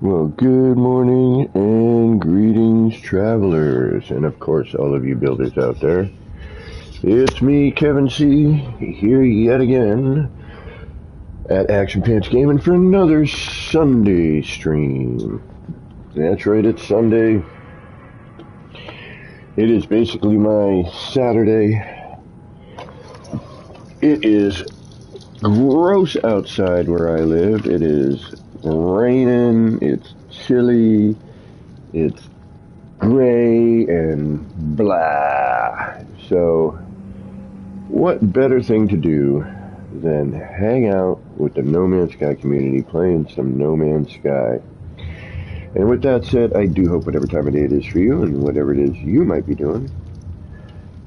Well, good morning and greetings, travelers, and of course, all of you builders out there. It's me, Kevin C., here yet again at Action Pants Gaming for another Sunday stream. That's right, it's Sunday. It is basically my Saturday. It is gross outside where I live. It is raining, it's chilly, it's gray and blah. So, what better thing to do than hang out with the No Man's Sky community playing some No Man's Sky? And with that said, I do hope whatever time of day it is for you and whatever it is you might be doing,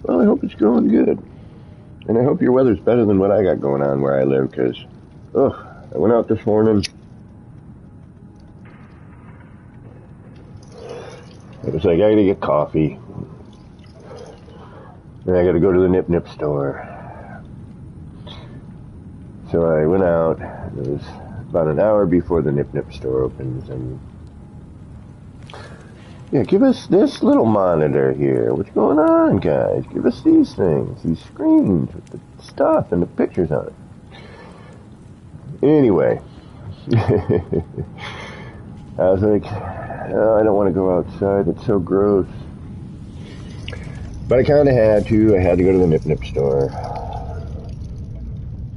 well, I hope it's going good. And I hope your weather's better than what I got going on where I live, because, I went out this morning. It was like, I gotta get coffee. And I gotta go to the Nip Nip store. So I went out. It was about an hour before the Nip Nip store opens. And yeah, give us this little monitor here. What's going on, guys? Give us these things. These screens with the stuff and the pictures on it. Anyway. I was like, oh, I don't want to go outside. It's so gross. But I kind of had to. I had to go to the Nip Nip store.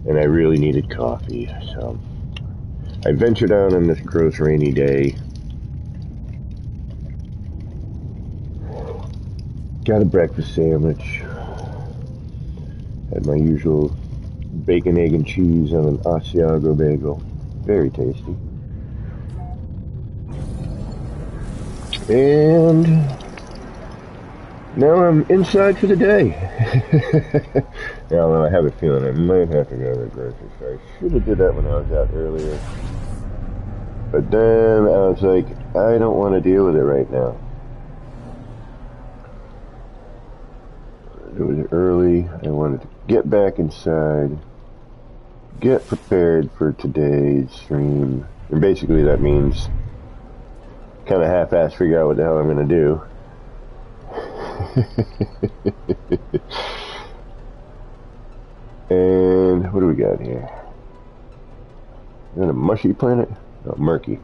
And I really needed coffee. So I ventured out on this gross rainy day. Got a breakfast sandwich. Had my usual bacon, egg, and cheese on an Asiago bagel. Very tasty. And now I'm inside for the day. Now I have a feeling I might have to go to the grocery store. I should have did that when I was out earlier. But then I was like, I don't want to deal with it right now. It was early. I wanted to get back inside, get prepared for today's stream. And basically that means kind of half-ass figure out what the hell I'm going to do. And what do we got here? Is that a mushy planet? Oh, murky.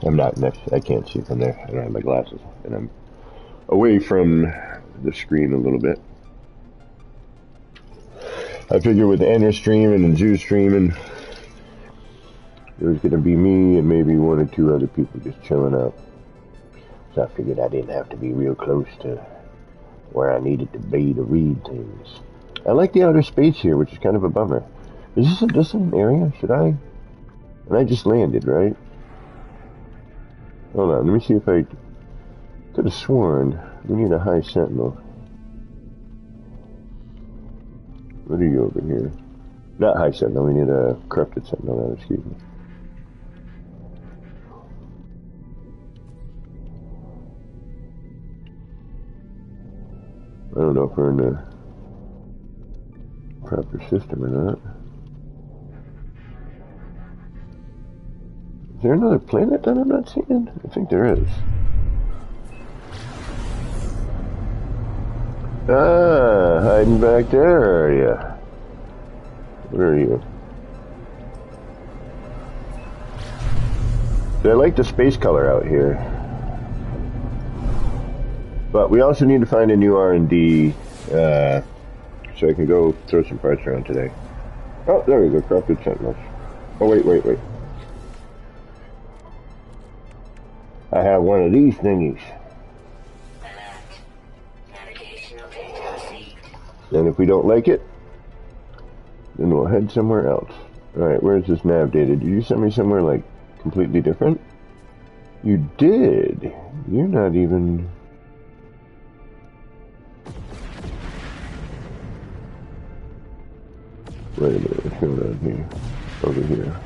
I'm not next. I can't see from there. I don't have my glasses. And I'm away from the screen a little bit. I figured with Ender streaming and Zoo streaming, there was going to be me and maybe one or two other people just chilling out. So I figured I didn't have to be real close to where I needed to be to read things. I like the outer space here, which is kind of a bummer. Is this a distant area? Should I? And I just landed, right? Hold on, let me see if I could have sworn we need a high sentinel. What are you over here? Not high sentinel, we need a corrupted sentinel, excuse me. I don't know if we're in the proper system or not. Is there another planet that I'm not seeing? I think there is. Ah, hiding back there, are you? Where are you? So I like the space color out here. But we also need to find a new R&D, so I can go throw some parts around today. Oh, there we go, corrupted sentinels. Oh, wait. I have one of these thingies. And if we don't like it, then we'll head somewhere else. Alright, where's this nav data? Did you send me somewhere, like, completely different? You did. You're not even... Wait a minute, what's going on here? Over here.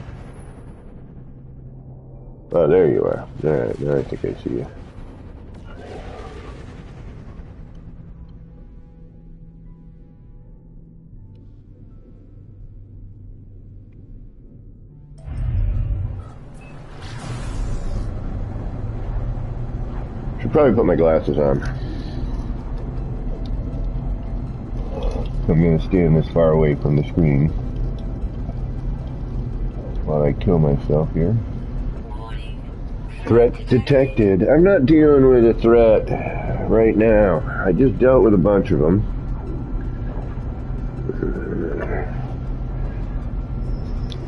Oh, there you are. Alright, now I think I see you. probably put my glasses on. I'm going to stand this far away from the screen while I kill myself here. Threat detected. I'm not dealing with a threat right now. I just dealt with a bunch of them.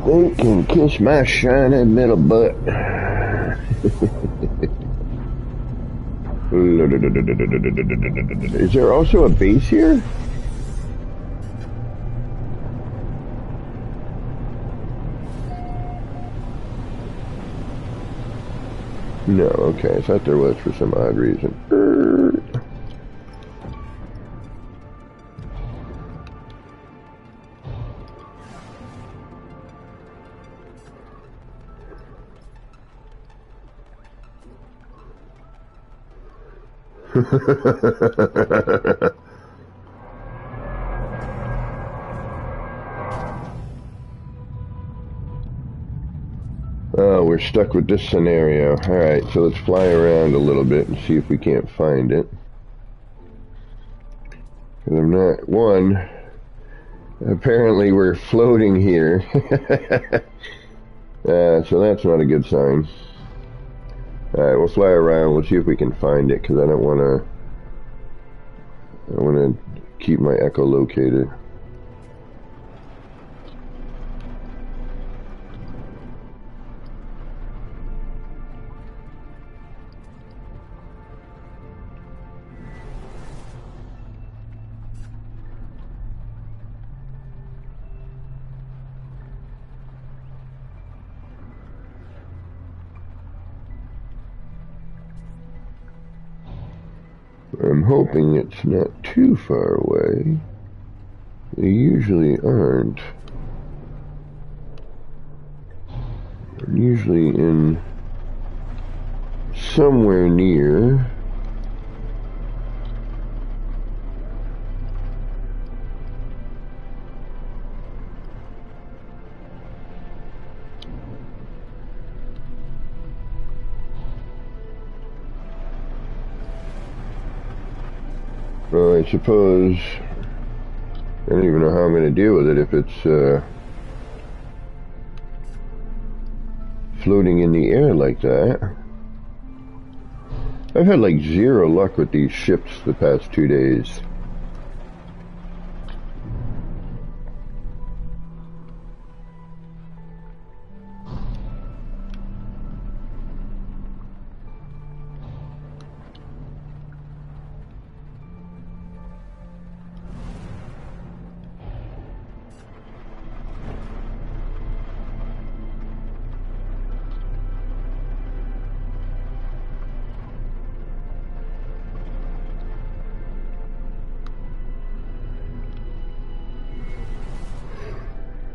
They can kiss my shiny middle butt. Is there also a base here? No, okay, I thought there was for some odd reason. Oh, we're stuck with this scenario. Alright, so let's fly around a little bit and see if we can't find it. Because I'm not... One, apparently we're floating here. So that's not a good sign. Alright, we'll fly around. We'll see if we can find it, because I don't want to... I want to keep my echolocator. I'm hoping it's not too far away. They usually aren't. They're usually in somewhere near. Well, I suppose I don't even know how I'm going to deal with it if it's floating in the air like that. I've had like zero luck with these ships the past 2 days.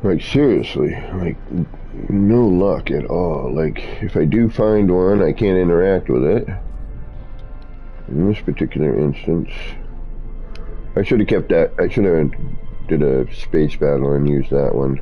Like, seriously, like, no luck at all. Like, if I do find one, I can't interact with it. In this particular instance, I should have kept that. I should have did a space battle and used that one.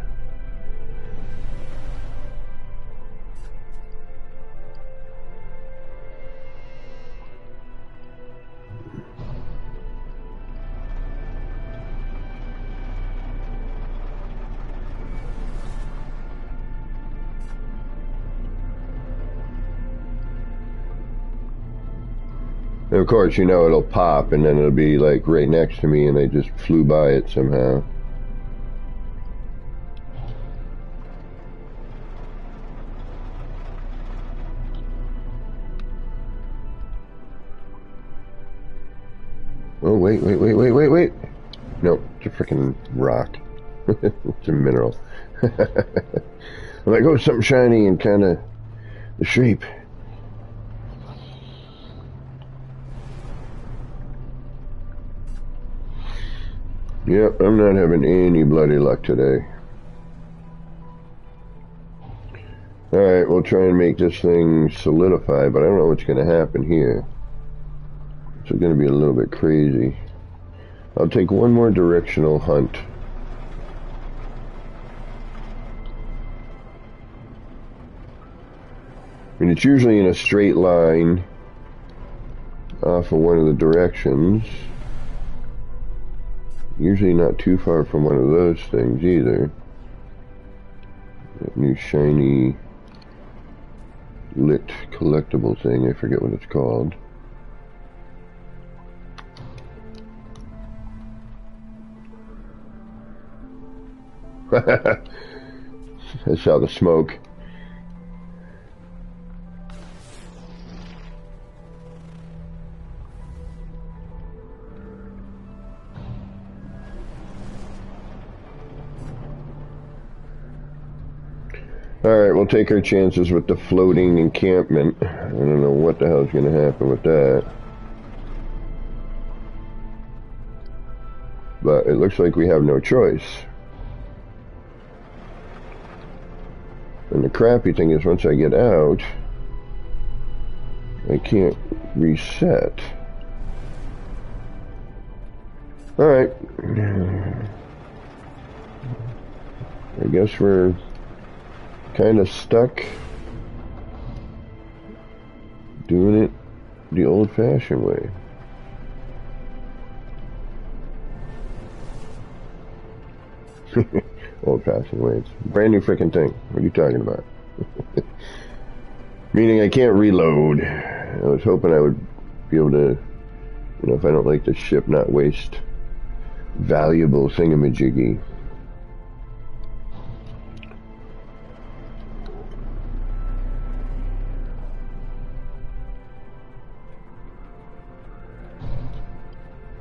And of course, you know it'll pop, and then it'll be like right next to me, and I just flew by it somehow. Oh, wait. No, it's a freaking rock. It's a mineral. I'm like, oh, something shiny and kind of the shape. Yep, I'm not having any bloody luck today. Alright, we'll try and make this thing solidify, but I don't know what's going to happen here. It's going to be a little bit crazy. I'll take one more directional hunt. I mean, it's usually in a straight line. off of one of the directions. Usually not too far from one of those things either. That new shiny lit collectible thing, I forget what it's called. I saw the smoke. Alright, we'll take our chances with the floating encampment. I don't know what the hell is going to happen with that. But it looks like we have no choice. And the crappy thing is, once I get out, I can't reset. Alright. I guess we're kind of stuck doing it the old-fashioned way. Old-fashioned way. It's a brand new freaking thing. What are you talking about? Meaning I can't reload. I was hoping I would be able to, you know, if I don't like the ship, not waste valuable thingamajiggy.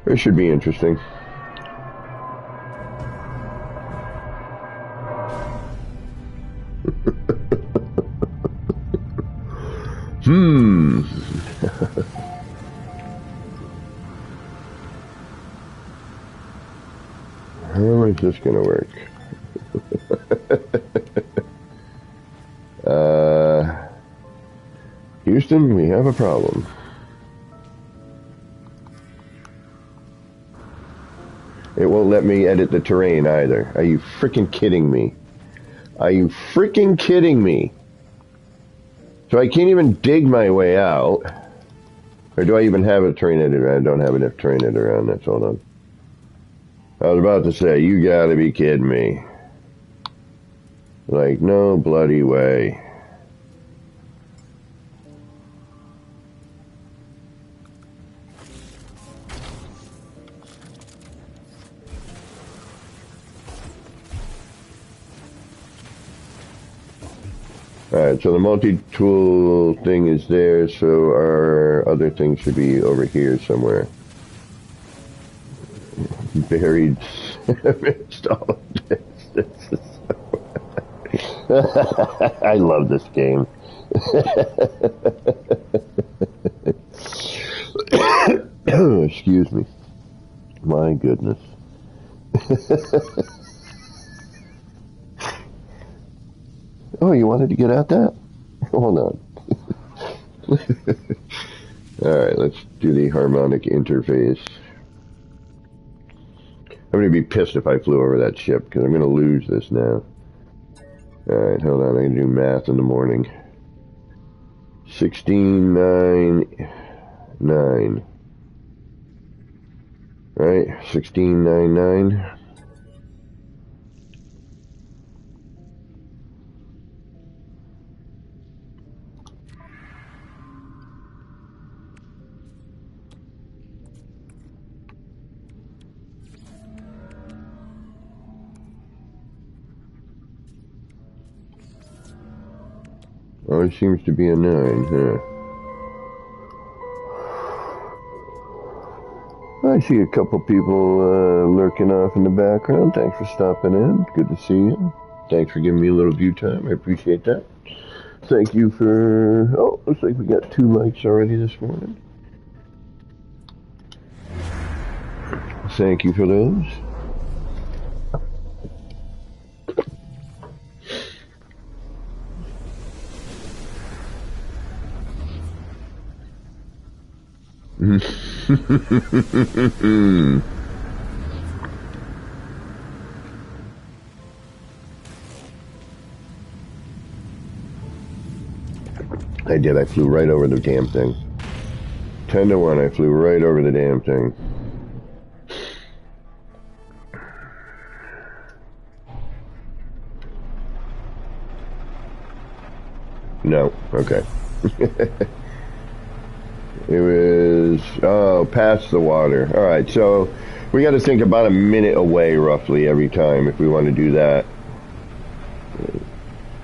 This should be interesting. How is this gonna work? Houston, we have a problem. It won't let me edit the terrain either. Are you freaking kidding me? Are you freaking kidding me? So I can't even dig my way out. Or do I even have a terrain editor? I don't have enough terrain editor on. That's hold on. I was about to say, you gotta be kidding me. Like, no bloody way. Alright, so the multi-tool thing is there, so our other thing should be over here somewhere. Buried amidst all of this. This is so I love this game. Excuse me. My goodness. Oh, you wanted to get at that? Hold on. Alright, let's do the harmonic interface. I'm going to be pissed if I flew over that ship, because I'm going to lose this now. Alright, hold on, I'm going to do math in the morning. 16, 9, 9. Right, 16, 9, 9. Oh, it seems to be a 9, huh? I see a couple people lurking off in the background. Thanks for stopping in. Good to see you. Thanks for giving me a little view time. I appreciate that. Thank you for... Oh, looks like we got 2 likes already this morning. Thank you for those. I did. I flew right over the damn thing. 10 to 1, I flew right over the damn thing. No, okay. It was, oh, past the water. Alright, so we got to think about a minute away roughly every time if we want to do that.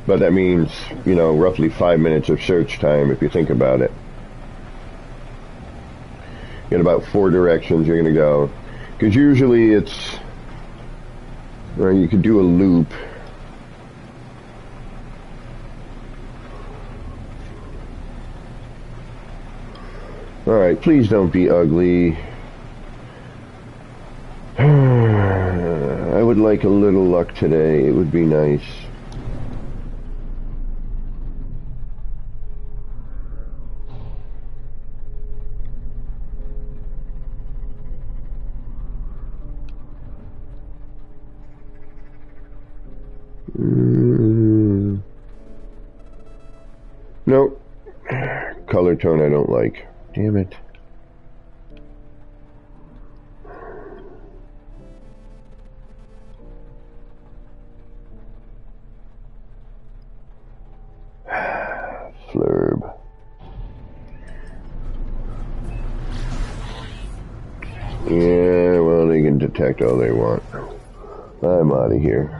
But that means, you know, roughly 5 minutes of search time if you think about it. You got about 4 directions you're going to go. Because usually it's, well, you could do a loop. Alright, please don't be ugly. I would like a little luck today. It would be nice. Nope. Color tone I don't like. Damn it. Flurb. Yeah, well, they can detect all they want. I'm out of here.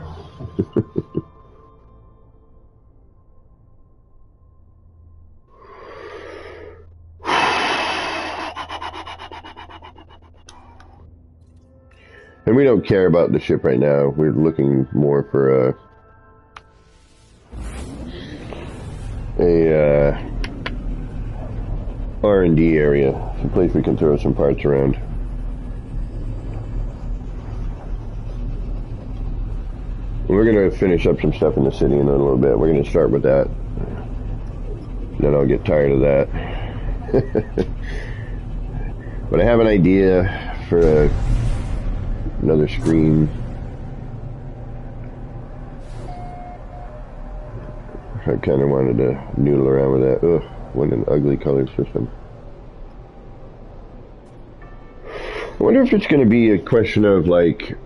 And we don't care about the ship right now. We're looking more for a R&D area, a place we can throw some parts around. We're going to finish up some stuff in the city in a little bit. We're going to start with that. Then I'll get tired of that. But I have an idea for another screen. I kind of wanted to noodle around with that. Ugh, what an ugly color system. I wonder if it's going to be a question of like,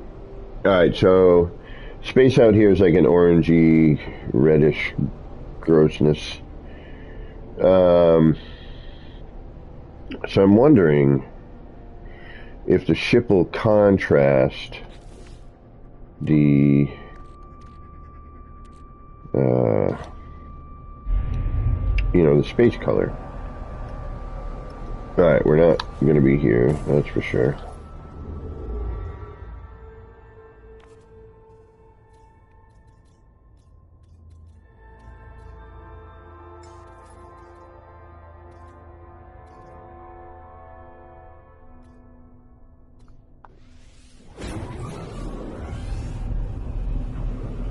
alright, so space out here is like an orangey, reddish grossness. So I'm wondering if the ship will contrast the you know, the space color. Alright, we're not going to be here, that's for sure.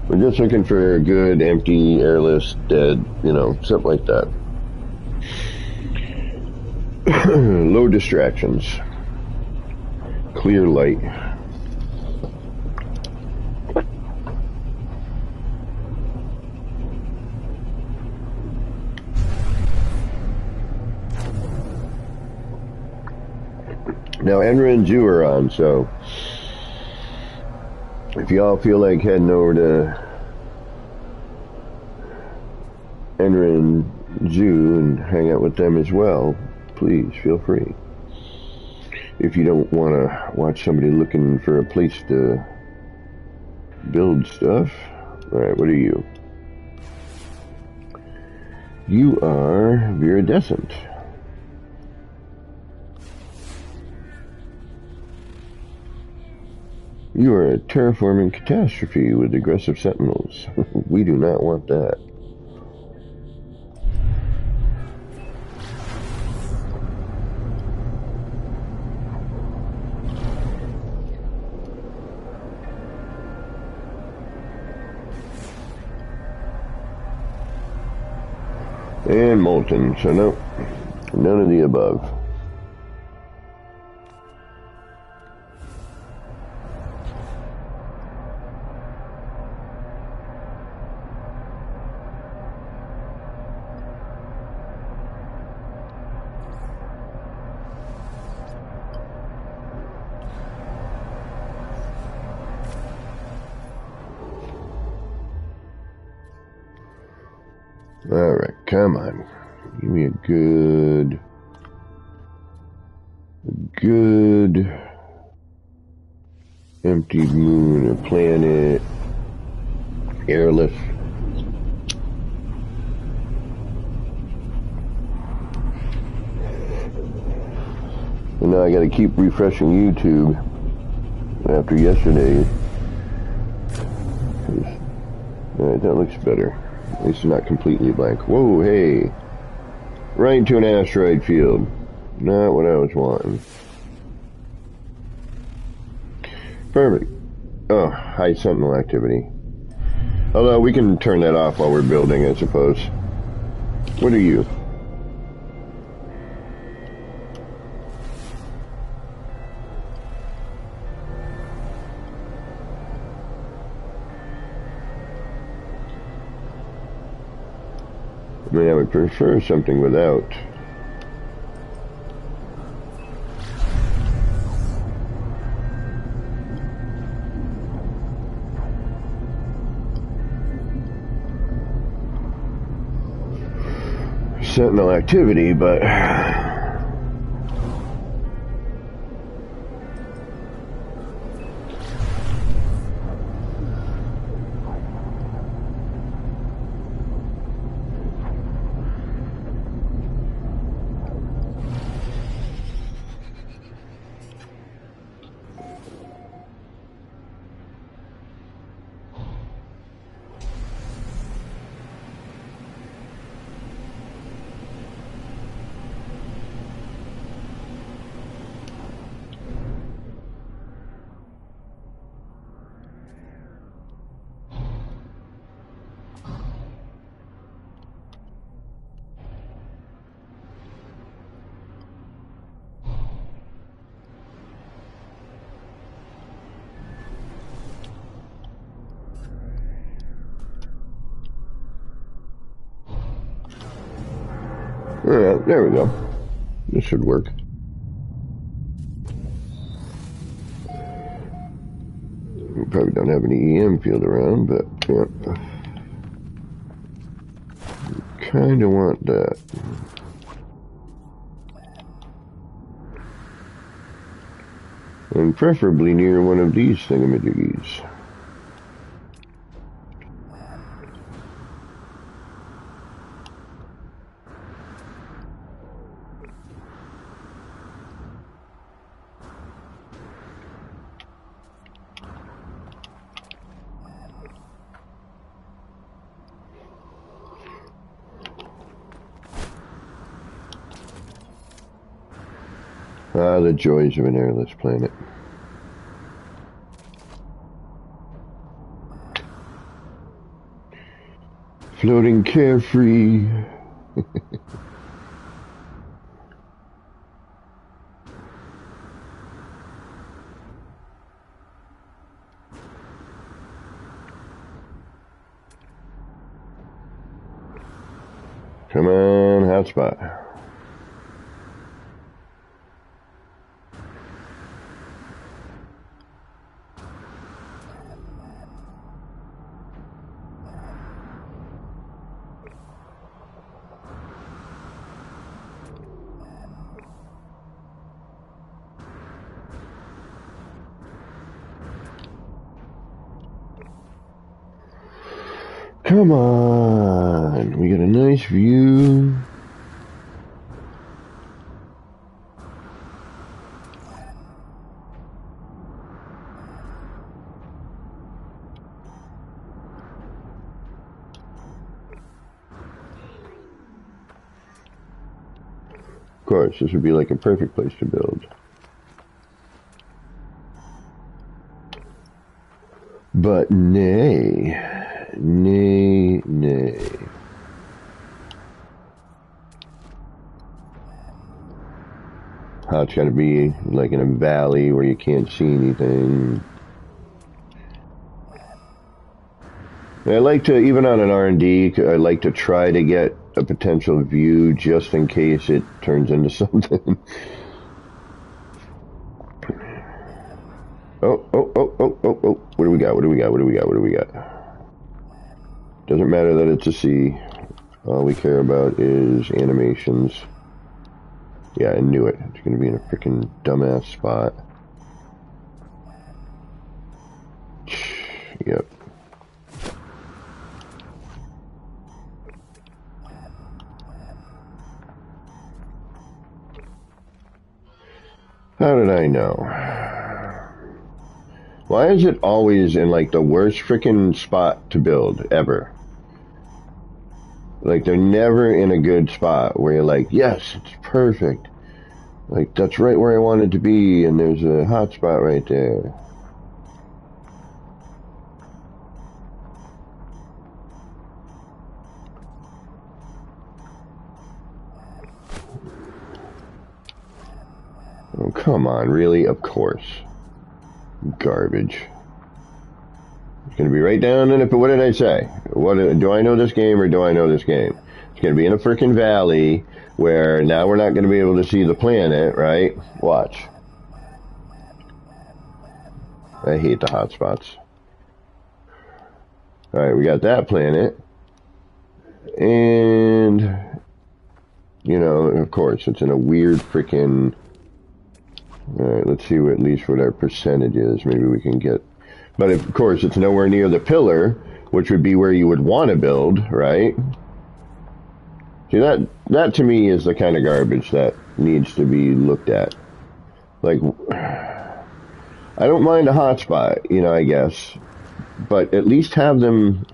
We're just looking for a good, empty, airless, dead, you know, something like that. Low distractions. Clear light. Now, Enra and Jew are on, so if y'all feel like heading over to Enra and Jew and hang out with them as well, please feel free. If you don't want to watch somebody looking for a place to build stuff. Alright, what are you? You are viridescent. You are a terraforming catastrophe with aggressive sentinels. We do not want that. And molten, so no, none of the above. Alright, come on. Give me a good empty moon or planet. Airless. And now I gotta keep refreshing YouTube after yesterday. Alright, that looks better. At least it's not completely blank. Whoa, hey. Right into an asteroid field. Not what I was wanting. Perfect. Oh, high sentinel activity. Although we can turn that off while we're building, I suppose. What are you? I mean, I would prefer something without. Sentinel activity, but yeah, there we go. This should work. We probably don't have any EM field around, but yeah. Kind of want that. And preferably near one of these thingamajiggies. Ah, the joys of an airless planet. Floating carefree. Come on, hotspot. Come on, we got a nice view. Of course, this would be like a perfect place to build. But nay. Nay, nay. How it's gotta be like in a valley where you can't see anything. I like to, even on an R&D, I like to try to get a potential view just in case it turns into something. Oh. What do we got? Doesn't matter that it's a C. All we care about is animations. Yeah, I knew it. It's gonna be in a freaking dumbass spot. Yep. How did I know? Why is it always in like the worst freaking spot to build ever? Like they're never in a good spot where you're like, yes, it's perfect. Like that's right where I want it to be, and there's a hot spot right there. Oh, come on, really? Of course. Garbage. It's going to be right down in it, but what did I say? Do I know this game or do I know this game? It's going to be in a freaking valley where now we're not going to be able to see the planet, right? Watch. I hate the hotspots. Alright, we got that planet. And, you know, of course, it's in a weird freaking... Alright, let's see at least what our percentage is. Maybe we can get... But of course, it's nowhere near the pillar, which would be where you would want to build, right? See, that to me is the kind of garbage that needs to be looked at. Like, I don't mind a hotspot, you know, I guess. But at least have them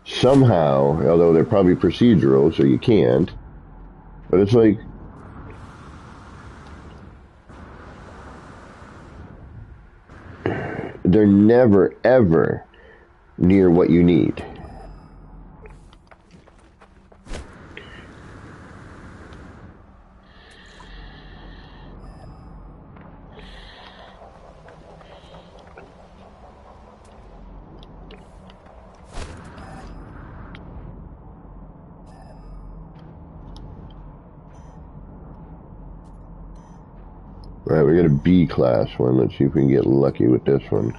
somehow, although they're probably procedural, so you can't. But it's like... They're never, ever near what you need. Alright, we got a B class one. Let's see if we can get lucky with this one.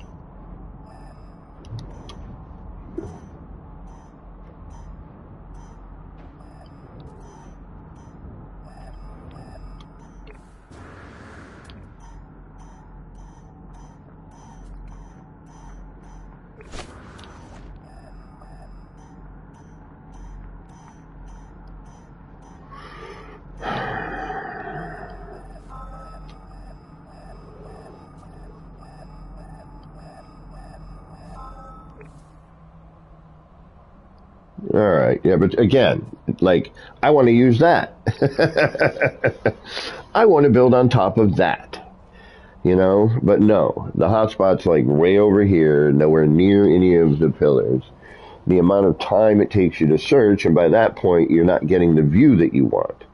Alright, yeah, but again, like, I want to use that. I want to build on top of that. You know? But no, the hotspot's like way over here, nowhere near any of the pillars. The amount of time it takes you to search, and by that point, you're not getting the view that you want.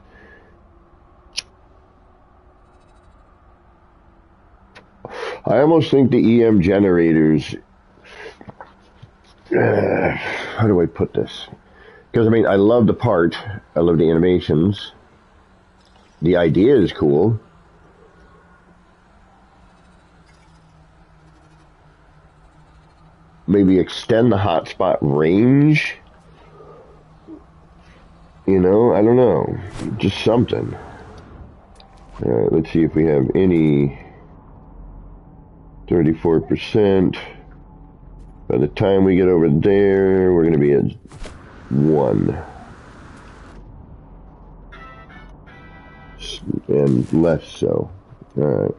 I almost think the EM generators... how do I put this? Because, I mean, I love the part. I love the animations. The idea is cool. Maybe extend the hotspot range. You know, I don't know. Just something. Alright, let's see if we have any 34%. By the time we get over there, we're going to be at 1. And less so. Alright.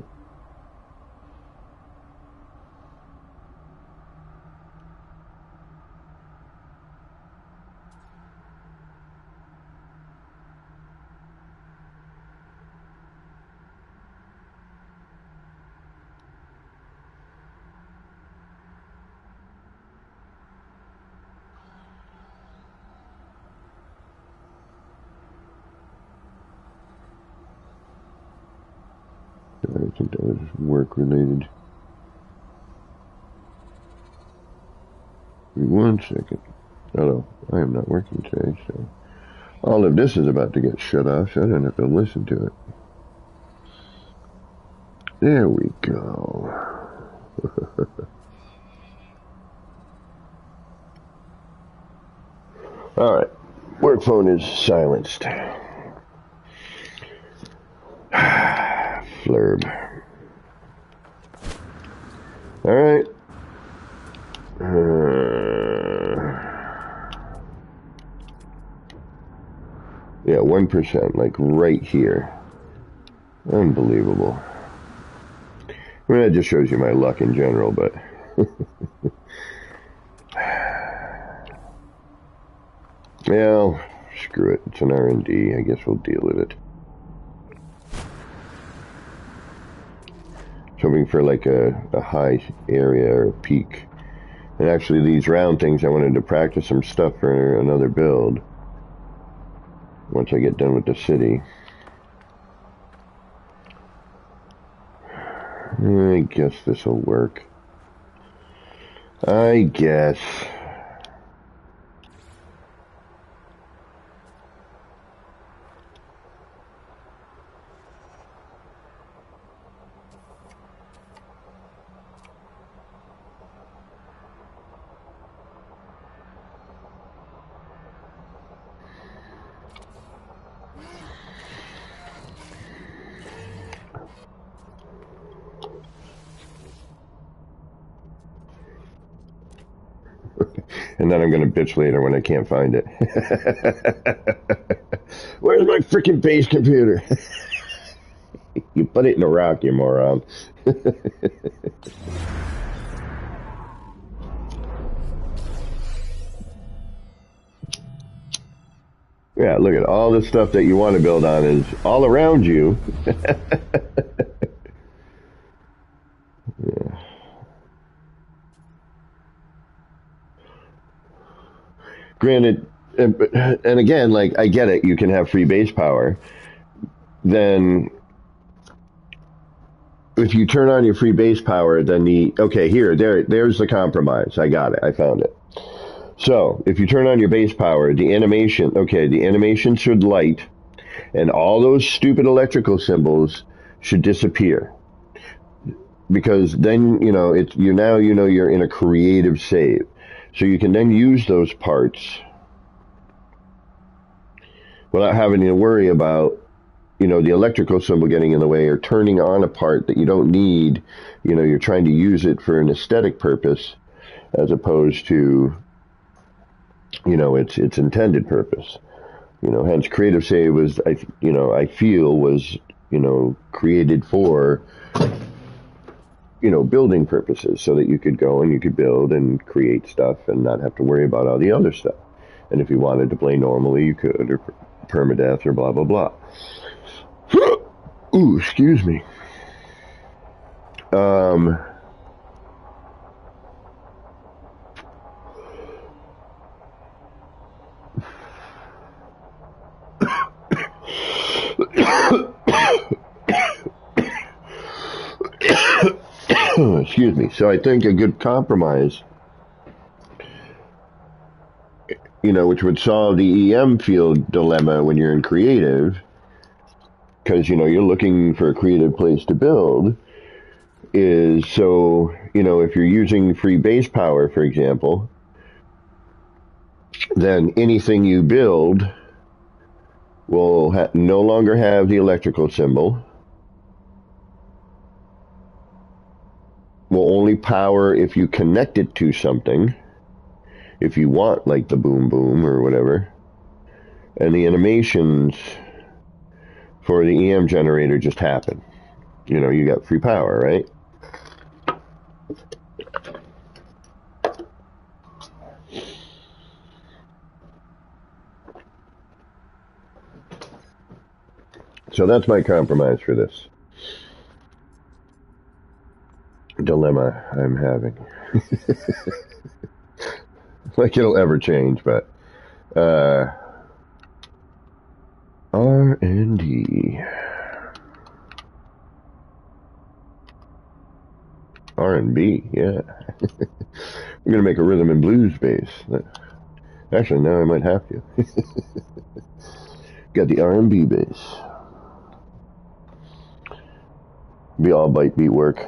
I think that was work related. Wait 1 second. Hello, I am not working today, so all of this is about to get shut off, so I don't have to listen to it. There we go. Alright. Work phone is silenced. Flurb. Alright. Yeah, 1%, like right here. Unbelievable. I mean, that just shows you my luck in general, but... Well, screw it. It's an R&D. I guess we'll deal with it. Hoping for like a high area or a peak. And actually these round things, I wanted to practice some stuff for another build. Once I get done with the city. I guess this will work. I guess. And then I'm going to bitch later when I can't find it. Where's my freaking base computer? You put it in a rock, you moron. Yeah, look at all the stuff that you want to build on is all around you. Yeah. Granted, and again, like, I get it, you can have free base power. Then, if you turn on your free base power, then there's the compromise. I got it. I found it. So, if you turn on your base power, the animation should light, and all those stupid electrical symbols should disappear. Because then, you're in a creative save. So you can then use those parts without having to worry about, the electrical symbol getting in the way or turning on a part that you don't need. You're trying to use it for an aesthetic purpose as opposed to, its intended purpose. Hence creative save was, I feel was, created for, building purposes so that you could go and you could build and create stuff and not have to worry about all the other stuff. And if you wanted to play normally, you could, or permadeath or blah, blah, blah. Ooh, excuse me. Excuse me. So I think a good compromise, which would solve the EM field dilemma when you're in creative, because, you're looking for a creative place to build, is so, if you're using free base power, for example, then anything you build will no longer have the electrical symbol. Will only power if you connect it to something, if you want, like the boom boom or whatever. And the animations for the EM generator just happen. You got free power, right? So that's my compromise for this dilemma I'm having. Like it'll ever change, but R&D. R&B, yeah. I'm gonna make a rhythm and blues bass. Actually, now I might have to. Got the R&B bass. Be all bite beat work.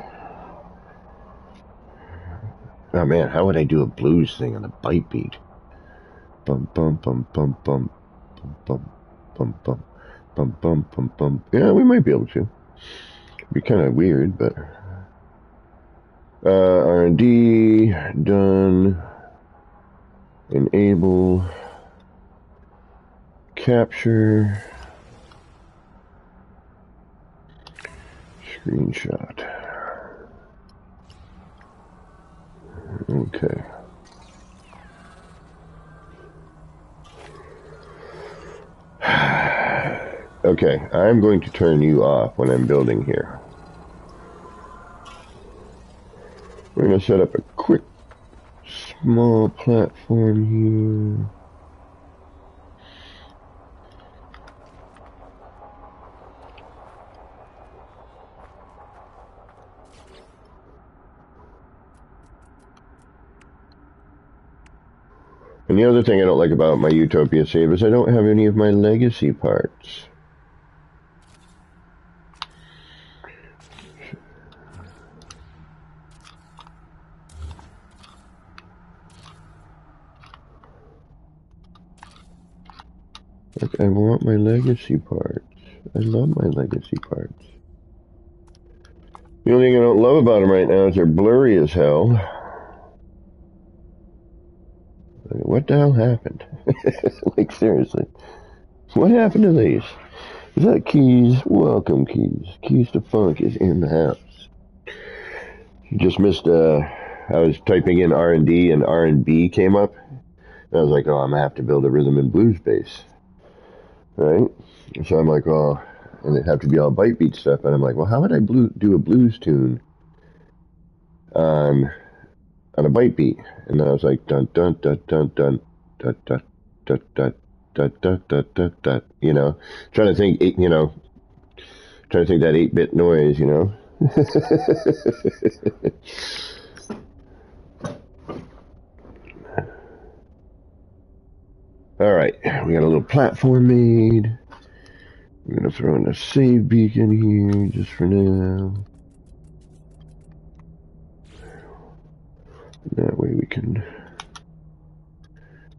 Oh man, how would I do a blues thing on a bite beat? Bum bum bum bum bum bum, bum, bum, bum, bum, bum, bum. Yeah, we might be able to. It'd be kind of weird, but R&D done. Enable capture screenshot. Okay. Okay, I'm going to turn you off when I'm building here. We're going to set up a quick small platform here. And the other thing I don't like about my Utopia save is I don't have any of my legacy parts. Like, I want my legacy parts. I love my legacy parts. The only thing I don't love about them right now is they're blurry as hell. What the hell happened? Like, seriously. What happened to these? Is that Keys? Welcome, Keys. Keys to Funk is in the house. You just missed, I was typing in R&D and R&B came up. And I was like, oh, I'm going to have to build a rhythm and blues bass. Right? So I'm like, oh, and it'd have to be all bite beat stuff. And I'm like, well, how would I do a blues tune on a bite beat? And then I was like, dun dun dun dun dun dun dun dun dun dun dun dun dun dun. You know, trying to think, trying to think that 8-bit noise. You know. All right, we got a little platform made. We're gonna throw in a save beacon here just for now. That way we can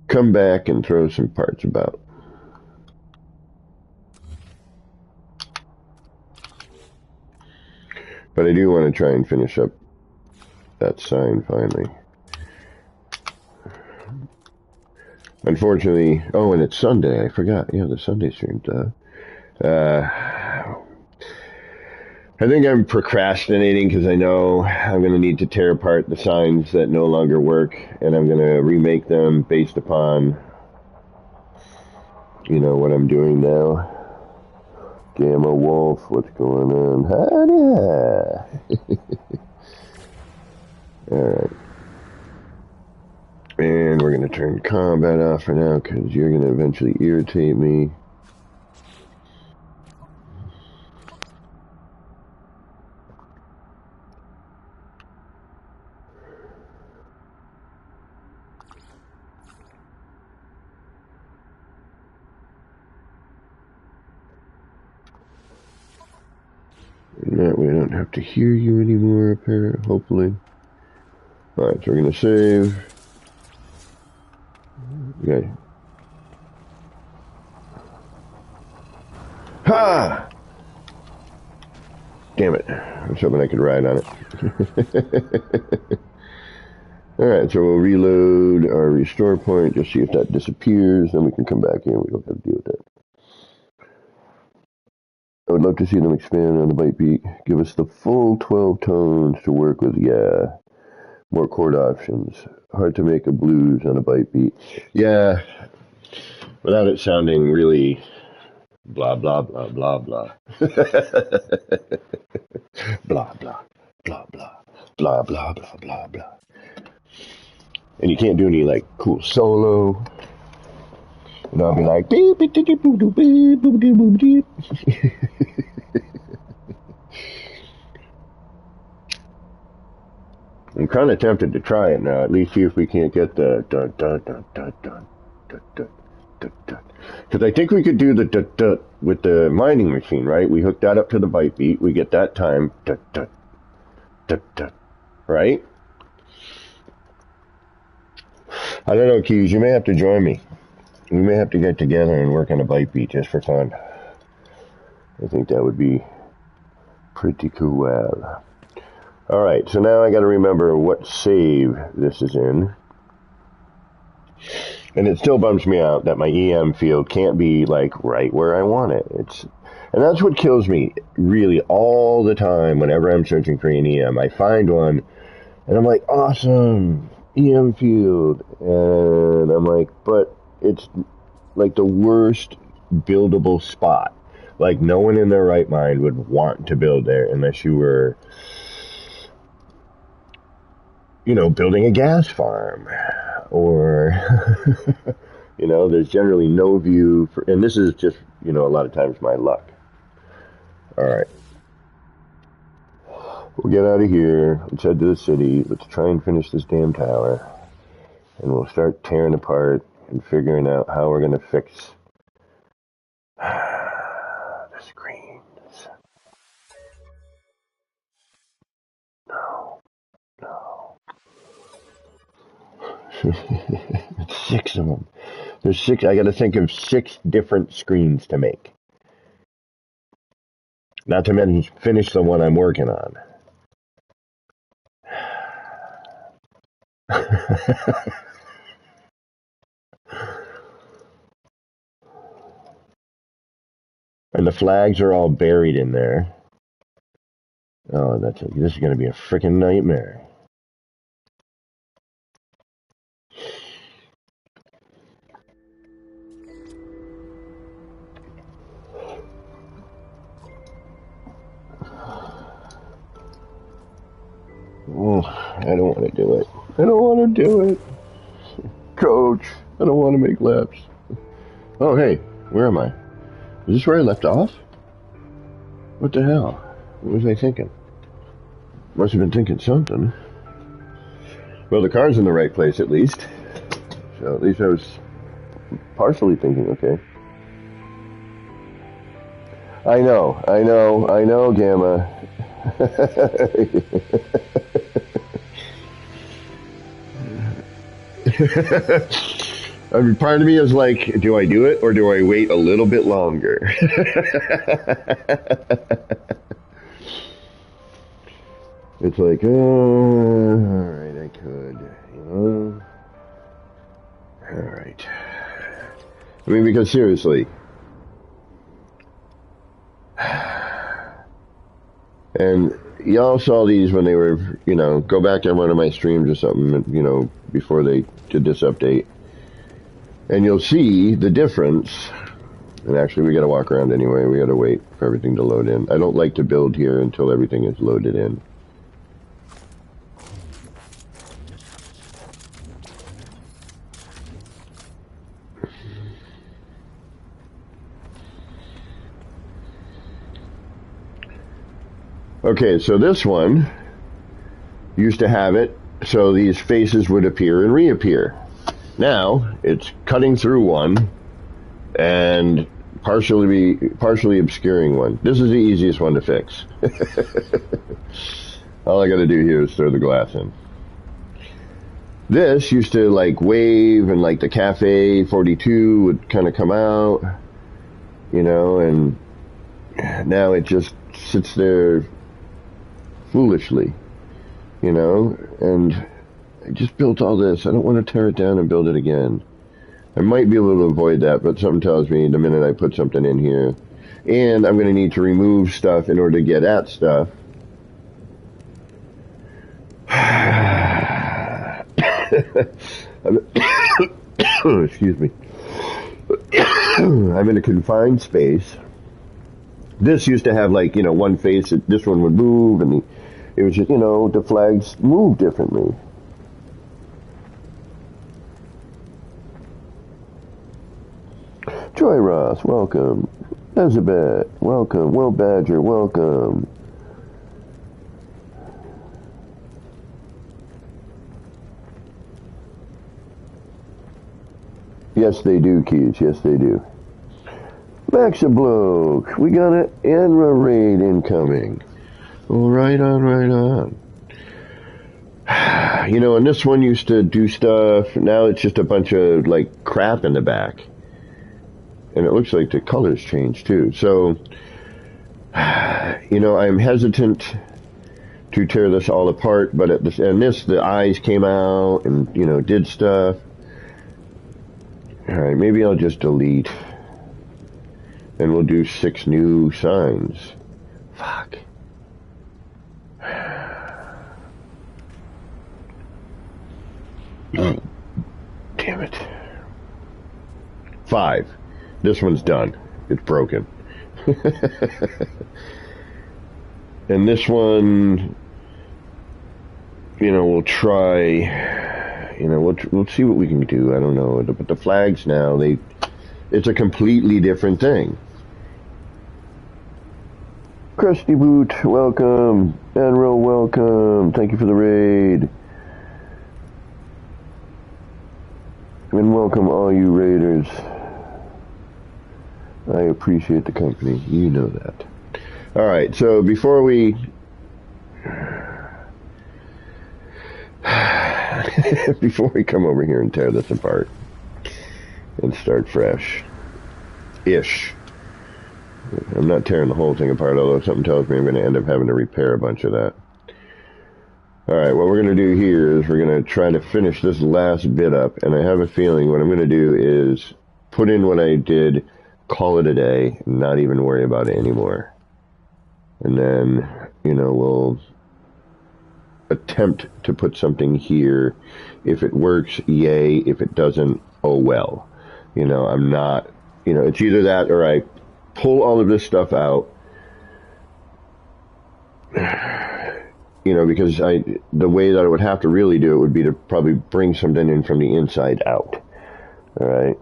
come back and throw some parts about. But I do want to try and finish up that sign finally. Unfortunately, oh, and it's Sunday. I forgot. Yeah, the Sunday stream. I think I'm procrastinating because I know I'm going to need to tear apart the signs that no longer work, and I'm going to remake them based upon, you know, what I'm doing now. Gamma Wolf, what's going on? Howdy. Alright. And we're going to turn combat off for now because you're going to eventually irritate me. And that way I don't have to hear you anymore, apparently, hopefully. Alright, so we're going to save. Okay. Ha! Damn it. I was hoping I could ride on it. Alright, so we'll reload our restore point, just see if that disappears, then we can come back in. We don't have to deal with that. I would love to see them expand on the bite beat. Give us the full 12 tones to work with. Yeah. More chord options. Hard to make a blues on a bite beat. Yeah. Without it sounding really blah, blah, blah, blah, blah. Blah, blah, blah, blah, blah, blah, blah, blah, blah. And you can't do any, like, cool solo. And I'll be like, beep, beep, beep, beep, beep, beep, beep, beep, beep. I'm kind of tempted to try it now. At least see if we can't get the dun dun dun dun dun dun dun dun dun. Because I think we could do the dun dun with the mining machine, right? We hook that up to the bite beat. We get that time dun dun dun dun, right? I don't know, Keys. You may have to join me. We may have to get together and work on a bike beat just for fun. I think that would be pretty cool. Alright, so now I gotta remember what save this is in. And it still bums me out that my EM field can't be like right where I want it. And that's what kills me really all the time whenever I'm searching for an EM. I find one and I'm like, awesome, EM field. And I'm like, but it's like the worst buildable spot. Like no one in their right mind would want to build there unless you were, you know, building a gas farm or, you know, there's generally no view for, and this is just, you know, a lot of times my luck. All right. We'll get out of here. Let's head to the city. Let's try and finish this damn tower. And we'll start tearing apart and figuring out how we're going to fix the screens. No. It's 6 of them. There's 6. I got to think of 6 different screens to make. Not to mention finish the one I'm working on. And the flags are all buried in there. Oh, this is going to be a freaking nightmare. Oh, I don't want to do it. I don't want to do it. Coach, I don't want to make laps. Oh, hey, where am I? Is this where I left off? What the hell? What was I thinking? Must have been thinking something. Well, the car's in the right place at least. So at least I was partially thinking, okay. I know, Gamma. I mean, part of me is like, do I do it or do I wait a little bit longer? It's like, alright, I could, you know. Alright. I mean, because seriously. And y'all saw these when they were, you know, go back on one of my streams or something, you know, before they did this update. And you'll see the difference. And actually, we gotta walk around anyway. We gotta wait for everything to load in. I don't like to build here until everything is loaded in. Okay, so this one used to have it so these faces would appear and reappear. Now it's cutting through one and partially obscuring one. This is the easiest one to fix. All I got to do here is throw the glass in. This used to like wave and like the Cafe 42 would kind of come out, you know, and now it just sits there foolishly, you know, and I just built all this. I don't want to tear it down and build it again. I might be able to avoid that, but something tells me the minute I put something in here, and I'm going to need to remove stuff in order to get at stuff. Excuse me. I'm in a confined space. This used to have like, you know, one face, this one would move, and it was just, you know, the flags move differently. Joy Ross, welcome. Elizabeth, welcome. Will Badger, welcome. Yes, they do, Keys. Yes, they do. Maxabloke, we got an Enra raid incoming. Well, right on. You know, and this one used to do stuff. Now it's just a bunch of, like, crap in the back. And it looks like the colors changed too. So, you know, I'm hesitant to tear this all apart, but at the eyes came out and, you know, did stuff. All right, maybe I'll just delete. And we'll do 6 new signs. Fuck. Oh, damn it. 5. This one's done. It's broken. And this one, you know, we'll try, you know, we'll see what we can do. I don't know. But the flags now, it's a completely different thing. Krusty Boot, welcome. Admiral, welcome. Thank you for the raid. And welcome all you raiders. I appreciate the company. You know that. Alright, so before we... before we come over here and tear this apart and start fresh. Ish. I'm not tearing the whole thing apart, although something tells me I'm going to end up having to repair a bunch of that. Alright, what we're going to do here is we're going to try to finish this last bit up, and I have a feeling what I'm going to do is put in what I did, call it a day, and not even worry about it anymore. And then, you know, we'll attempt to put something here. If it works, yay. If it doesn't, oh well. You know, I'm not, you know, it's either that or I pull all of this stuff out, you know, because the way that I would have to really do it would be to probably bring something in from the inside out. All right.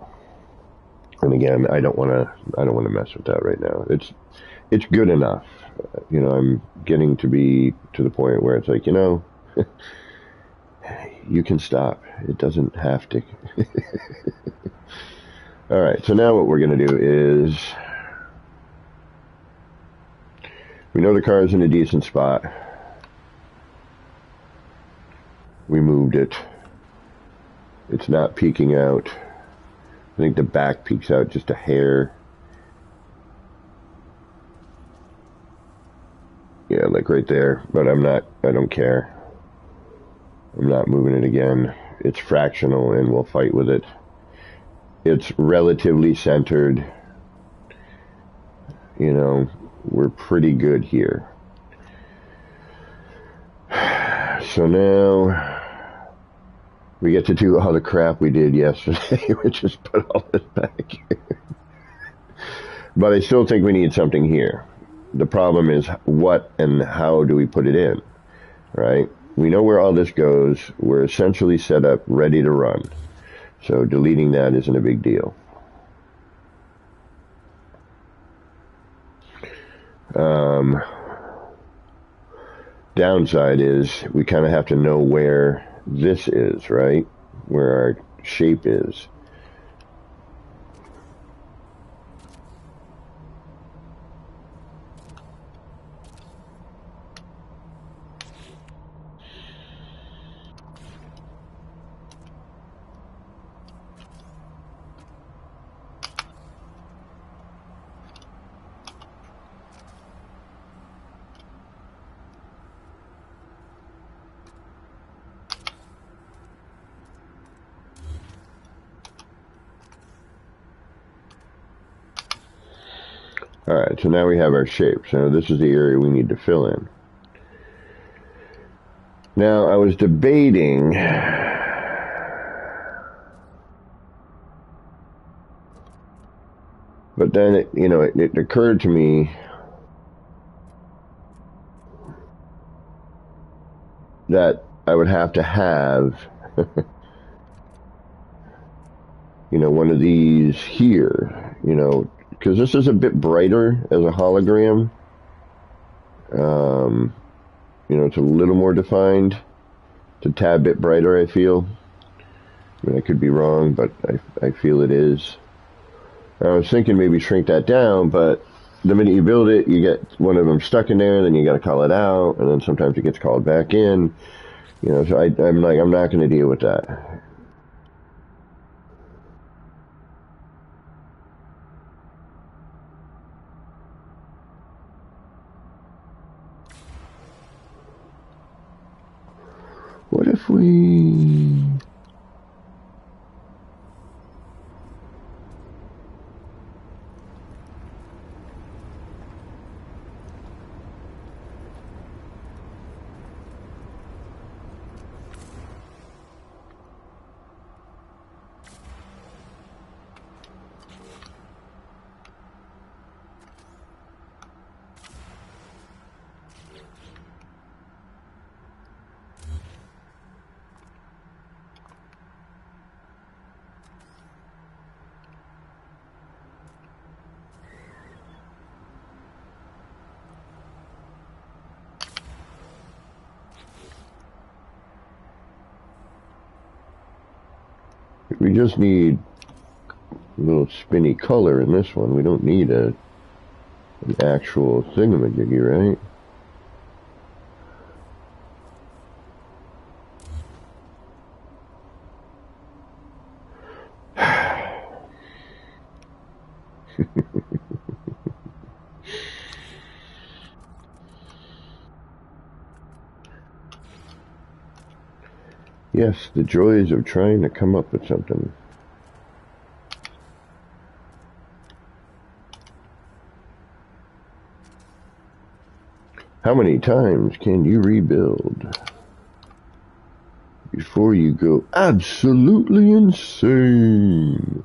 And again, I don't want to mess with that right now. It's good enough. You know, I'm getting to be to the point where it's like, you know, you can stop. It doesn't have to. All right. So now what we're going to do is, we know the car is in a decent spot. We moved it. It's not peeking out. I think the back peeks out just a hair. Yeah, like right there. But I don't care. I'm not moving it again. It's fractional and we'll fight with it. It's relatively centered. You know, we're pretty good here. So now we get to do all the crap we did yesterday, which is put all this back here. But I still think we need something here. The problem is what and how do we put it in, right? We know where all this goes. We're essentially set up, ready to run. So deleting that isn't a big deal. Downside is we kind of have to know where this is, right? Where our shape is. Alright, so now we have our shape. So this is the area we need to fill in. Now, I was debating... But then, it occurred to me that I would have to have, one of these here, because this is a bit brighter as a hologram. It's a little more defined. It's a tad bit brighter, I feel. I mean, I could be wrong, but I feel it is. I was thinking maybe shrink that down, but the minute you build it, you get one of them stuck in there, then you got to call it out, and then sometimes it gets called back in. So I'm like, I'm not going to deal with that. if we... We just need a little spinny color in this one. We don't need an actual thingamajiggy, right? Yes, the joys of trying to come up with something. How many times can you rebuild before you go absolutely insane?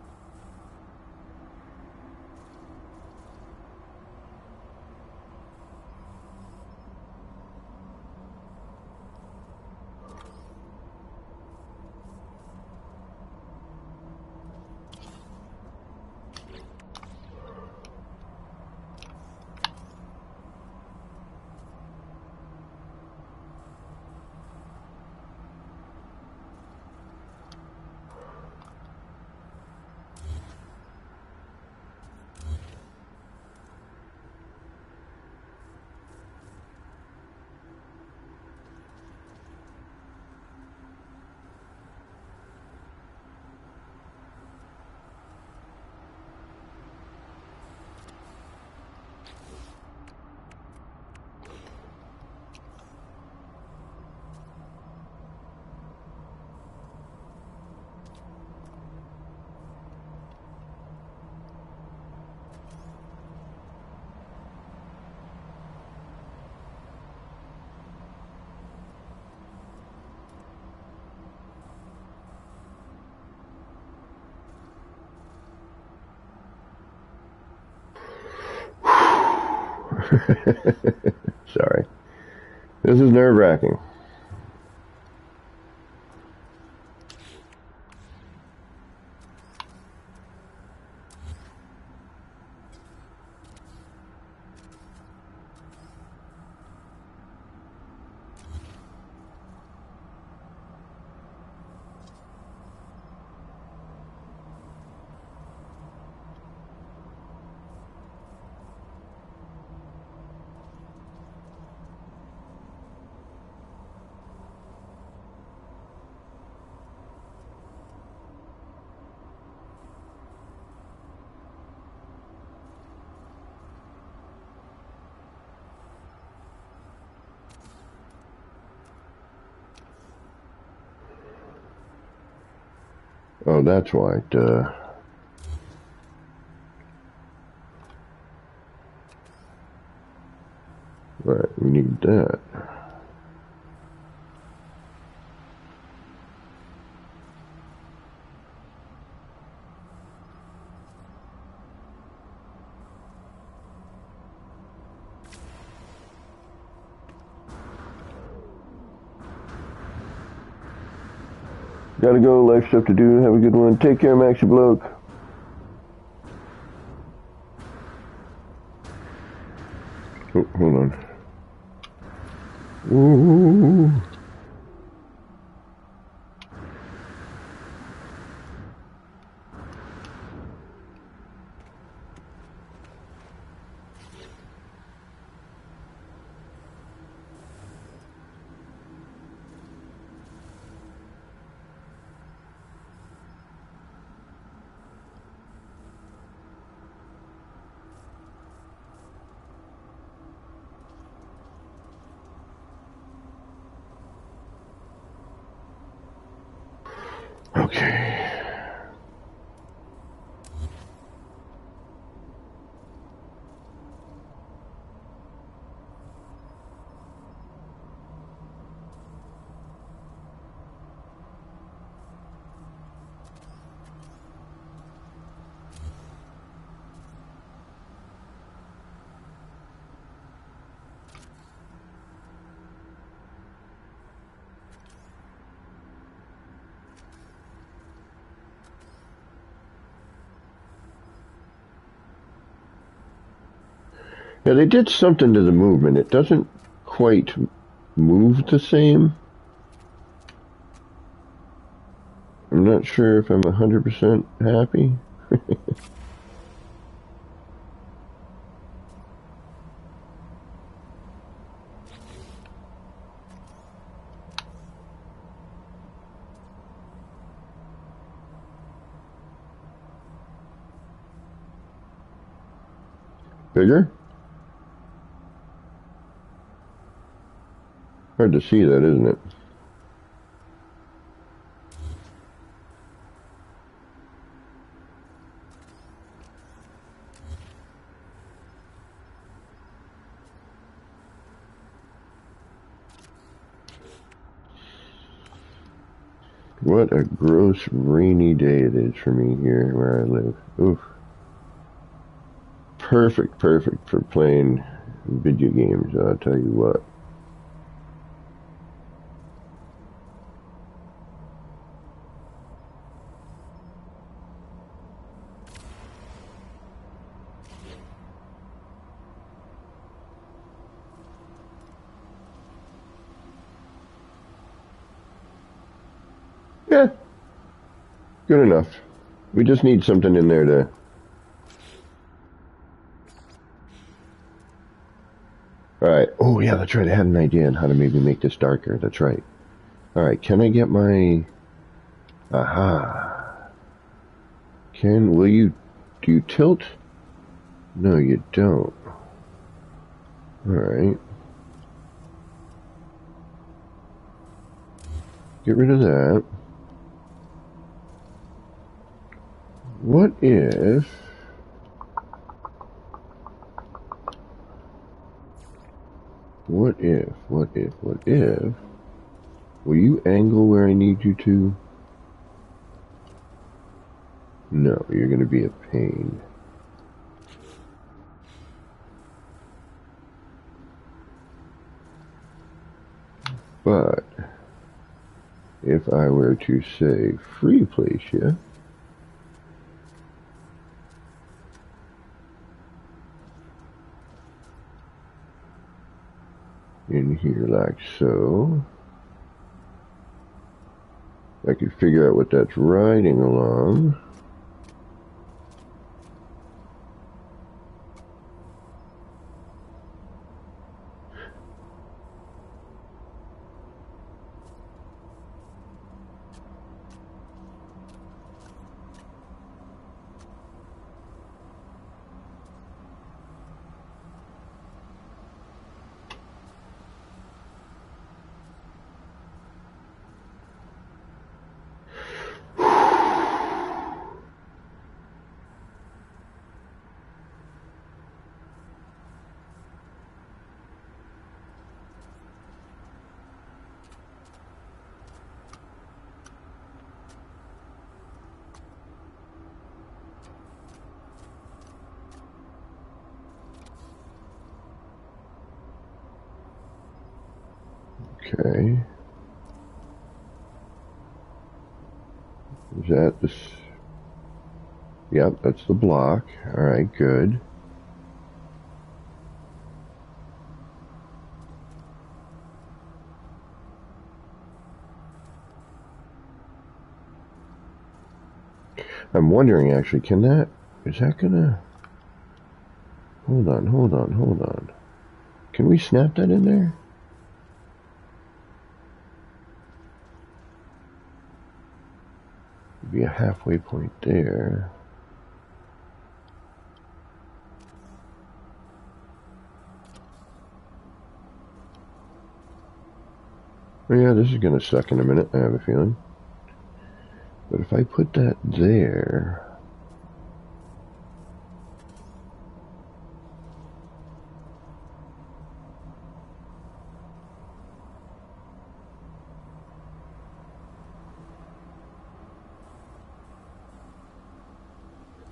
Sorry. This is nerve-wracking. Oh, that's why. Right, we need that. Gotta go, life stuff to do. Have a good one. Take care, Maxie Bloke. Oh, hold on. Ooh. Okay. Yeah, they did something to the movement. It doesn't quite move the same. I'm not sure if I'm 100% happy. Bigger? Hard to see that, isn't it? What a gross rainy day it is for me here where I live. Oof. Perfect for playing video games, I'll tell you what. Yeah, good enough. We just need something in there to... Alright. Oh, yeah, that's right. I had an idea on how to maybe make this darker. That's right. Alright, can I get my... Aha. Will you... Do you tilt? No, you don't. Alright. Get rid of that. What if... What if... Will you angle where I need you to? No, you're going to be a pain. But if I were to say free place you, in here like so, I could figure out what that's riding along. Okay. Is that this? Yep, that's the block. Alright, good. I'm wondering actually, is that gonna... Hold on. Can we snap that in there? Be a halfway point there. Oh yeah, this is gonna suck in a minute, I have a feeling. But if I put that there...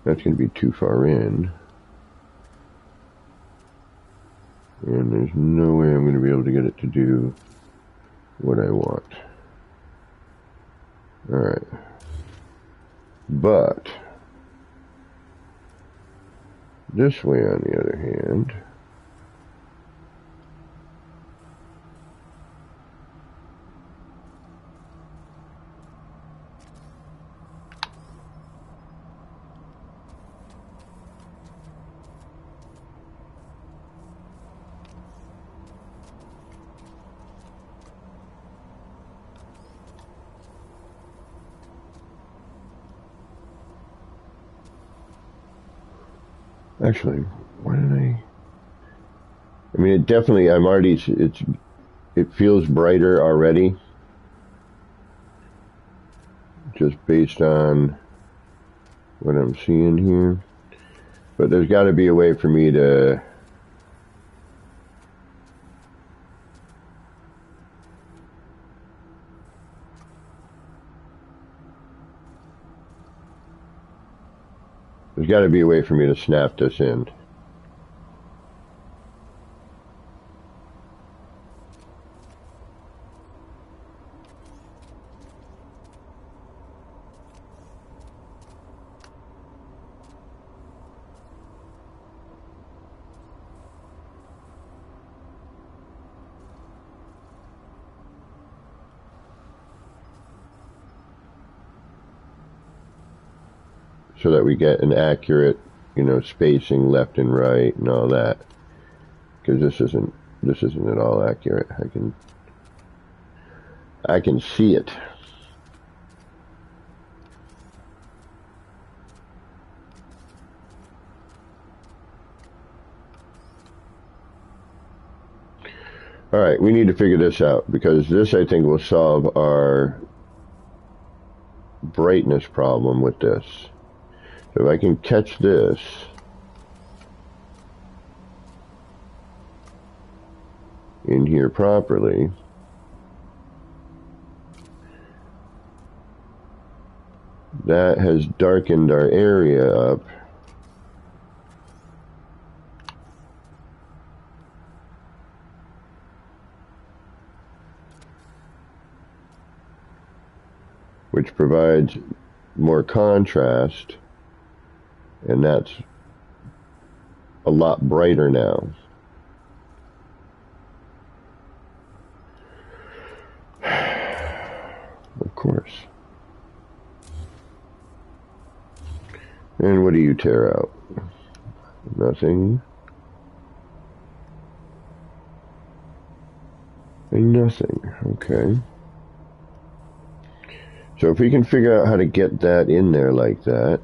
That's going to be too far in. And there's no way I'm going to be able to get it to do what I want. Alright. But, this way on the other hand, actually, why did I mean, it definitely, it feels brighter already, just based on what I'm seeing here. But there's got to be a way for me to snap this in. So that we get an accurate, spacing left and right and all that. Because this isn't at all accurate. I can see it. All right, we need to figure this out, because this, I think, will solve our brightness problem with this. So if I can catch this, in here properly, that has darkened our area up. Which provides more contrast, and that's a lot brighter now. Of course. And what do you tear out? Nothing. And nothing. Okay. So if we can figure out how to get that in there like that.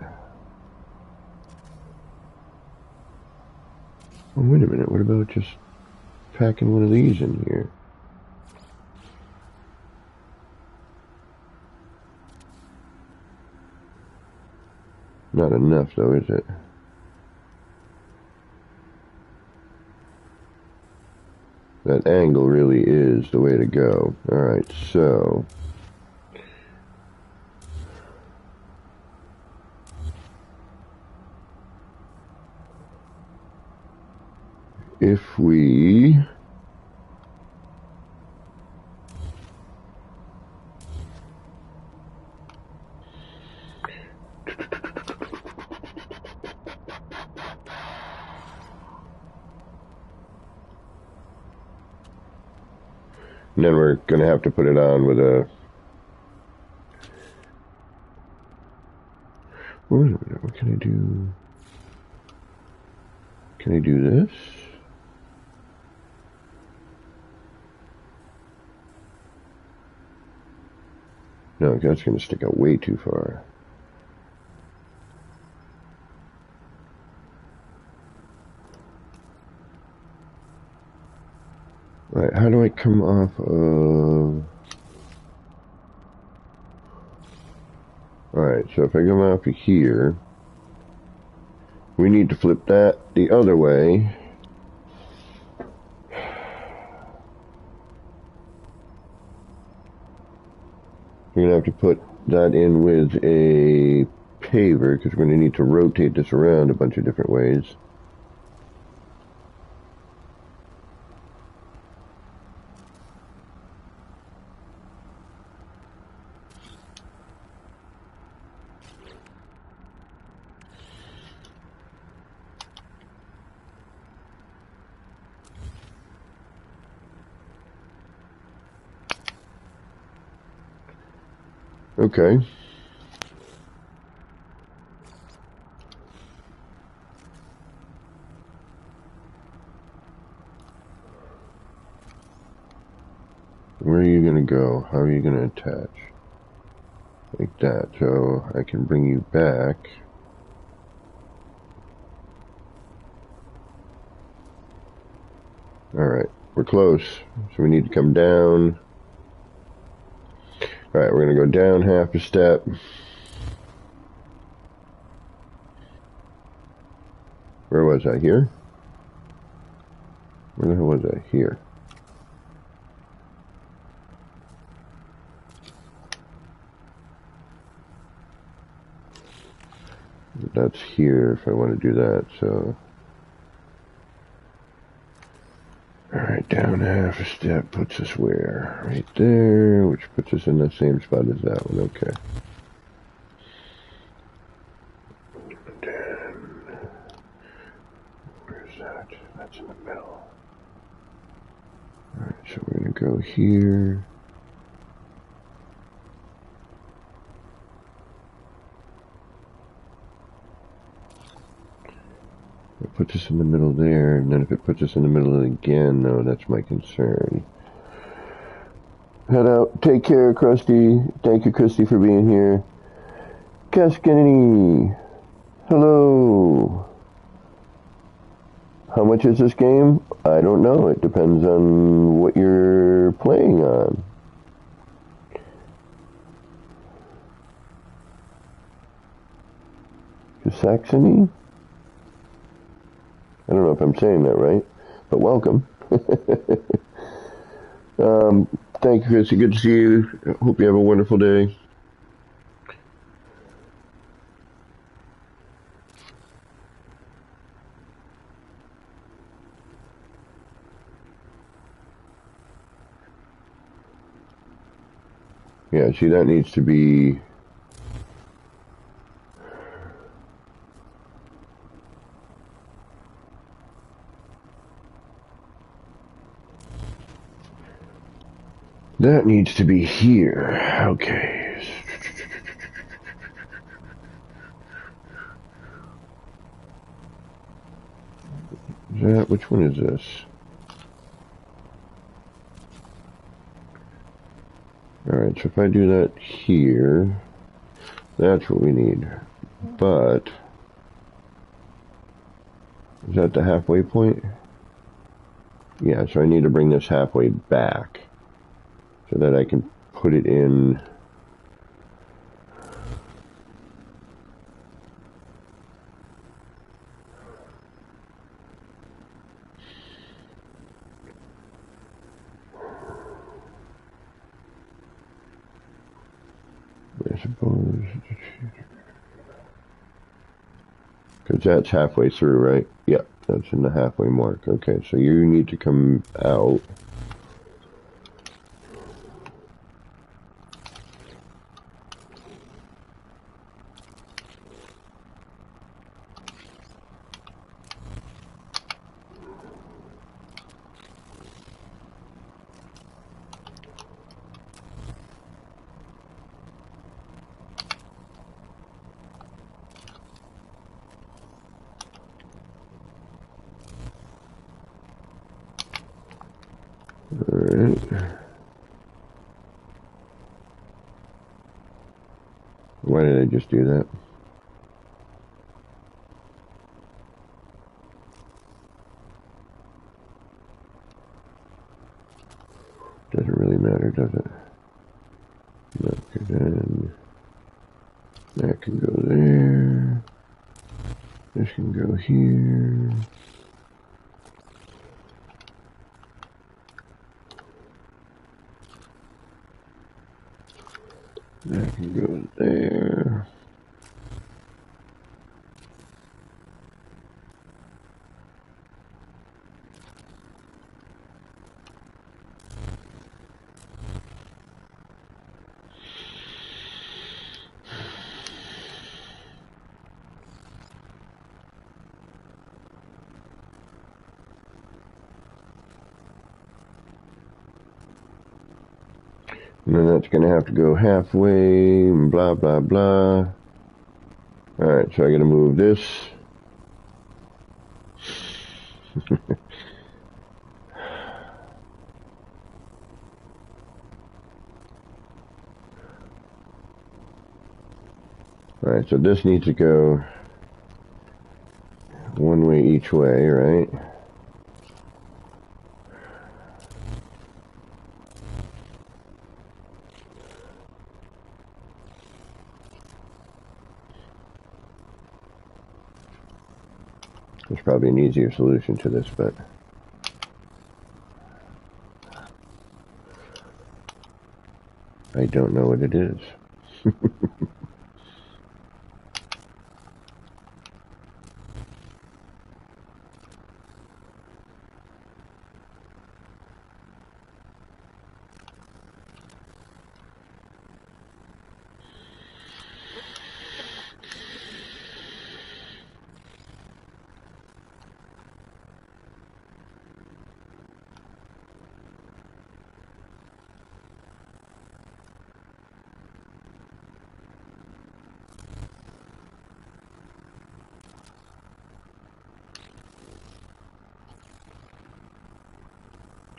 Oh, wait a minute. What about just packing one of these in here? Not enough, though, is it? That angle really is the way to go. Alright, so... if we... and then we're going to have to put it on with a... wait a minute, what can I do? Can I do this? No, that's going to stick out way too far. Right, how do I come off of... Alright, so if I come off of here, we need to flip that the other way. We're going to have to put that in with a paver, because we're going to need to rotate this around a bunch of different ways. Okay. Where are you going to go? How are you going to attach? Like that, so I can bring you back. Alright, we're close. So we need to come down. Alright, we're going to go down half a step. Where was I? Here? Where the hell was I? Here. That's here if I want to do that, so... Alright, down half a step puts us where? Right there, which puts us in the same spot as that one, okay. Then, where's that? That's in the middle. Alright, so we're going to go here. It puts us in the middle there, and then if it puts us in the middle again, no, that's my concern. Head out. Take care, Krusty. Thank you, Krusty, for being here. Cascanini. Hello. How much is this game? I don't know. It depends on what you're playing on. Saxony? I don't know if I'm saying that right, but welcome. Thank you, Chrissy. Good to see you. Hope you have a wonderful day. Yeah, see, that needs to be... That needs to be here. Okay. Is that, which one is this? Alright, so if I do that here, that's what we need. But, is that the halfway point? Yeah, so I need to bring this halfway back so that I can put it in. I suppose, because that's halfway through, right? Yep, that's in the halfway mark. Okay, so you need to come out. Alright. Why did I just do that? Doesn't really matter, does it? No, okay, then... That can go there. This can go here. That can go there. And then that's going to have to go halfway, and blah, blah, blah. Alright, so I got to move this. Alright, so this needs to go one way each way, right? There's probably an easier solution to this, but I don't know what it is.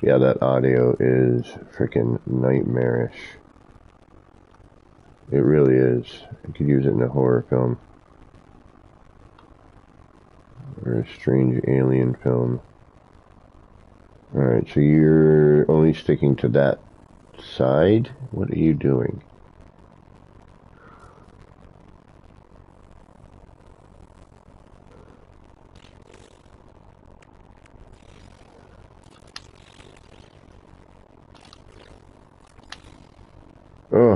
Yeah, that audio is freaking nightmarish. It really is. I could use it in a horror film. Or a strange alien film. Alright, so you're only sticking to that side? What are you doing? Oh,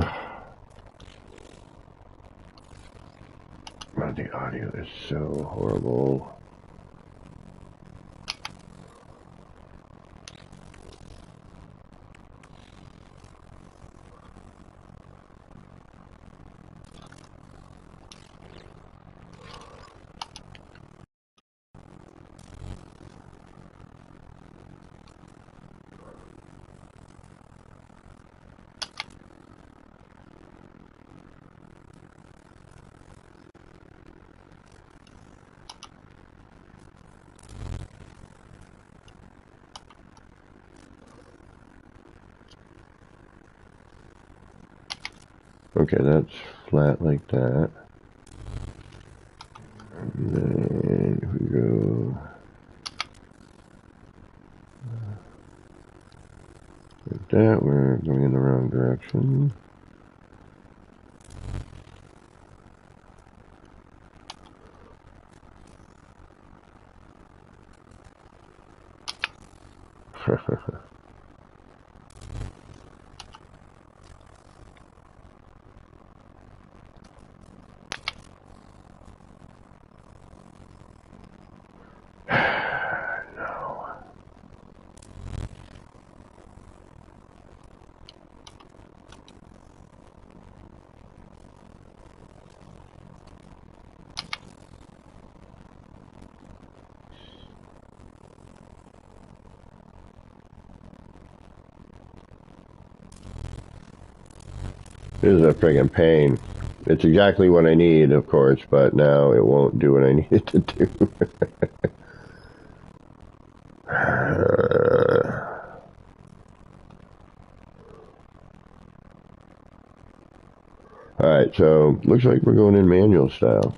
the audio is so horrible. Okay, that's flat like that. And then if we go like that, we're going in the wrong direction. This is a friggin' pain. It's exactly what I need, of course, but now it won't do what I need it to do. Alright, so looks like we're going in manual style.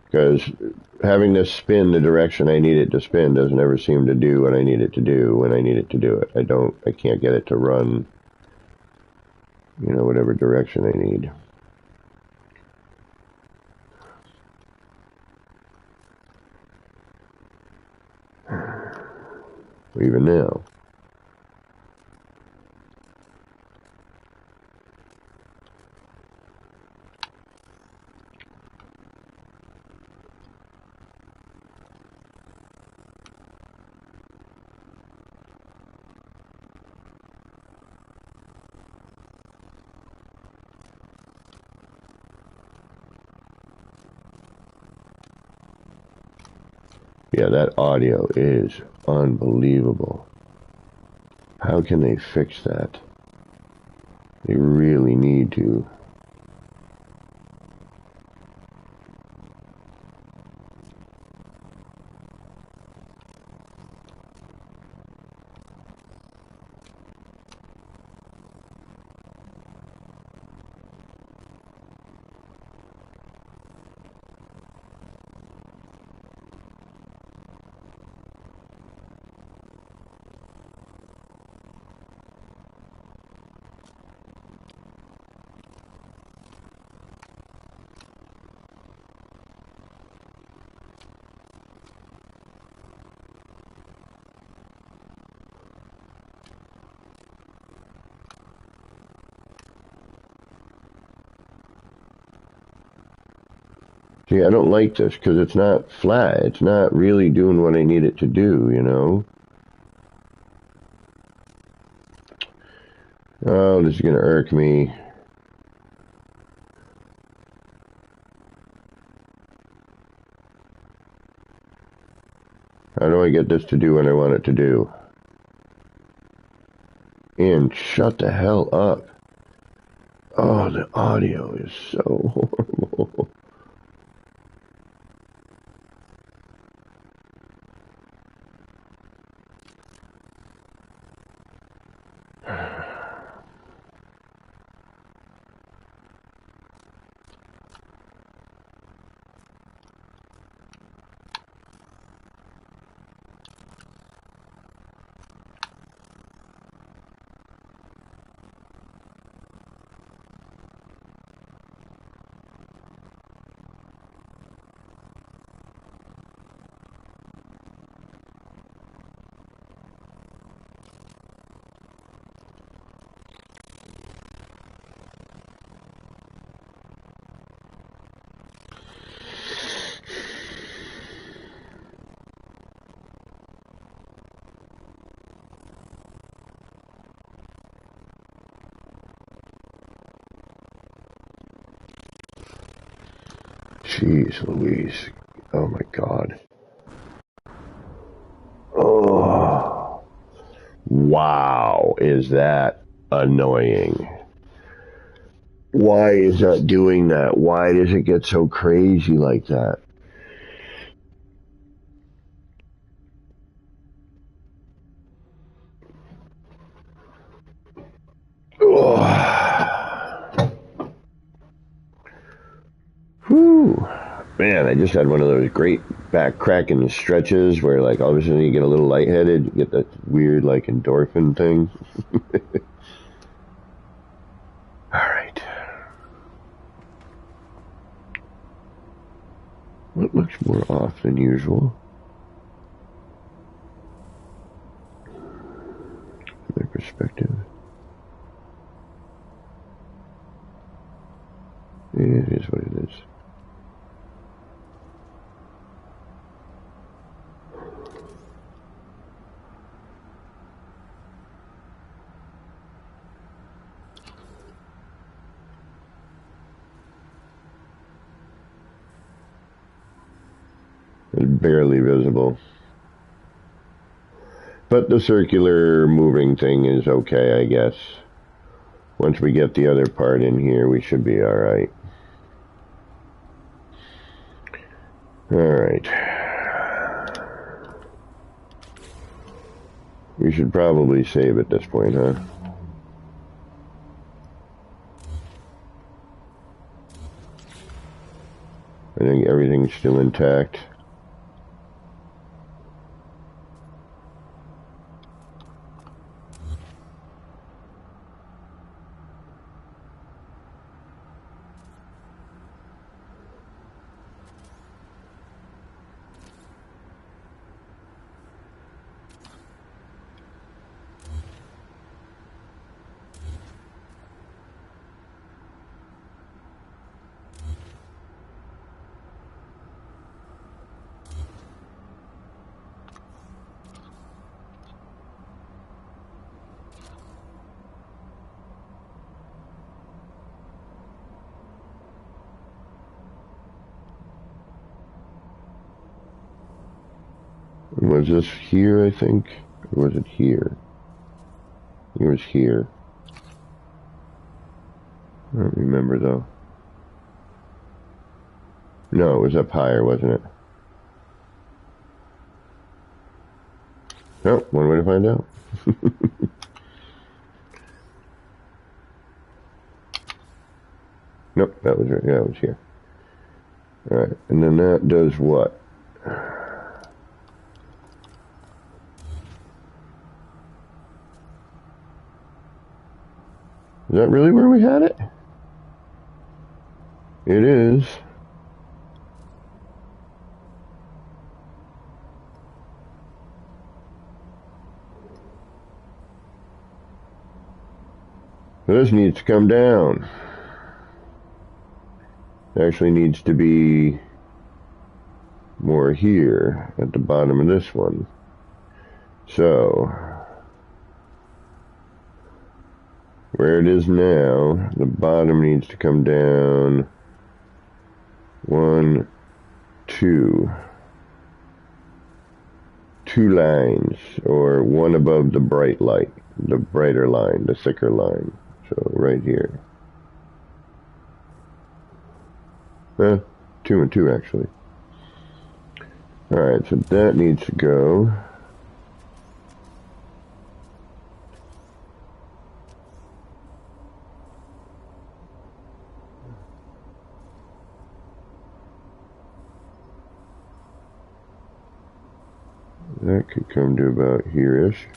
Because having this spin the direction I need it to spin doesn't ever seem to do what I need it to do when I need it to do it. I can't get it to run, you know, whatever direction I need. Even now. Yeah, that audio is unbelievable. How can they fix that? They really need to. See, I don't like this because it's not flat. It's not really doing what I need it to do, you know? Oh, this is going to irk me. How do I get this to do what I want it to do? And shut the hell up. Oh, the audio is so horrible. Jeez Louise. Oh my God. Oh. Wow, is that annoying. Why is that doing that? Why does it get so crazy like that? Oh. Whew. Man, I just had one of those great back cracking stretches where like all of a sudden you get a little lightheaded, you get that weird like endorphin thing. Alright. What looks more off than usual? My perspective. It is what it is. It's barely visible. But the circular moving thing is okay, I guess. Once we get the other part in here, we should be alright. Alright. We should probably save at this point, huh? I think everything's still intact. Was this here, I think? Or was it here? It was here. I don't remember, though. No, it was up higher, wasn't it? Oh, one way to find out. Nope, that was right. Yeah, it was here. Alright, and then that does what? Is that really where we had it? It is. This needs to come down. It actually needs to be more here at the bottom of this one. So, where it is now, the bottom needs to come down 1, 2. 2 lines, or one above the bright light, the brighter line, the thicker line. So right here. 2 and 2 actually. Alright, so that needs to go. That could come to about here-ish.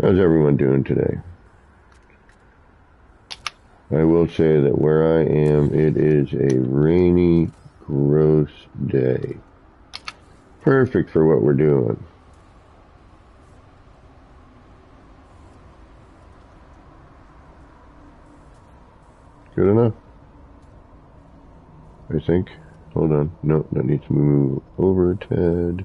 How's everyone doing today? I will say that where I am, it is a rainy, gross day. Perfect for what we're doing. Good enough, I think. Hold on. No, that needs to move over a tad.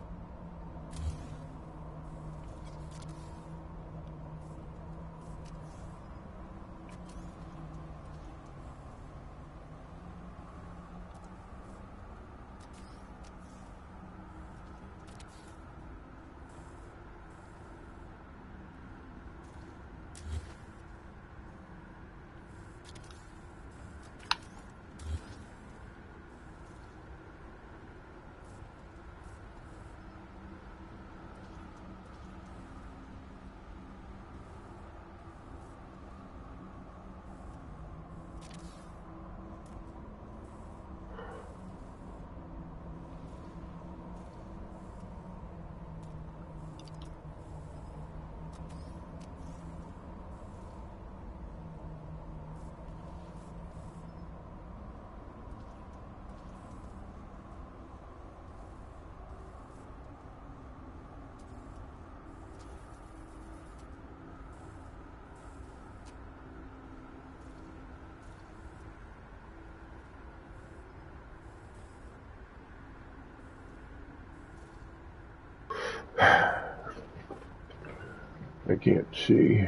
I can't see.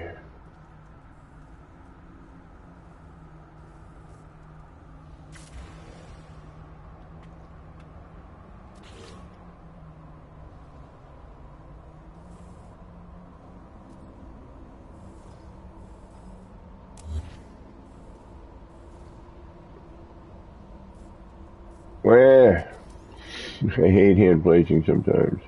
Where? I hate hand placing sometimes.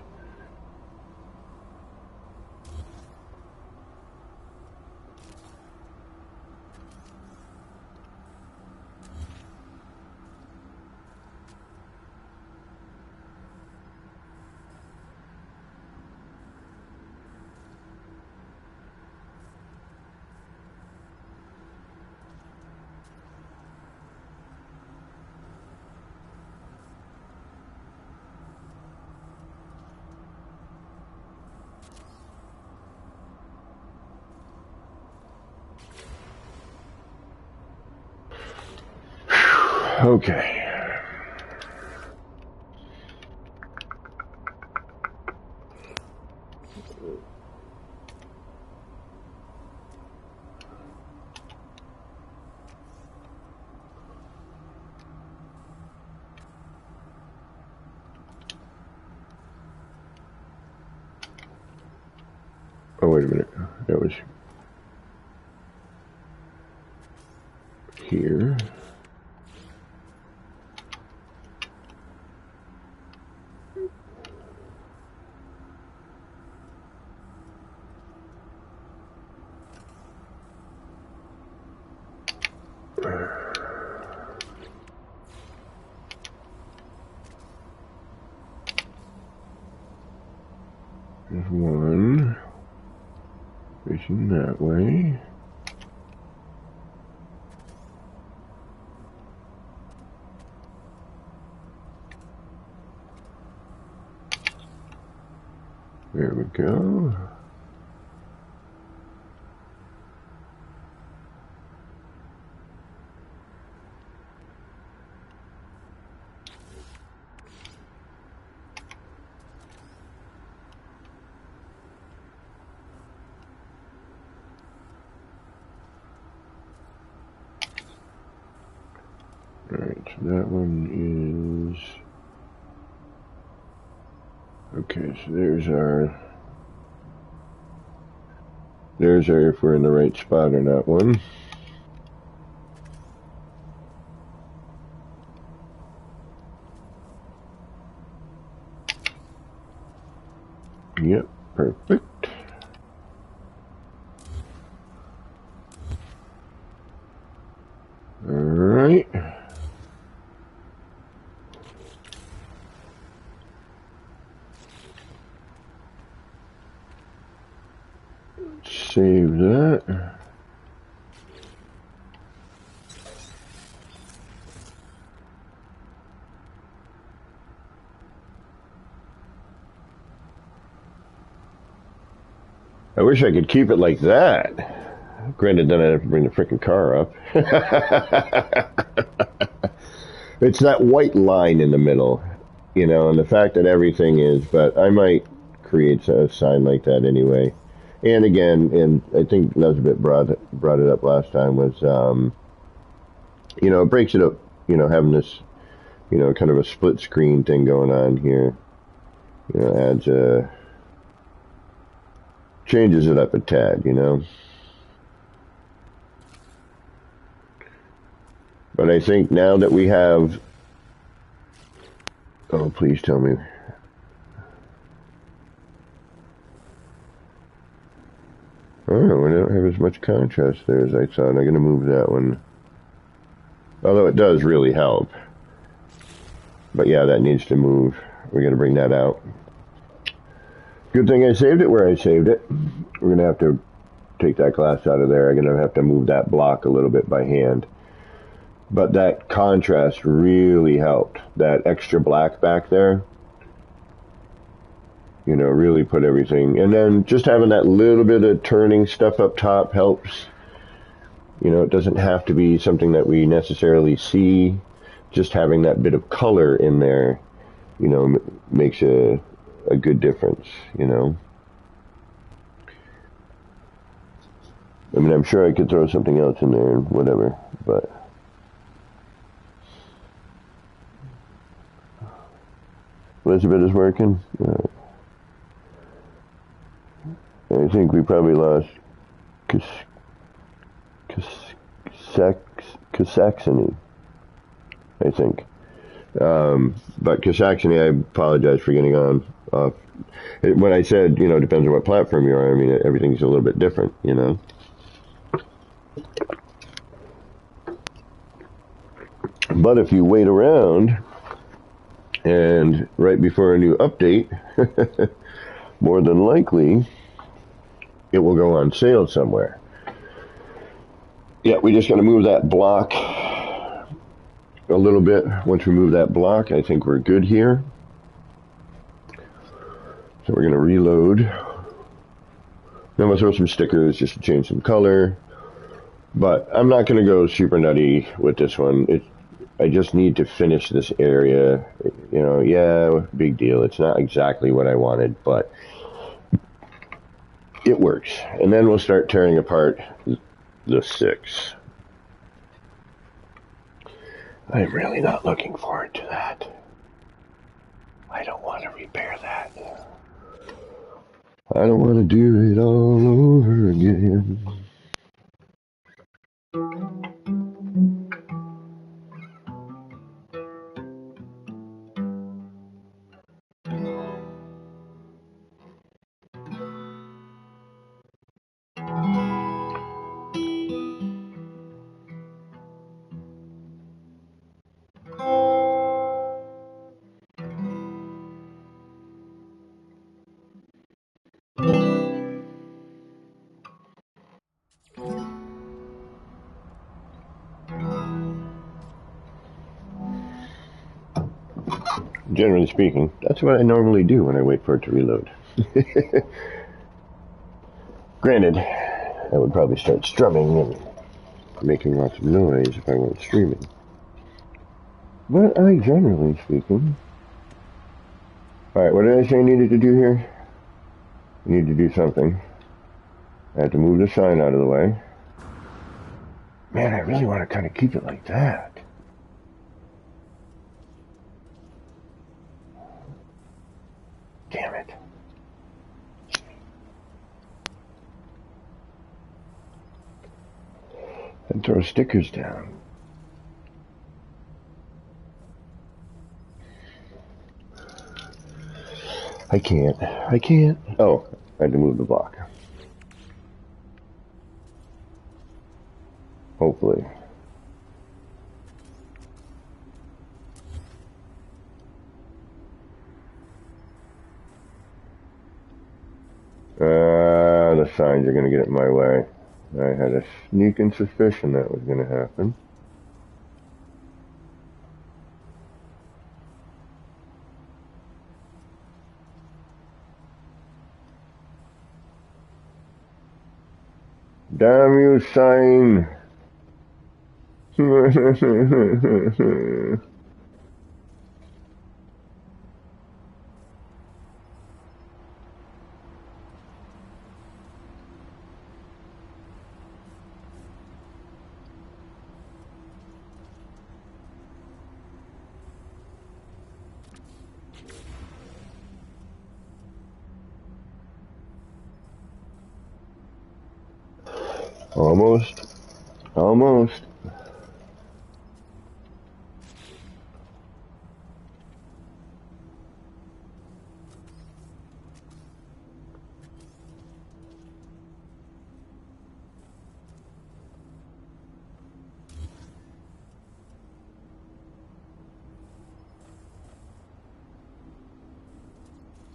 Okay. Oh, wait a minute. That was here. There's one facing that way. There we go. Alright, so that one is... Okay, so there's our, if we're in the right spot or not one. Yep, perfect. Alright. Save that. I wish I could keep it like that. Granted, then I'd have to bring the freaking car up. It's that white line in the middle, you know, and the fact that everything is, but I might create a sign like that anyway. And again, and I think Elizabeth brought it up last time, was, you know, it breaks it up, you know, having this, you know, kind of a split screen thing going on here, you know, adds changes it up a tad, you know. But I think now that we have, oh, please tell me. Oh, I don't have as much contrast there as I thought. I'm going to move that one. Although it does really help. But yeah, that needs to move. We're going to bring that out. Good thing I saved it where I saved it. We're going to have to take that glass out of there. I'm going to have to move that block a little bit by hand. But that contrast really helped. That extra black back there, you know, really put everything. And then just having that little bit of turning stuff up top helps. You know, it doesn't have to be something that we necessarily see. Just having that bit of color in there, you know, makes a good difference, you know. I mean, I'm sure I could throw something else in there and whatever, but Elizabeth is working. I think we probably lost Saxony, I think. But Saxony, I apologize for getting on off. When I said, depends on what platform you are, I mean, everything's a little bit different, But if you wait around, and right before a new update, more than likely, it will go on sale somewhere. Yeah, we just got to move that block a little bit. Once we move that block, I think we're good here. So we're going to reload. Then we'll throw some stickers just to change some color. But I'm not going to go super nutty with this one. I just need to finish this area. Yeah, big deal. It's not exactly what I wanted, but it works. And then we'll start tearing apart the 6. I'm really not looking forward to that. I don't want to repair that. I don't want to do it all over again. Generally speaking, that's what I normally do when I wait for it to reload. Granted, I would probably start strumming and making lots of noise if I weren't streaming. But generally speaking... Alright, what did I say I needed to do here? I need to do something. I have to move the sign out of the way. Man, I really want to kind of keep it like that. Damn it. And throw stickers down. I can't. Oh, I had to move the block. Hopefully. The signs are going to get in my way. I had a sneaking suspicion that was going to happen. Damn you, sign! Almost.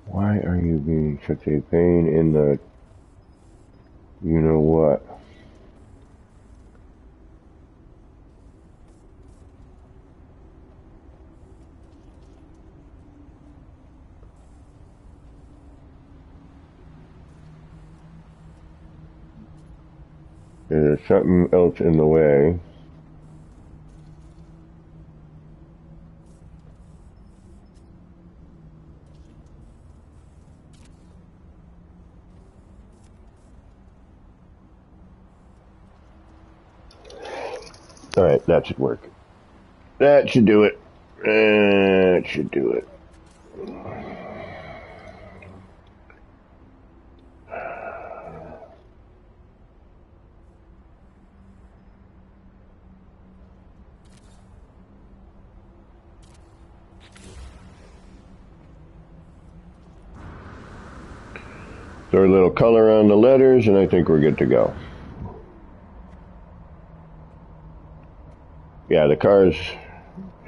Why are you being such a pain in the... you know what? There's something else in the way. Alright, that should work. That should do it. That should do it. Throw a little color on the letters, and I think we're good to go. Yeah, the car's...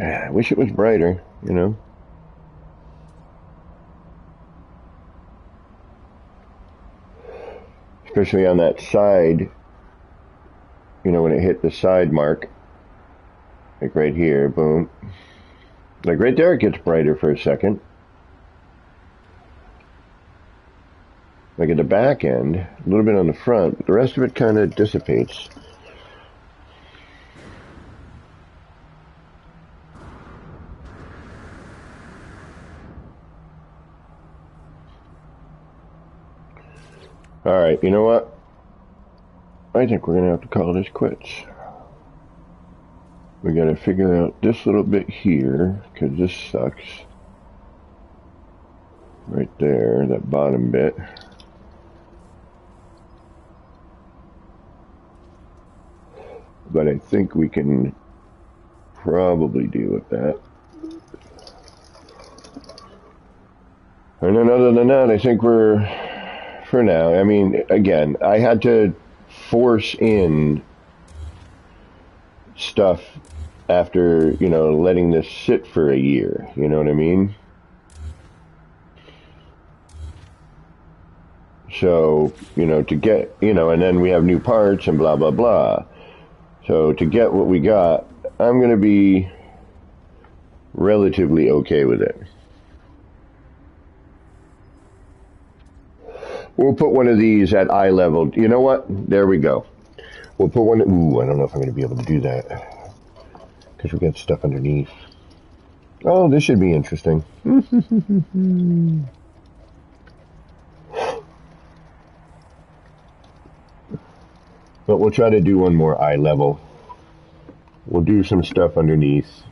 I wish it was brighter, you know. Especially on that side, you know, when it hit the side mark. Like right here, boom. Like right there, it gets brighter for a second. Like at the back end, a little bit on the front, but the rest of it kind of dissipates. Alright, you know what? I think we're going to have to call this quits. We got to figure out this little bit here, because this sucks. Right there, that bottom bit. But I think we can probably deal with that. And then other than that, I think we're, for now, I mean, again, I had to force in stuff after, you know, letting this sit for a year, you know what I mean? So, you know, to get, you know, and then we have new parts and blah, blah, blah. So to get what we got, I'm going to be relatively okay with it. We'll put one of these at eye level. You know what? There we go. We'll put one. Ooh, I don't know if I'm going to be able to do that. Because we got stuff underneath. Oh, this should be interesting. But we'll try to do one more eye level. We'll do some stuff underneath.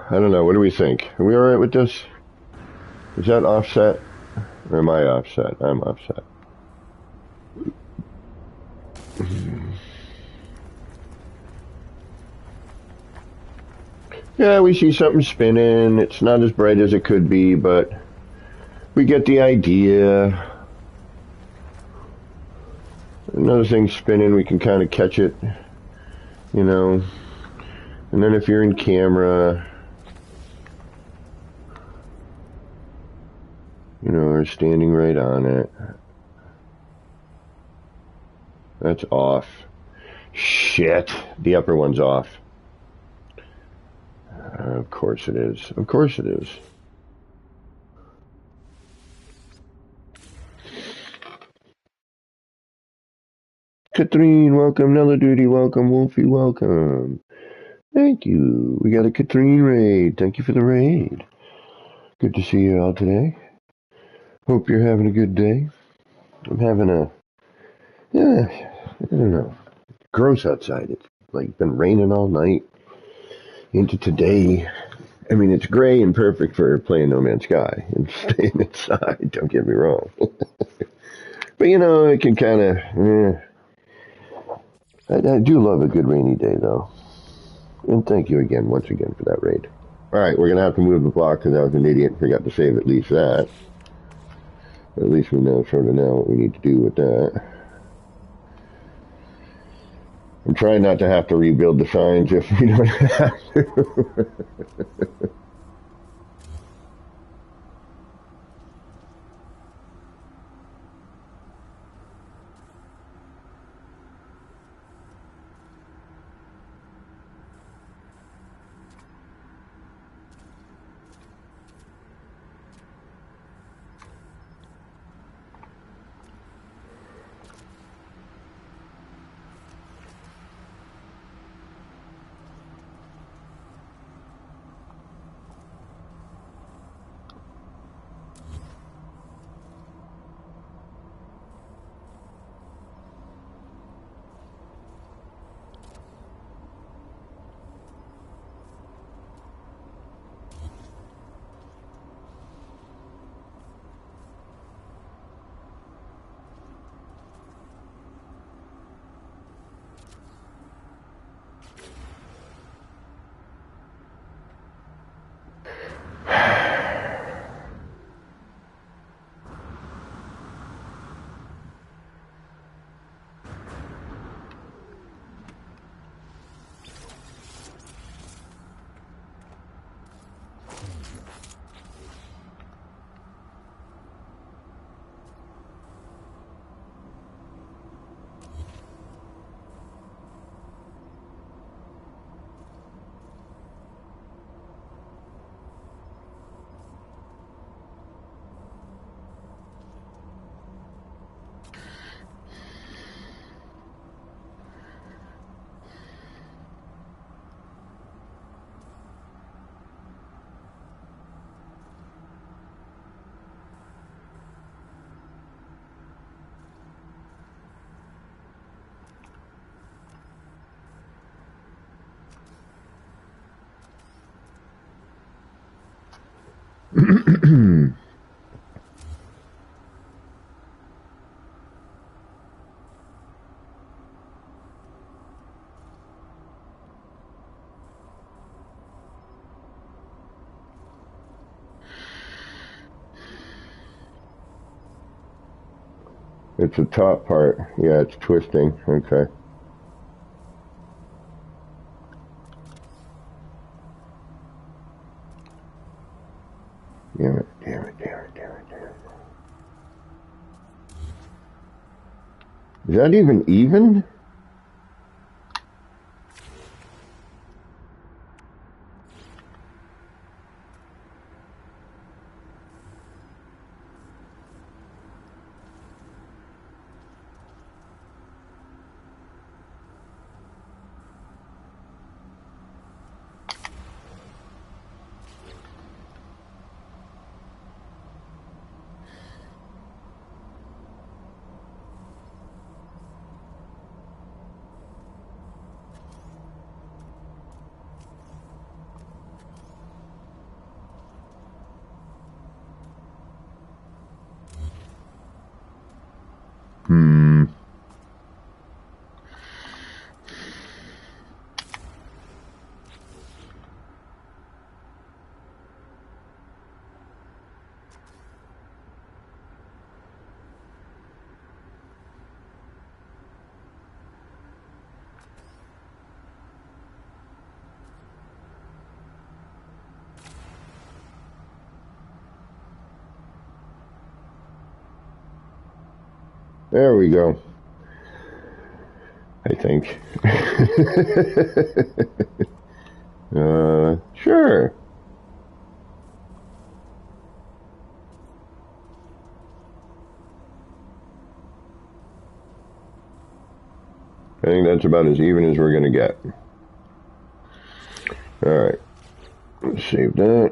I don't know. What do we think? Are we alright with this? Is that offset? Or am I offset? I'm offset. Yeah, we see something spinning. It's not as bright as it could be, but we get the idea. Another thing spinning, we can kind of catch it, you know. And then if you're in camera, you know, or standing right on it. That's off. Shit. The upper one's off. Of course it is. Of course it is. Katrine, welcome. Nello Duty, welcome. Wolfie, welcome. Thank you. We got a Katrine raid. Thank you for the raid. Good to see you all today. Hope you're having a good day. I'm having a, yeah, I don't know. Gross outside. It's like been raining all night into today. I mean, it's gray and perfect for playing No Man's Sky and staying inside, don't get me wrong. But, you know, it can kind of, I do love a good rainy day, though. And thank you again, once again, for that raid. Alright, we're going to have to move the block because I was an idiot and forgot to save at least that. But at least we know, sort of know what we need to do with that. I'm trying not to have to rebuild the signs if we don't have to. It's the top part. Yeah, it's twisting. Okay. Damn it, damn it, damn it, damn it, damn it. Is that even? Hmm. There we go. I think. Sure. I think that's about as even as we're going to get. Alright. Let's save that.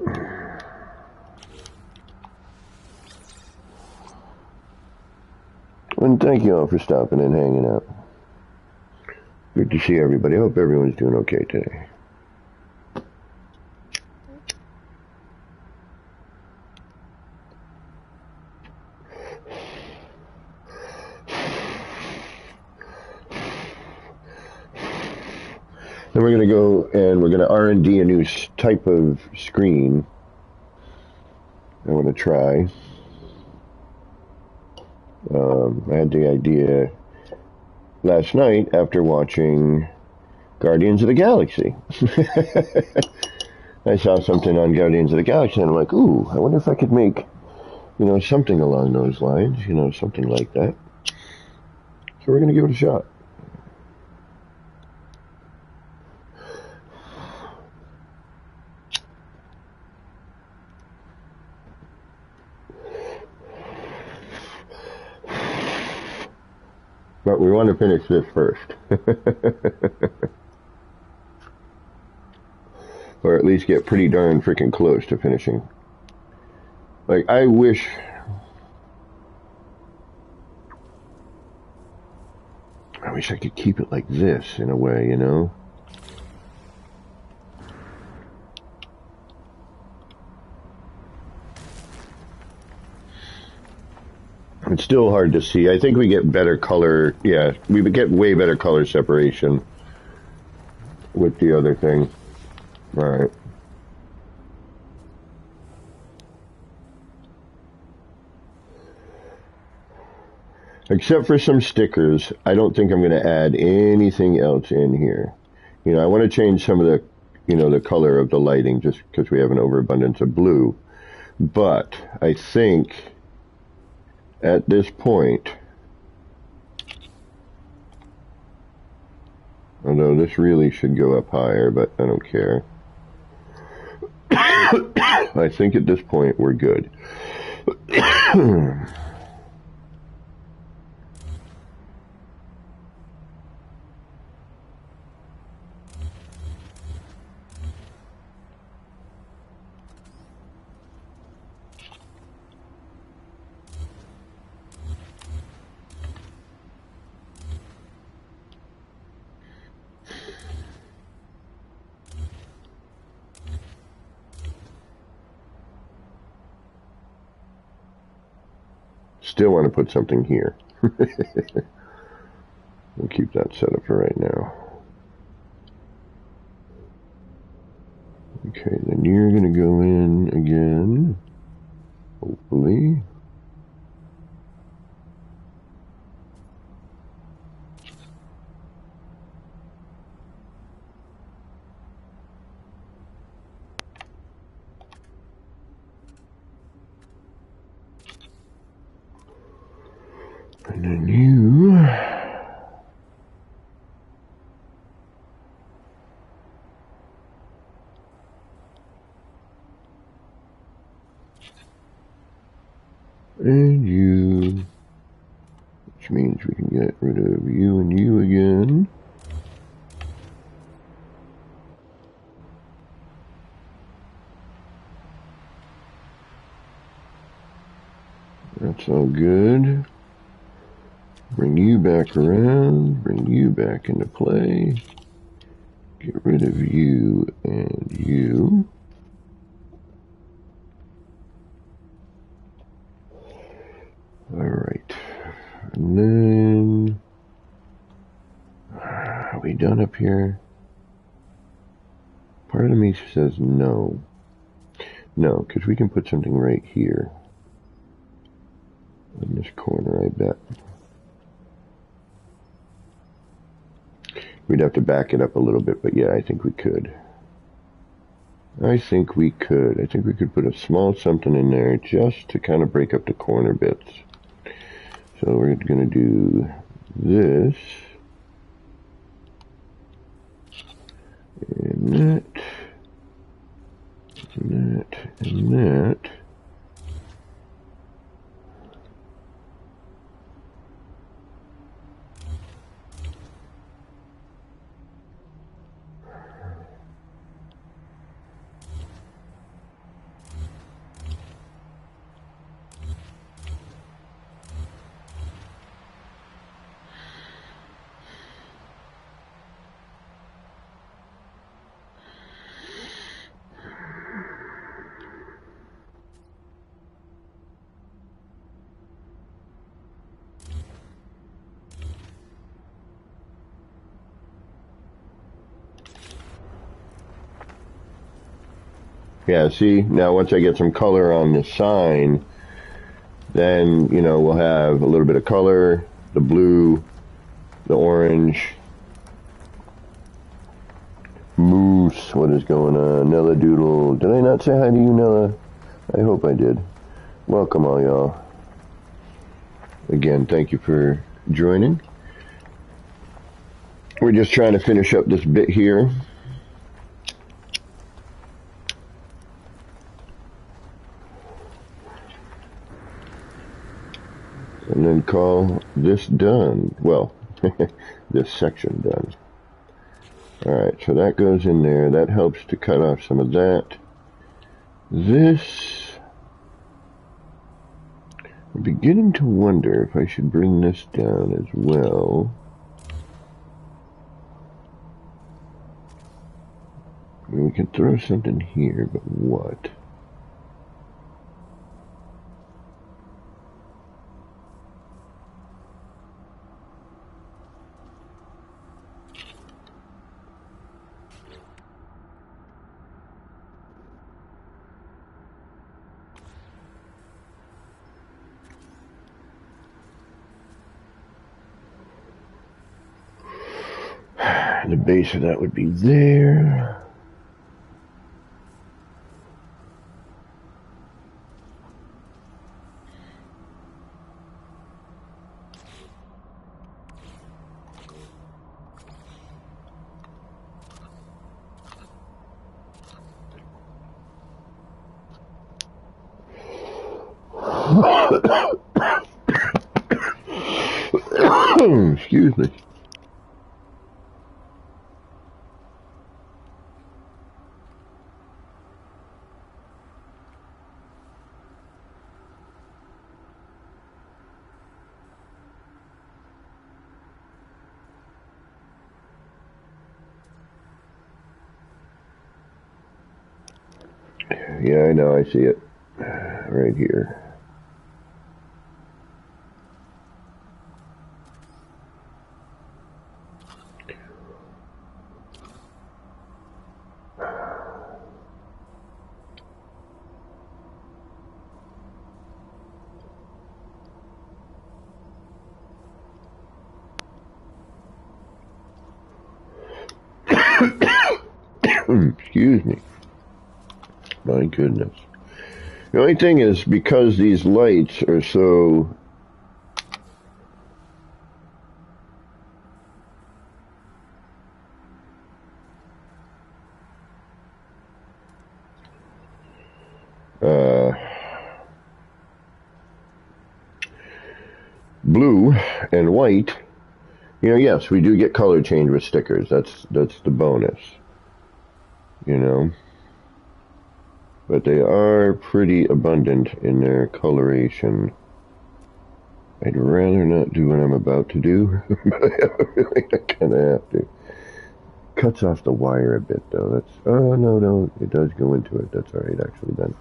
And thank you all for stopping and hanging out. Good to see everybody. I hope everyone's doing okay today. Then we're going to go and we're going to R&D a new type of screen. I want to try. I had the idea last night after watching Guardians of the Galaxy. I saw something on Guardians of the Galaxy and I'm like, ooh, I wonder if I could make, something along those lines, something like that. So we're going to give it a shot. But we want to finish this first. Or at least get pretty darn freaking close to finishing. Like, I wish I could keep it like this in a way, It's still hard to see. I think we get better color. Yeah, we would get way better color separation with the other thing. All right. Except for some stickers, I don't think I'm going to add anything else in here. I want to change some of the, the color of the lighting just because we have an overabundance of blue. But I think at this point, although this really should go up higher, but I don't care. I think at this point we're good. Still want to put something here. We'll keep that set up for right now. Okay, then you're going to go in again, hopefully. And then you... and you, which means we can get rid of you and you again. That's all good. Bring you back around, bring you back into play. Get rid of you and you. Alright. And then... are we done up here? Part of me says no. No, because we can put something right here. In this corner, I bet. We'd have to back it up a little bit, but yeah, I think we could. I think we could. I think we could put a small something in there just to kind of break up the corner bits. So we're going to do this. And that. And that. And that. Yeah, see, now once I get some color on this sign, then, you know, we'll have a little bit of color, the blue, the orange. Moose, what is going on? Nella Doodle. Did I not say hi to you, Nella? I hope I did. Welcome all y'all. Again, thank you for joining. We're just trying to finish up this bit here. And then call this done. Well, this section done. Alright, so that goes in there. That helps to cut off some of that. This... I'm beginning to wonder if I should bring this down as well. I mean, we can throw something here, but what? The base of that would be there. Excuse me. Yeah, I know, I see it right here. Excuse me. My goodness. The only thing is, because these lights are so... blue and white, you know, yes, we do get color change with stickers. That's the bonus, you know. But they are pretty abundant in their coloration. I'd rather not do what I'm about to do, but I kind of have to. Cuts off the wire a bit, though. That's, oh, no, it does go into it. That's all right, actually, then.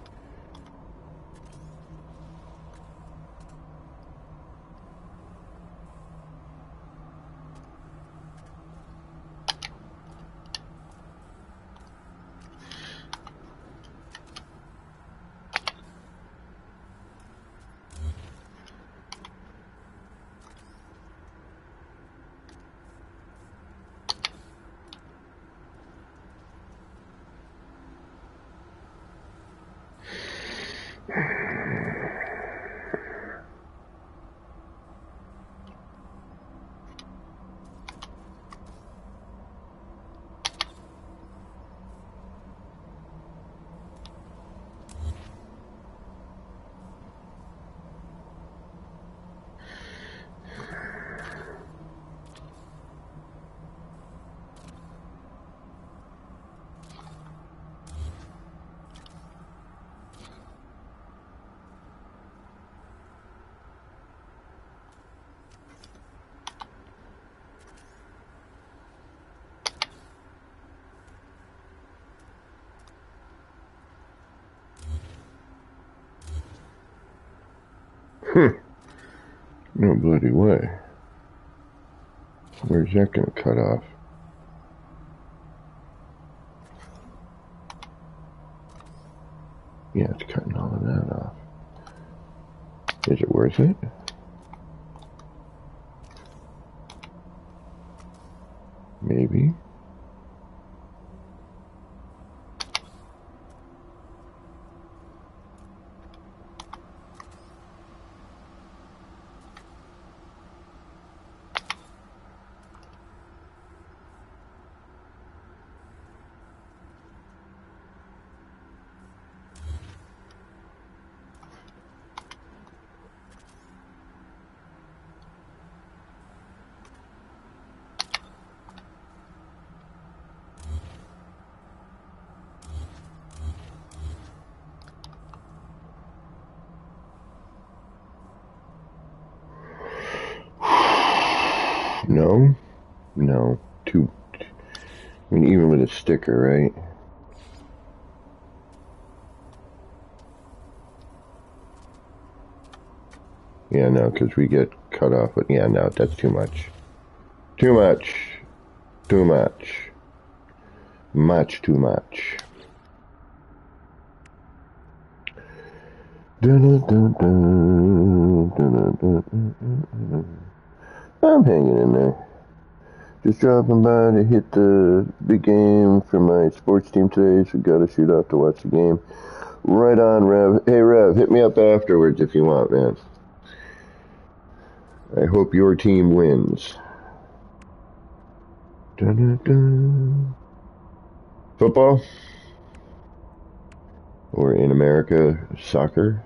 No bloody way. Where's that going to cut off? Yeah, it's cutting all of that off. Is it worth it? Maybe. No, too. I mean, even with a sticker, right? Yeah, no, because we get cut off. But yeah, no, that's too much. Too much. Too much. Much too much. I'm hanging in there. Just dropping by to hit the big game for my sports team today, so gotta shoot off to watch the game. Right on, Rev. Hey, Rev, hit me up afterwards if you want, man. I hope your team wins. Football? Or in America, soccer?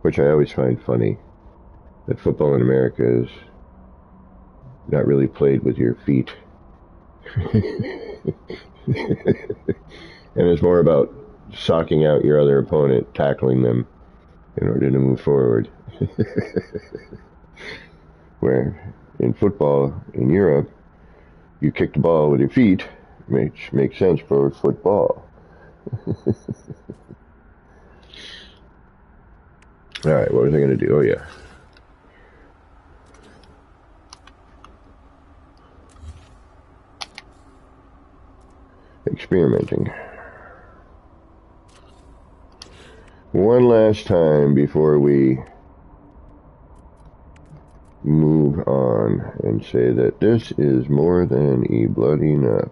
Which I always find funny. That football in America is not really played with your feet. And it's more about socking out your other opponent, tackling them in order to move forward. Where in football in Europe, you kick the ball with your feet, which makes sense for football. Alright, what was I going to do? Oh, yeah. Experimenting. One last time before we move on and say that this is more than bloody enough.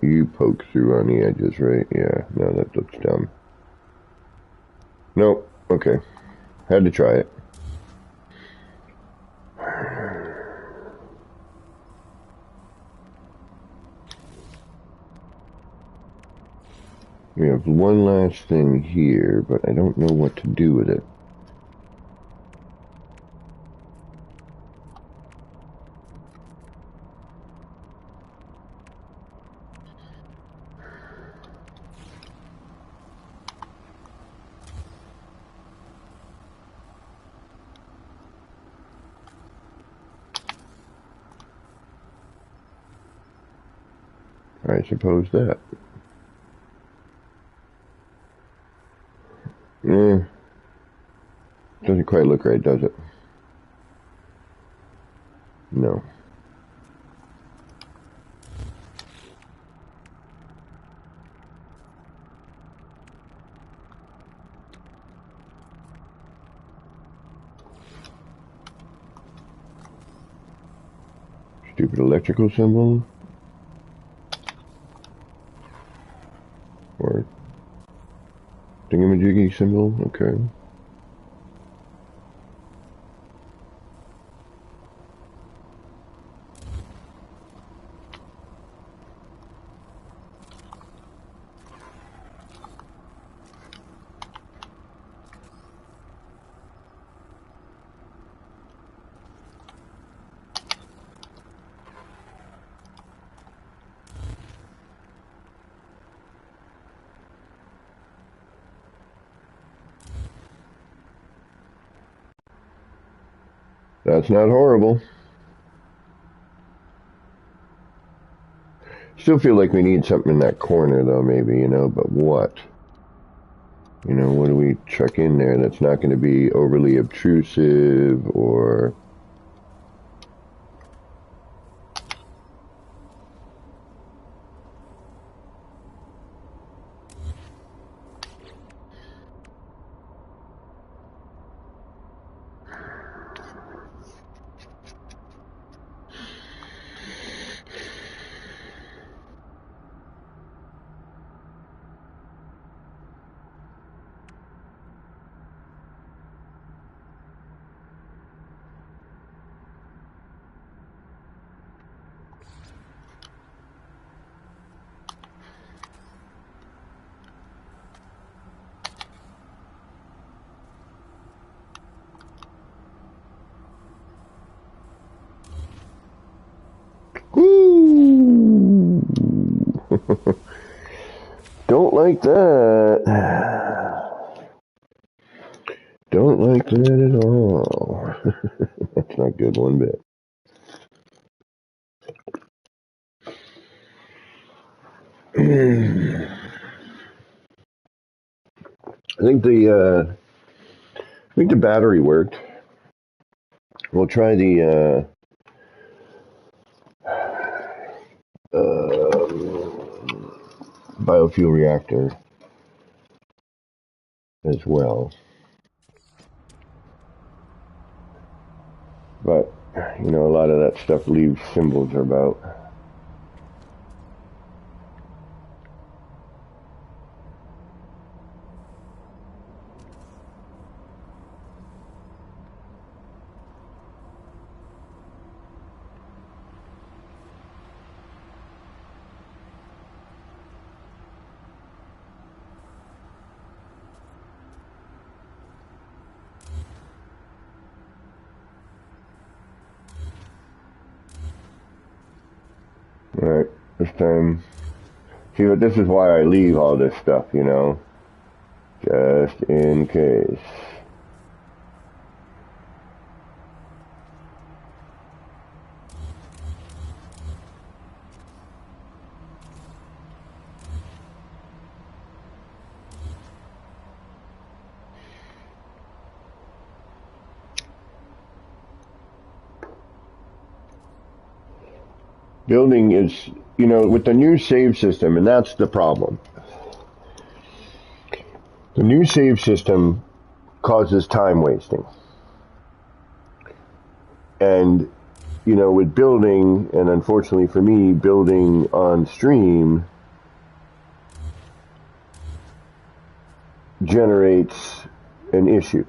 You poke through on the edges, right? Yeah, no, that looks dumb. Nope, okay. Had to try it. We have one last thing here, but I don't know what to do with it. I suppose that. Doesn't quite look right, does it? No. Stupid electrical symbol? Or thingamajiggy symbol? Okay. That's not horrible. Still feel like we need something in that corner, though, maybe, you know, but what? You know, what do we chuck in there that's not going to be overly obtrusive or... Woo! Don't like that. Don't like that at all. That's not good one bit. I think the battery worked. We'll try the biofuel reactor as well. But, you know, a lot of that stuff leaves symbols about. Alright, this time. See, but this is why I leave all this stuff, you know. Just in case. Building is, you know, with the new save system, and that's the problem. The new save system causes time wasting. And you know, with building, and unfortunately for me, building on stream generates an issue.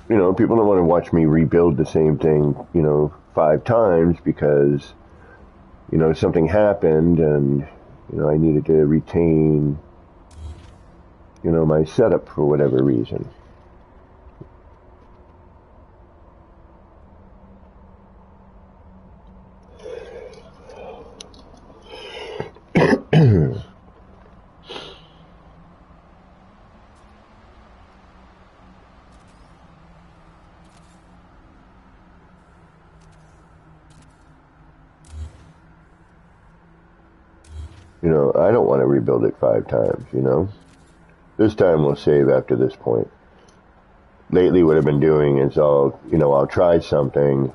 You know, people don't want to watch me rebuild the same thing, you know, 5 times because, you know, something happened and, you know, I needed to retain, you know, my setup for whatever reason. You know, I don't want to rebuild it 5 times, you know. This time we'll save after this point. Lately what I've been doing is I'll try something,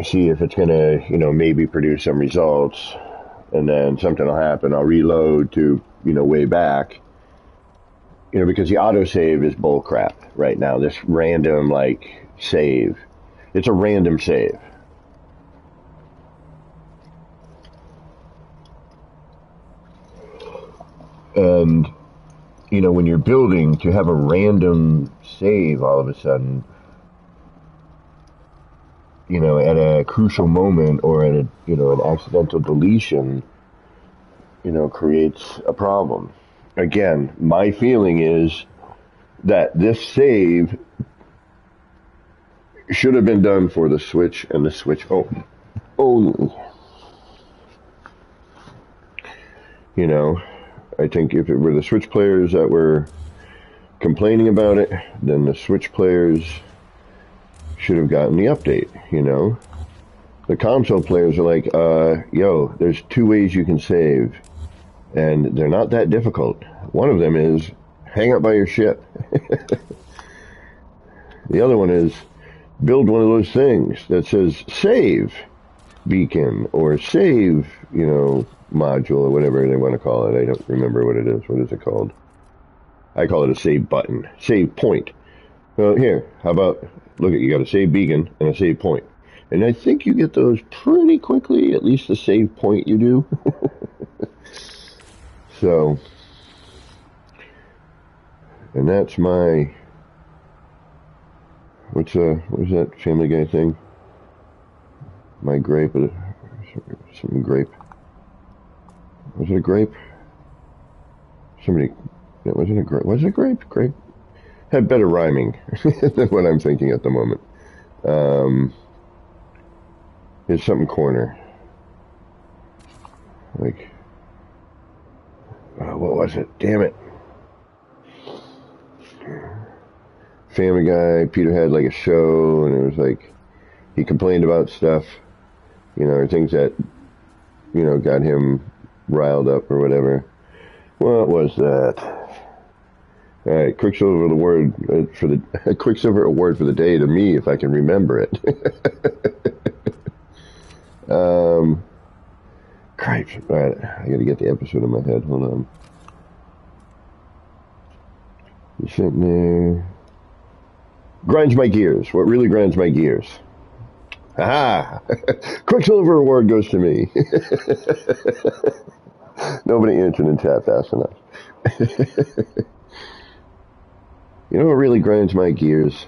see if it's going to, you know, maybe produce some results, and then something will happen. I'll reload to, you know, way back, you know, because the autosave is bull crap right now. This random, like, save. It's a random save. And, you know, when you're building, to have a random save all of a sudden, you know, at a crucial moment or at a, you know, an accidental deletion, you know, creates a problem. Again, my feeling is that this save should have been done for the Switch and the Switch only. You know, I think if it were the Switch players that were complaining about it, then the Switch players should have gotten the update, you know. The console players are like, yo, there's 2 ways you can save, and they're not that difficult. One of them is hang out by your ship. The other one is build one of those things that says save beacon or save, you know, module or whatever they want to call it. I don't remember what it is. What is it called? I call it a save button. Save point. Well, here, how about, look at, you got a save beacon and a save point. And I think you get those pretty quickly, at least the save point you do. So, and that's my, what was that Family Guy thing? My grape, something grape. Was it a grape? Somebody, it wasn't a grape. Was it a grape? Grape? Had better rhyming than what I'm thinking at the moment. It's something corner. Like, what was it? Damn it. Family Guy, Peter had like a show, and it was like, he complained about stuff, you know, or things that, you know, got him riled up or whatever. What was that? All right, Quicksilver award for the Quicksilver award for the day to me, if I can remember it. Cripes. All right, I got to get the episode in my head. Hold on. You're sitting there. Grinds my gears. What really grinds my gears? Aha! Quicksilver award goes to me. Nobody answered in chat fast enough. You know what really grinds my gears?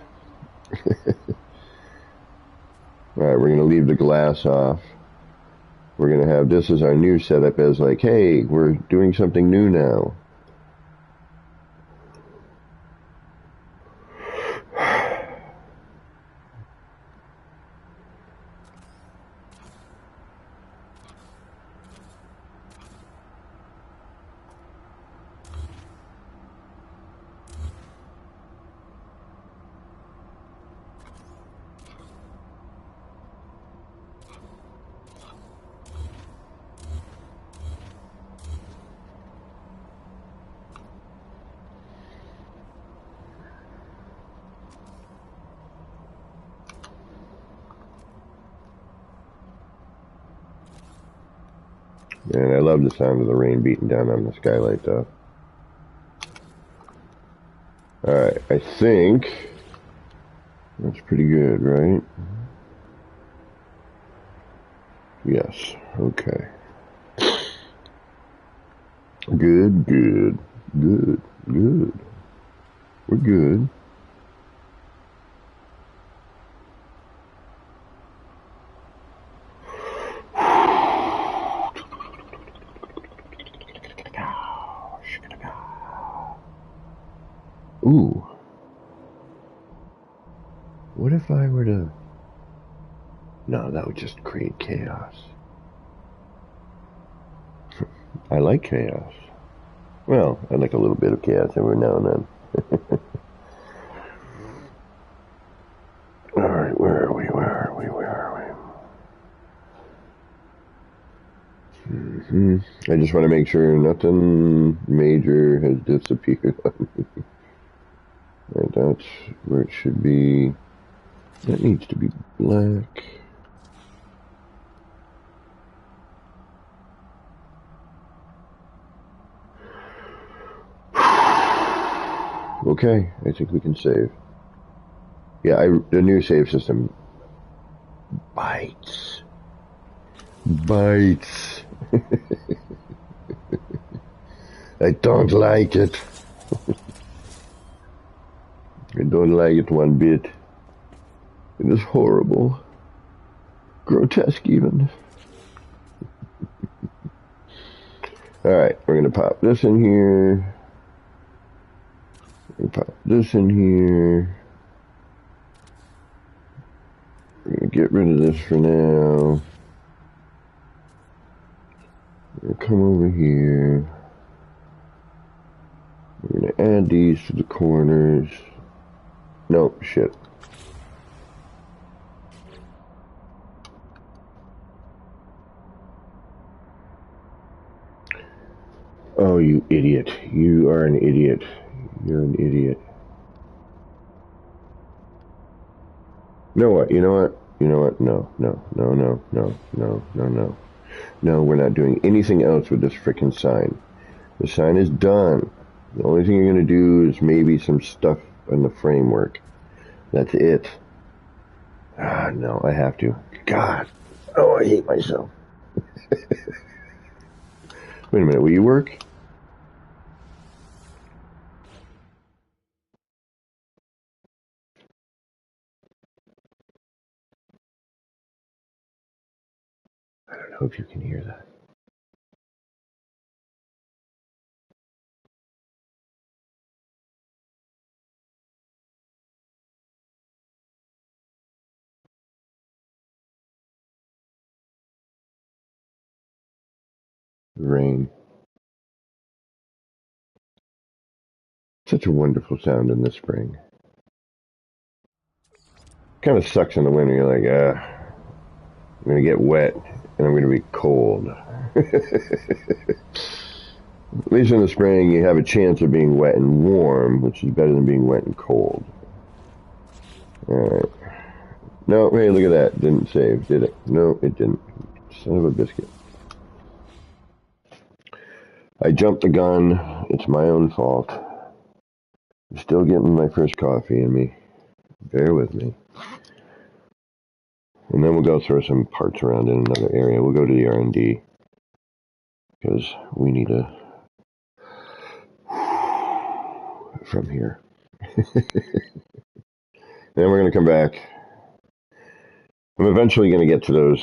Alright, we're going to leave the glass off. We're going to have this as our new setup as like, hey, we're doing something new now. And I love the sound of the rain beating down on the skylight, though. Alright, I think that's pretty good, right? Yes, okay. Good, good, good, good. We're good. Ooh. What if I were to... No, that would just create chaos. I like chaos. Well, I like a little bit of chaos every now and then. Alright, where are we? I just want to make sure nothing major has disappeared on me. Right, that's where it should be. That needs to be black. Okay, I think we can save. Yeah, the new save system bites. I don't like it. I don't like it one bit. It is horrible. Grotesque even. Alright, we're gonna pop this in here. Pop this in here. We're gonna get rid of this for now. We're gonna come over here. We're gonna add these to the corners. Nope, shit. Oh, you idiot. You are an idiot. You're an idiot. You know what? No, we're not doing anything else with this frickin' sign. The sign is done. The only thing you're going to do is maybe some stuff in the framework. That's it. Ah, no, I have to. God. Oh, I hate myself. Wait a minute, will you work? I don't know if you can hear that. Rain. Such a wonderful sound in the spring. Kind of sucks in the winter. You're like, I'm going to get wet and I'm going to be cold. At least in the spring, you have a chance of being wet and warm, which is better than being wet and cold. Alright. No, hey, look at that. Didn't save, did it? No, it didn't. Son of a biscuit. I jumped the gun. It's my own fault. I'm still getting my first coffee in me. Bear with me. And then we'll go throw some parts around in another area. We'll go to the R&D. Because we need a... from here. Then we're going to come back. I'm eventually going to get to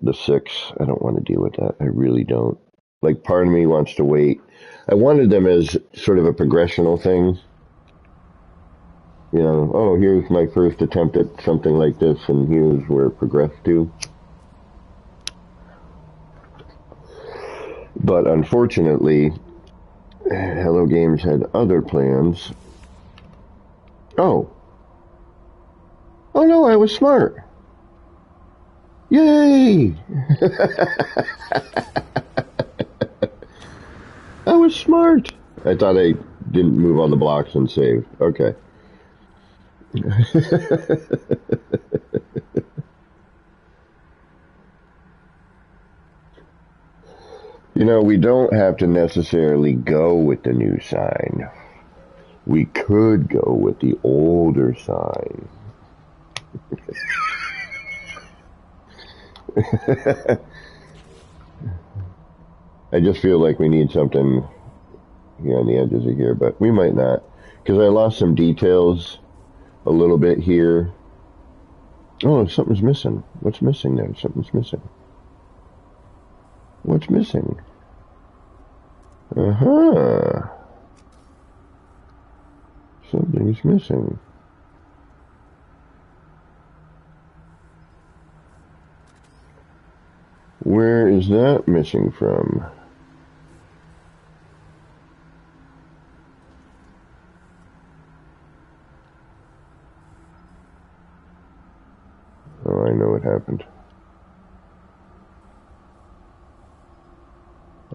the 6. I don't want to deal with that. I really don't. Like, part of me wants to wait. I wanted them as sort of a progressional thing. You know, oh, here's my first attempt at something like this, and here's where it progressed to. But unfortunately, Hello Games had other plans. Oh no, I was smart. Yay! I was smart. I thought I didn't move all the blocks and save. Okay. You know, we don't have to necessarily go with the new sign. We could go with the older side. I just feel like we need something here on the edges of here, but we might not. Because I lost some details a little bit here. Oh, something's missing. What's missing there? Something's missing. What's missing? Uh-huh. Something's missing. Where is that missing from? Oh, I know what happened.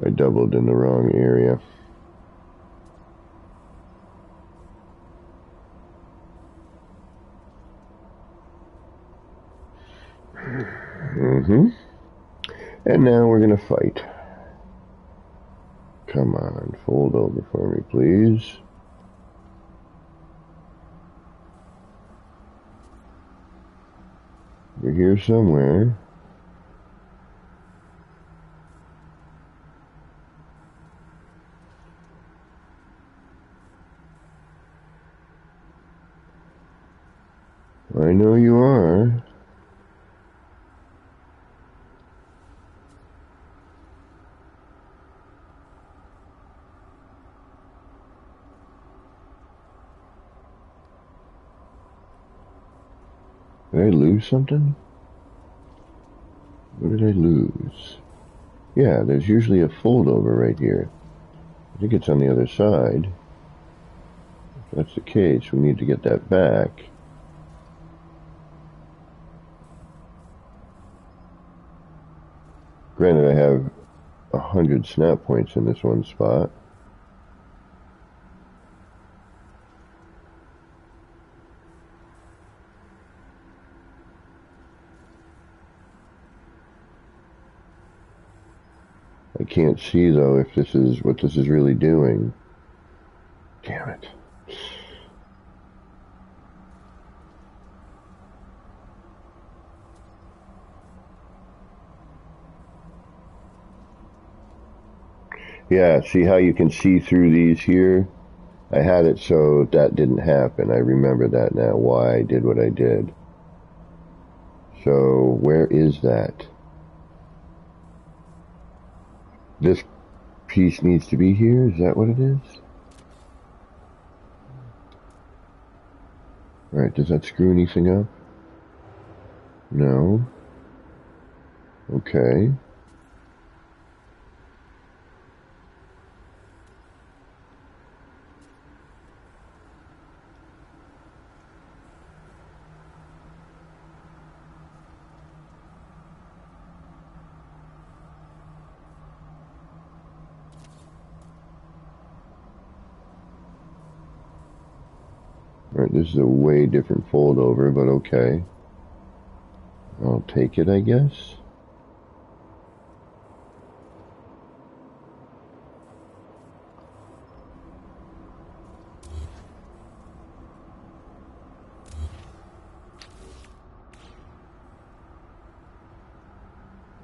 I doubled in the wrong area. Mm-hmm. And now we're gonna fight. Come on, fold over for me, please. You're here somewhere. I know you are. Did I lose something? What did I lose? Yeah, there's usually a fold over right here. I think it's on the other side. If that's the case, we need to get that back. Granted, I have 100 snap points in this one spot. I can't see, though, if this is what this is really doing. Damn it. Yeah, see how you can see through these here? I had it so that didn't happen. I remember that now, why I did what I did. So, where is that? This piece needs to be here? Is that what it is? Alright, does that screw anything up? No. Okay. Alright, this is a way different fold over, but okay. I'll take it, I guess.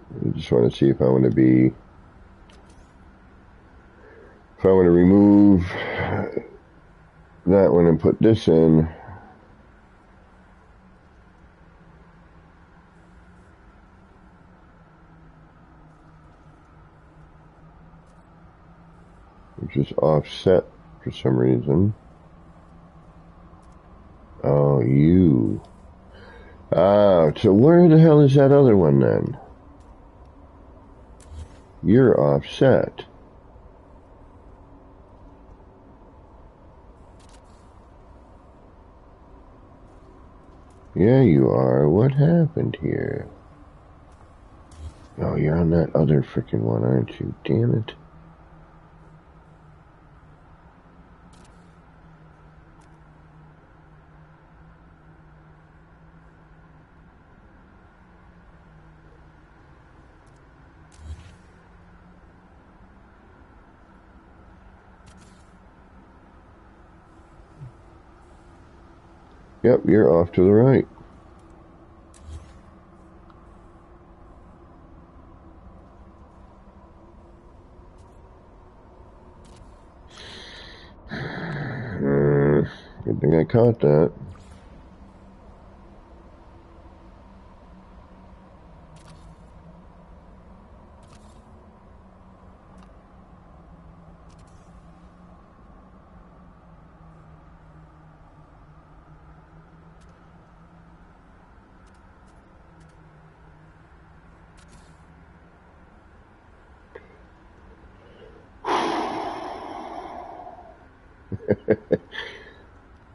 I just want to see if I want to be... If I want to remove that one and put this in... Which is offset for some reason. Oh, you. Ah, so where the hell is that other one then? You're offset. Yeah, you are. What happened here? Oh, you're on that other freaking one, aren't you? Damn it. Yep, you're off to the right. Good thing I caught that.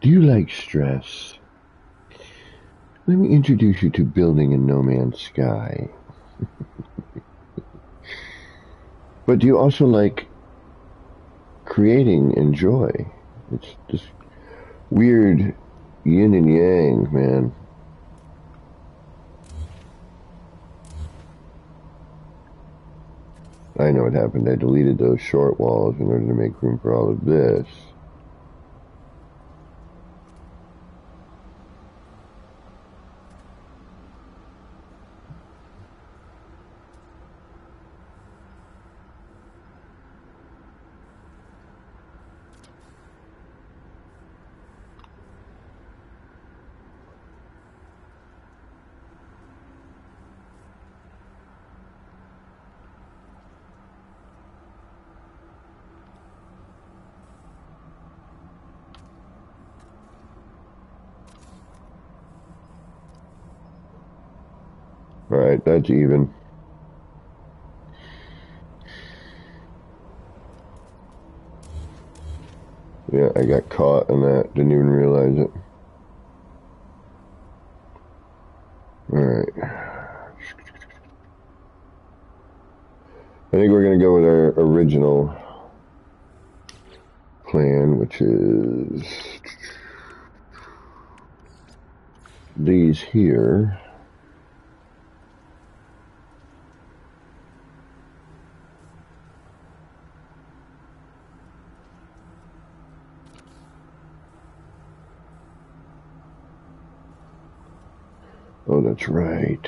Do you like stress? Let me introduce you to building in No Man's Sky. But do you also like creating and joy? It's this weird yin and yang, man. I know what happened. I deleted those short walls in order to make room for all of this. Alright, that's even. Yeah, I got caught in that. Didn't even realize it. Alright. I think we're going to go with our original plan, which is these here. Oh, that's right.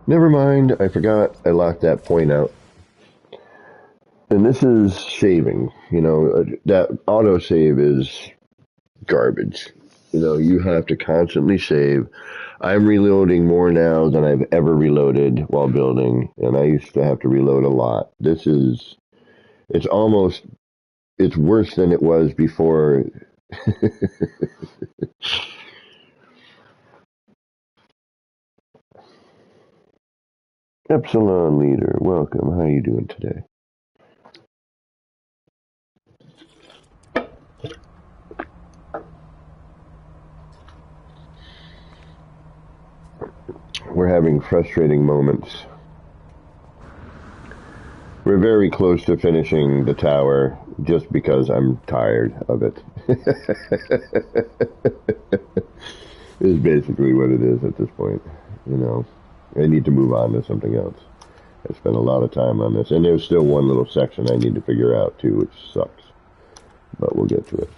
Never mind, I forgot I locked that point out. And this is saving, you know, that autosave is garbage. You know, you have to constantly save. I'm reloading more now than I've ever reloaded while building, and I used to have to reload a lot. It's worse than it was before. Epsilon leader, welcome. How are you doing today? We're having frustrating moments. We're very close to finishing the tower just because I'm tired of it. Is basically what it is at this point. You know, I need to move on to something else. I spent a lot of time on this, and there's still one little section I need to figure out too, which sucks. But we'll get to it.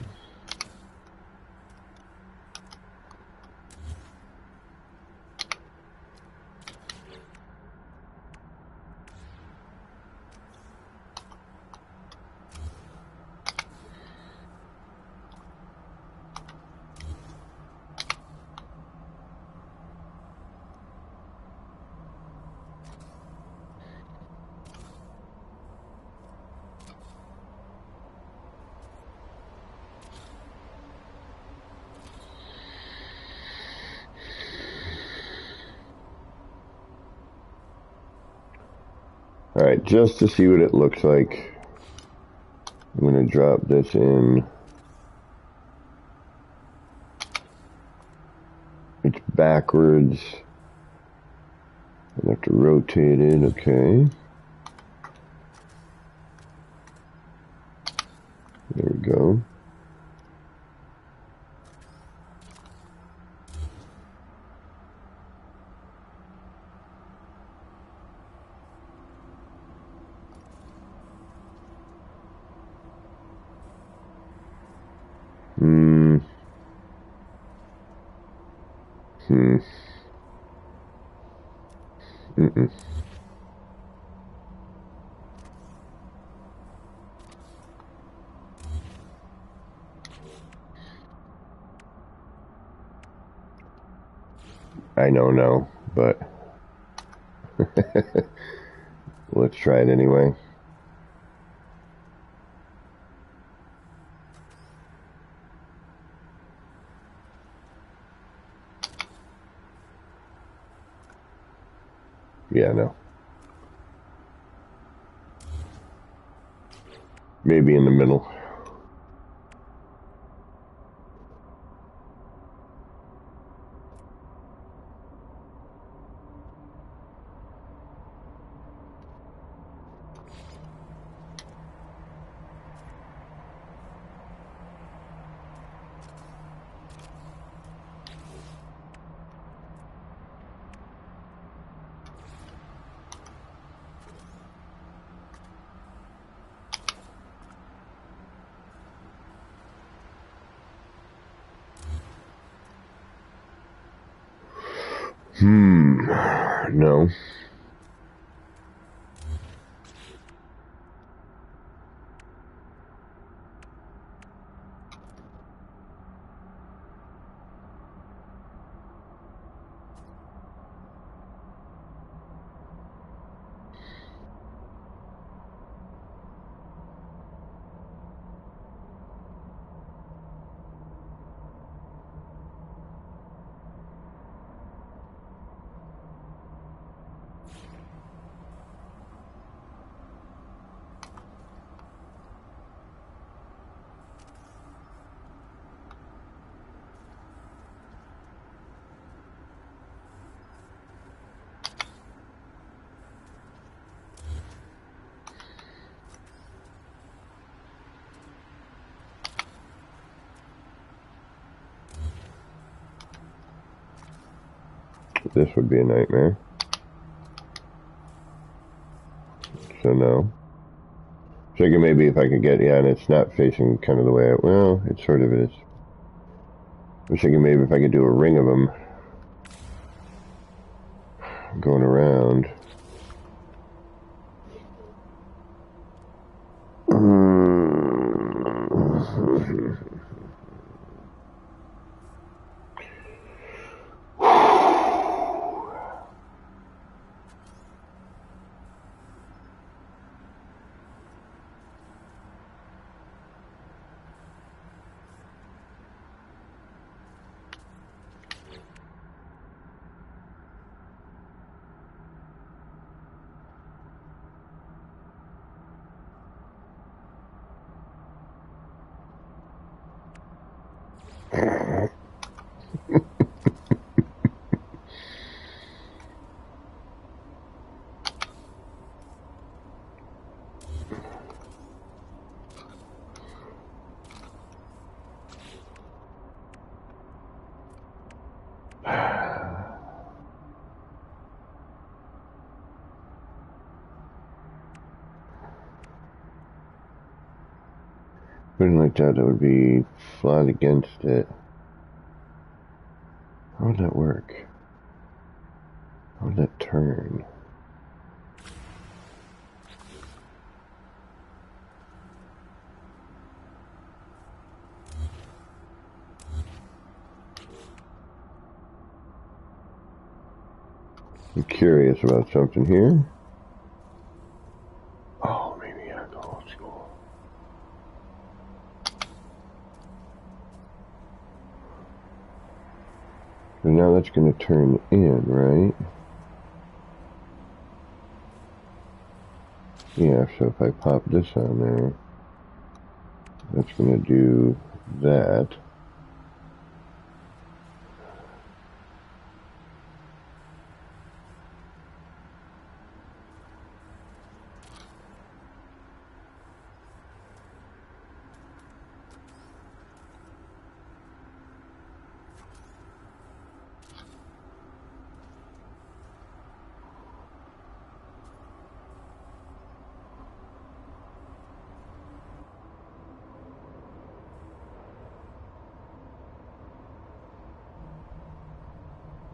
Alright, just to see what it looks like, I'm going to drop this in. It's backwards. I have to rotate it, okay. There we go. Mm-mm. I know, no, but let's try it anyway. Yeah, no. Maybe in the middle. No. This would be a nightmare. So no. Figure maybe if I could get, yeah, and it's not facing kind of the way well, it sort of is. I was thinking maybe if I could do a ring of them going around. Something like that, that would be flat against it. How would that work? How would that turn? I'm curious about something here. Oh, maybe I go old school. So now that's going to turn in, right? Yeah, so if I pop this on there, that's going to do that.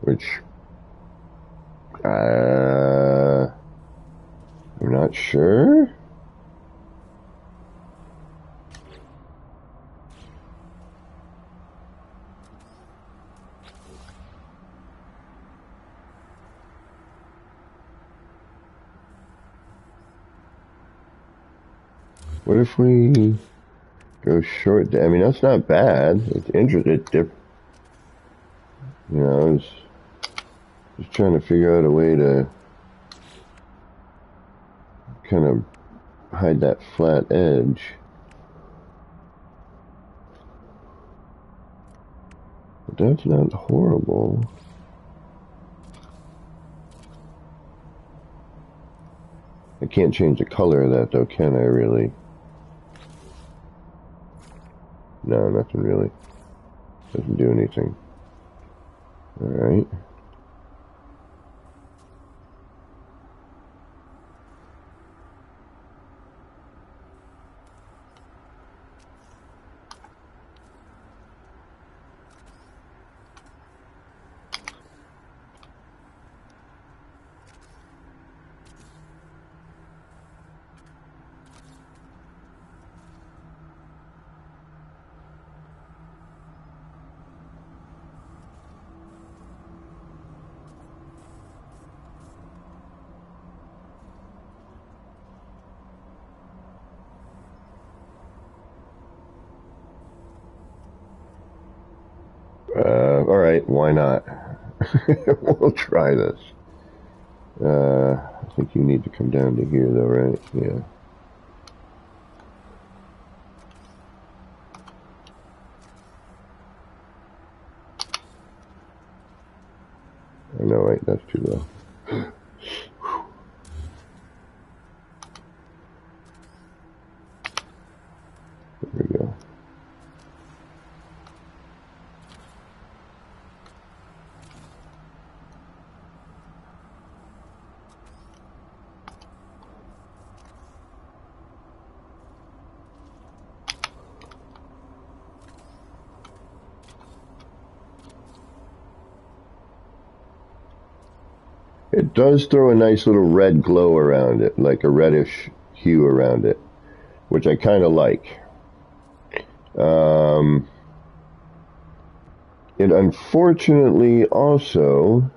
which I'm not sure. What if we go short? I mean, that's not bad. It's interesting. You know, I was just trying to figure out a way to kind of hide that flat edge. But that's not horrible. I can't change the color of that though, can I really? No, nothing really. Doesn't do anything. Alright. Alright, why not? We'll try this. I think you need to come down to here though, right? Yeah. I know, right? That's too low. There we go. It does throw a nice little red glow around it, like a reddish hue around it, which I kind of like. It unfortunately also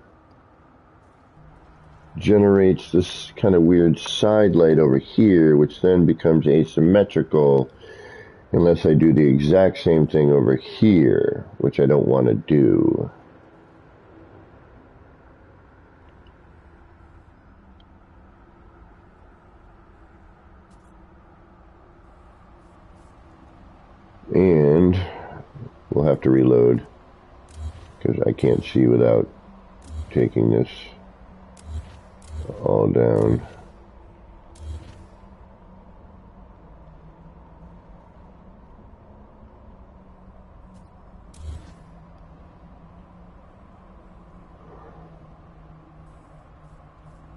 generates this kind of weird side light over here, which then becomes asymmetrical unless I do the exact same thing over here, which I don't want to do. And we'll have to reload because I can't see without taking this all down.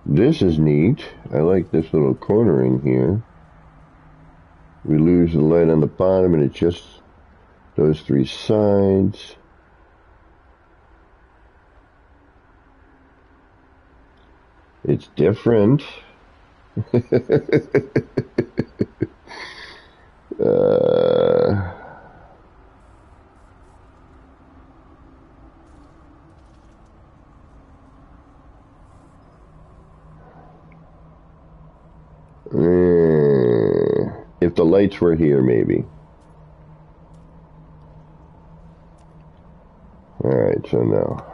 This is neat. I like this little cornering here. We lose the light on the bottom and it's just those three sides. It's different. If the lights were here, maybe. Alright, so now.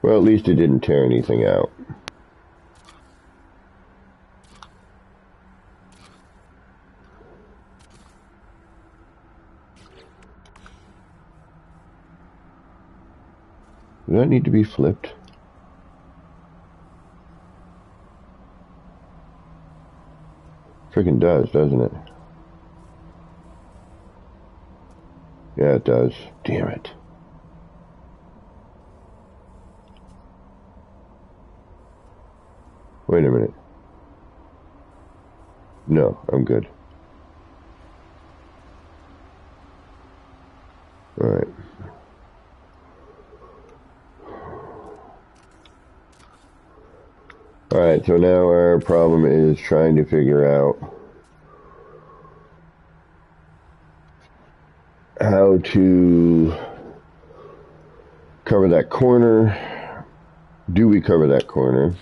Well, at least it didn't tear anything out. Does that need to be flipped? Freaking does, doesn't it? Yeah, it does. Damn it. Wait a minute. No, I'm good. Alright. Alright, so now our problem is trying to figure out how to cover that corner. Do we cover that corner?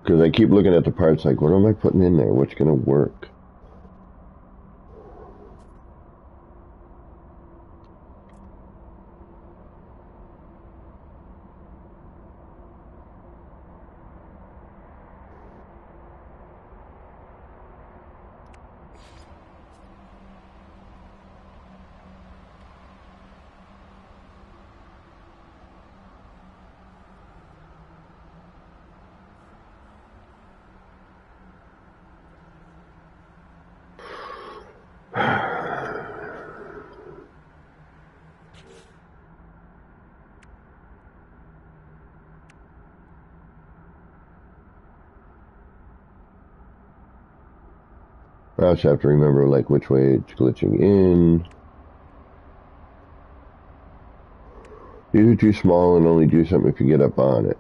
Because I keep looking at the parts like, what am I putting in there? What's going to work? I just have to remember like which way it's glitching in. These are too small and only do something if you get up on it.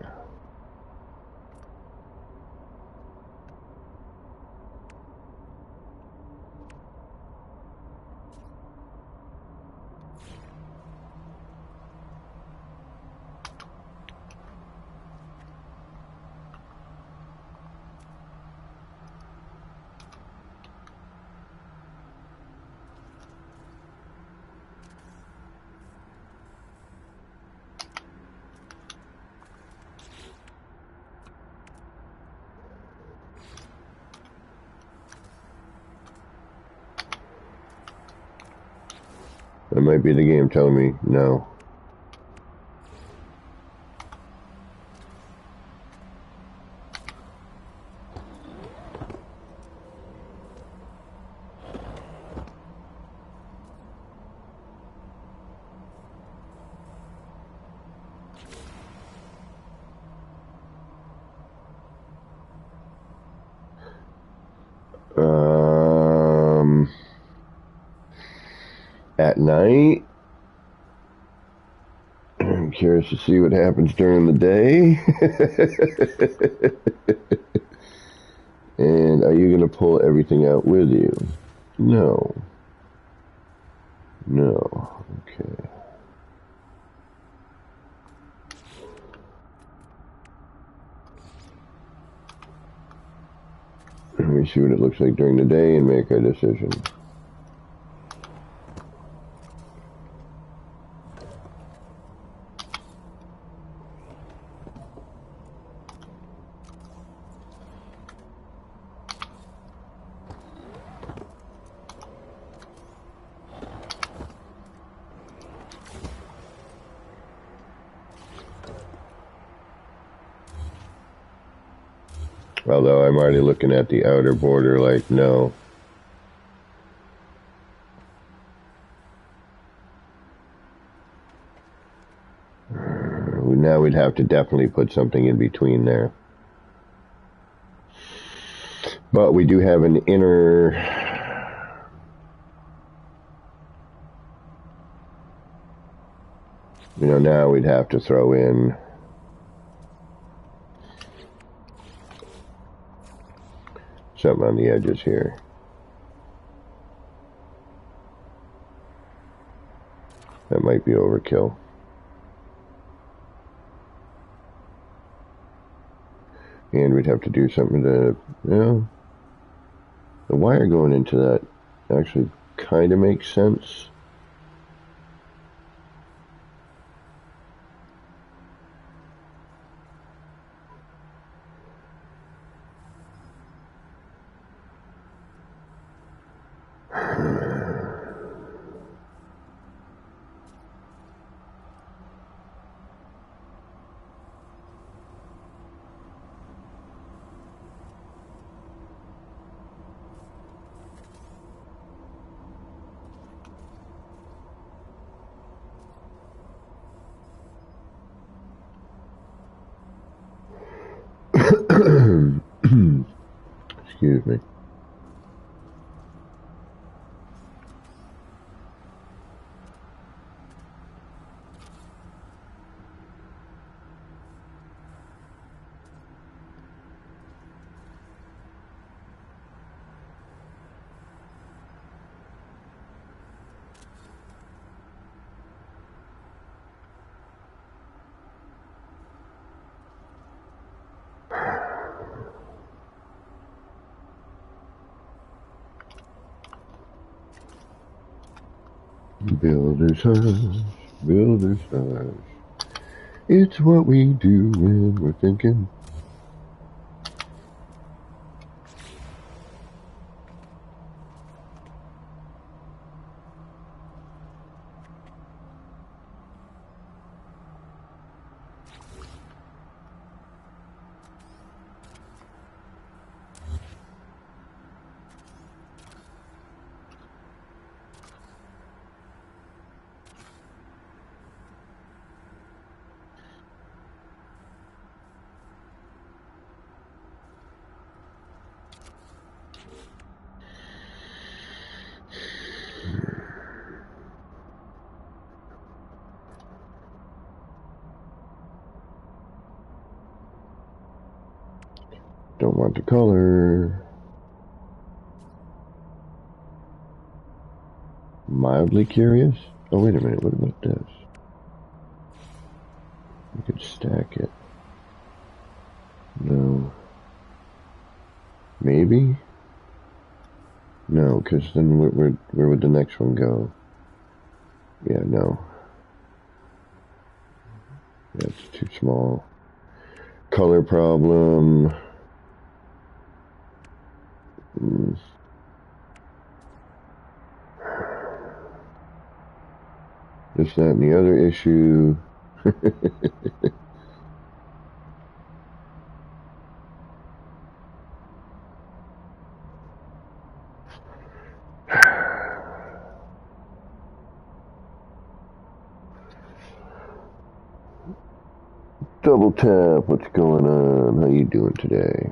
That might be the game telling me no. At night, I'm curious to see what happens during the day. And are you going to pull everything out with you? No. No. Okay. Let me see what it looks like during the day and make a decision. Although I'm already looking at the outer border like, no. Now we'd have to definitely put something in between there. But we do have an inner... You know, now we'd have to throw in... something on the edges here. That might be overkill. And we'd have to do something to, you know, the wire going into that actually kind of makes sense. Excuse me. Builder's hush, builder's hush. It's what we do when we're thinking. Don't want the color. Mildly curious? Oh, wait a minute. What about this? We could stack it. No. Maybe? No, because then where would the next one go? Yeah, no. That's too small. Color problem. This, that, and the other issue. Double tap, what's going on? How you doing today?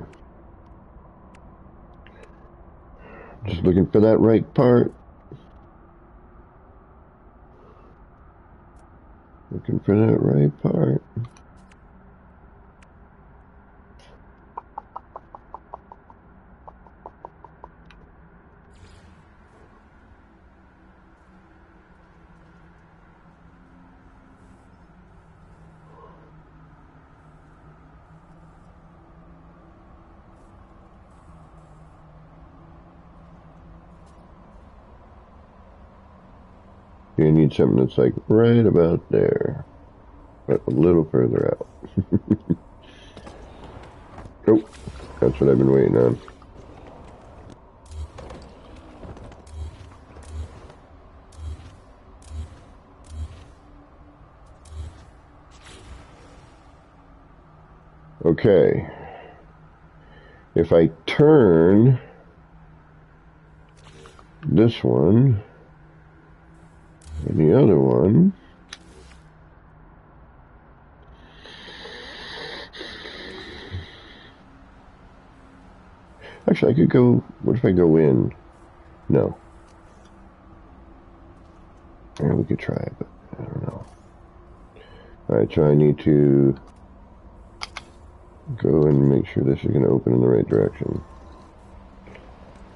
Just looking for that right part. Looking for that right part. You need something that's like right about there, but a little further out. Oh, that's what I've been waiting on. Okay. If I turn this one and the other one, actually I could go, what if I go in? No. Yeah, we could try it, but I don't know. Alright, so I need to go and make sure this is going to open in the right direction.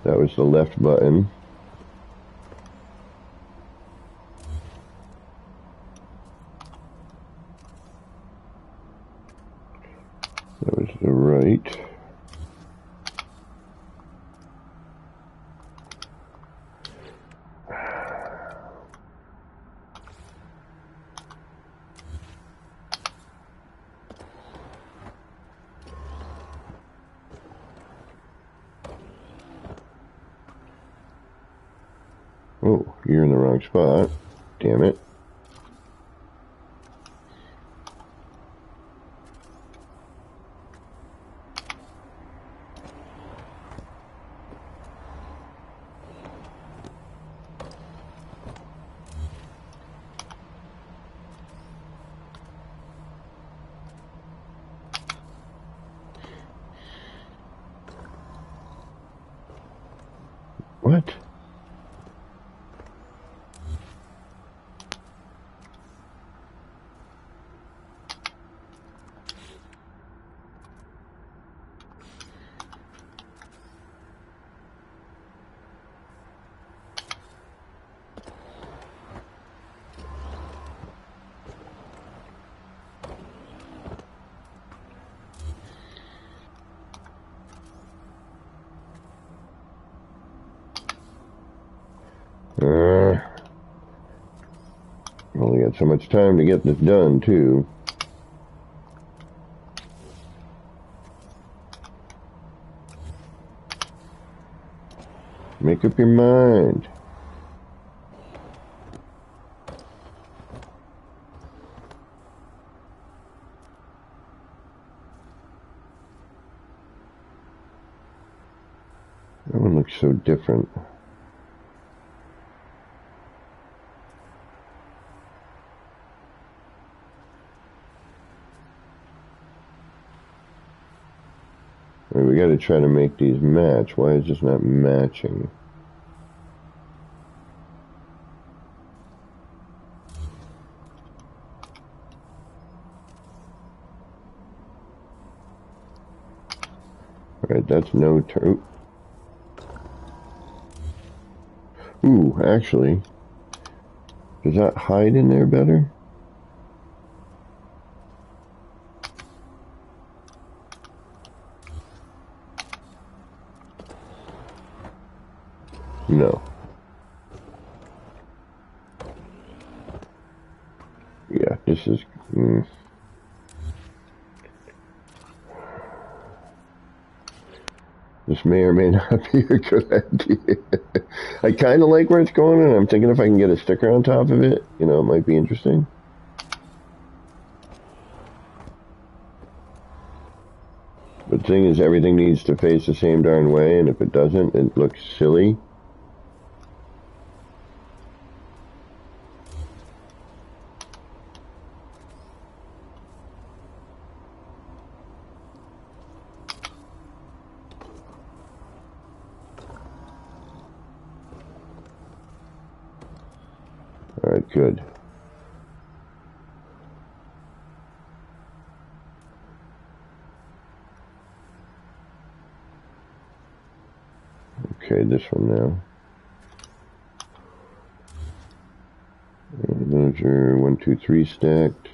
That was the left button. That was the right. Oh, you're in the wrong spot. Damn it. Only got so much time to get this done, too. Make up your mind. That one looks so different. We got to try to make these match. Why is this not matching? Alright, that's no turn. Ooh, actually, does that hide in there better? No. Yeah, this is... This may or may not be a good idea. I kind of like where it's going, and I'm thinking if I can get a sticker on top of it, you know, it might be interesting. But the thing is, everything needs to face the same darn way, and if it doesn't, it looks silly. Alright, good. Okay, this one now. Those are 1, 2, 3 stacked.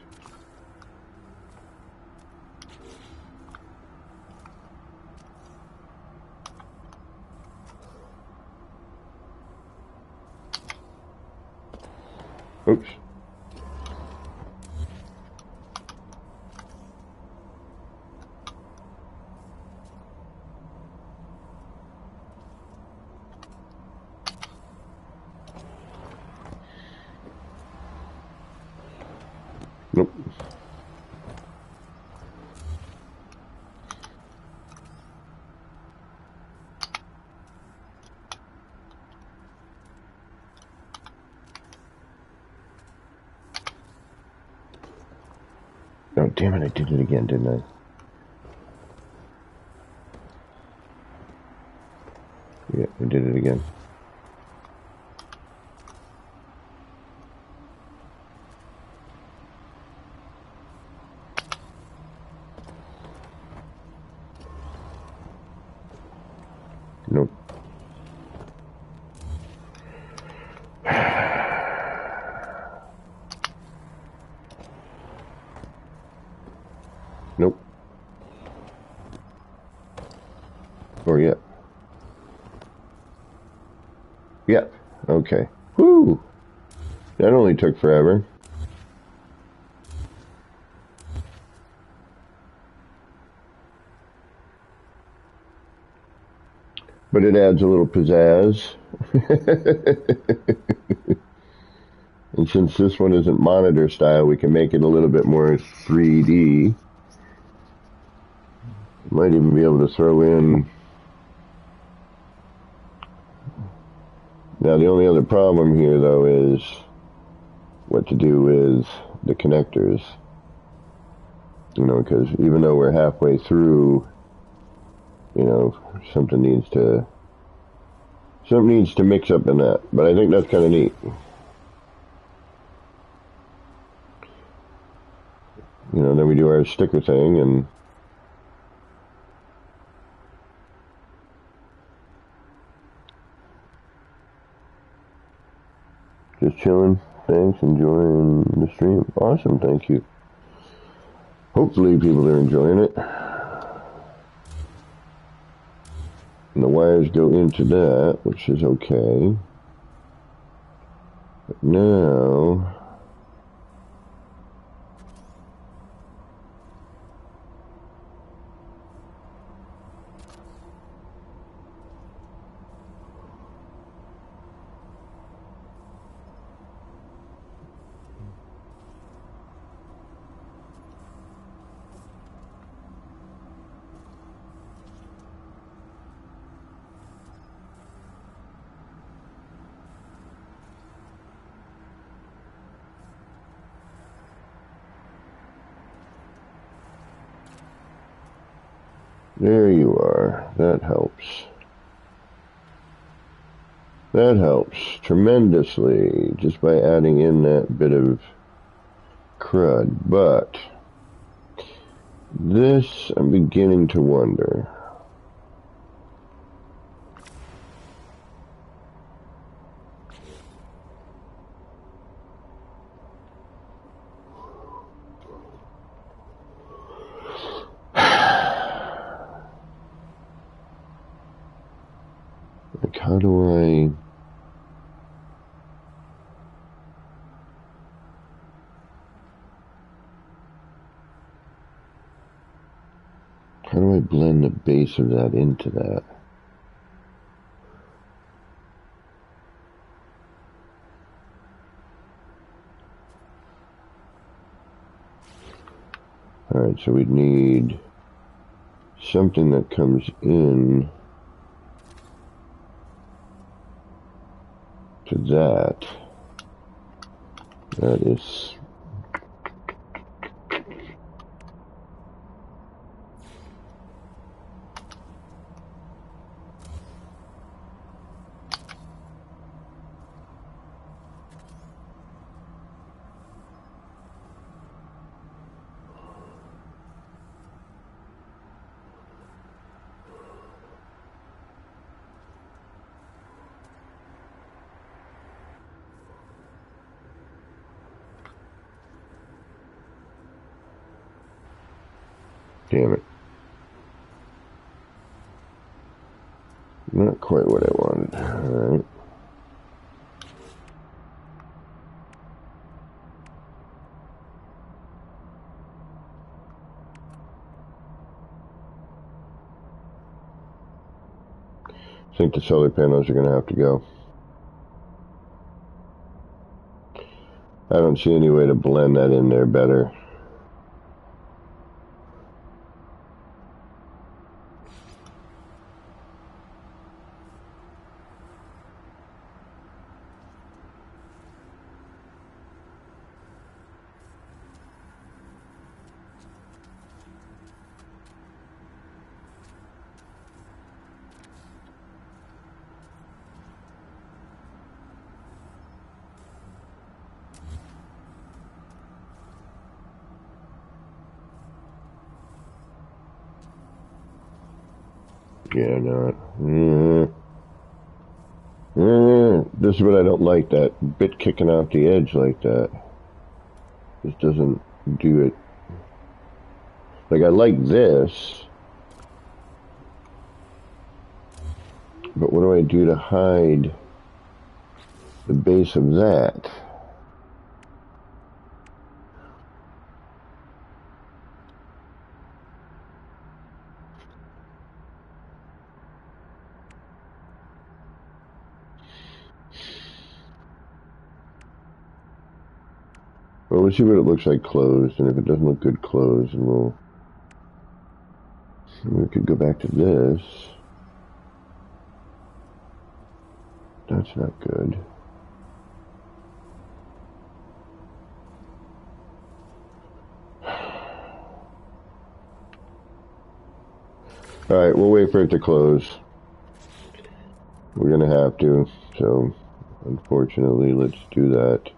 Oops. Nope. Oh, damn it, I did it again, didn't I? Yeah, I did it again. Nope. Nope. Or yet. Yep. Okay. Woo! That only took forever. But it adds a little pizzazz. And since this one isn't monitor style, we can make it a little bit more 3D. Might even be able to throw in... Now the only other problem here though is what to do with the connectors. You know, because even though we're halfway through, you know, something needs to mix up in that. But I think that's kind of neat. You know, then we do our sticker thing and just chilling. Thanks, enjoying the stream. Awesome, thank you. Hopefully people are enjoying it. And the wires go into that, which is okay. But now... There you are. That helps. That helps tremendously just by adding in that bit of crud. But this, I'm beginning to wonder. Like, how do I... How do I blend the base of that into that? Alright, so we'd need something that comes in to that. That is... Damn it. Not quite what I wanted. Alright. I think the solar panels are going to have to go. I don't see any way to blend that in there better. Yeah, not. This is what I don't like, that bit kicking out the edge like that. This doesn't do it. Like, I like this. But what do I do to hide the base of that? Well, let's see what it looks like closed, and if it doesn't look good closed, then we could go back to this. That's not good. Alright, we'll wait for it to close. We're gonna have to, so unfortunately, let's do that.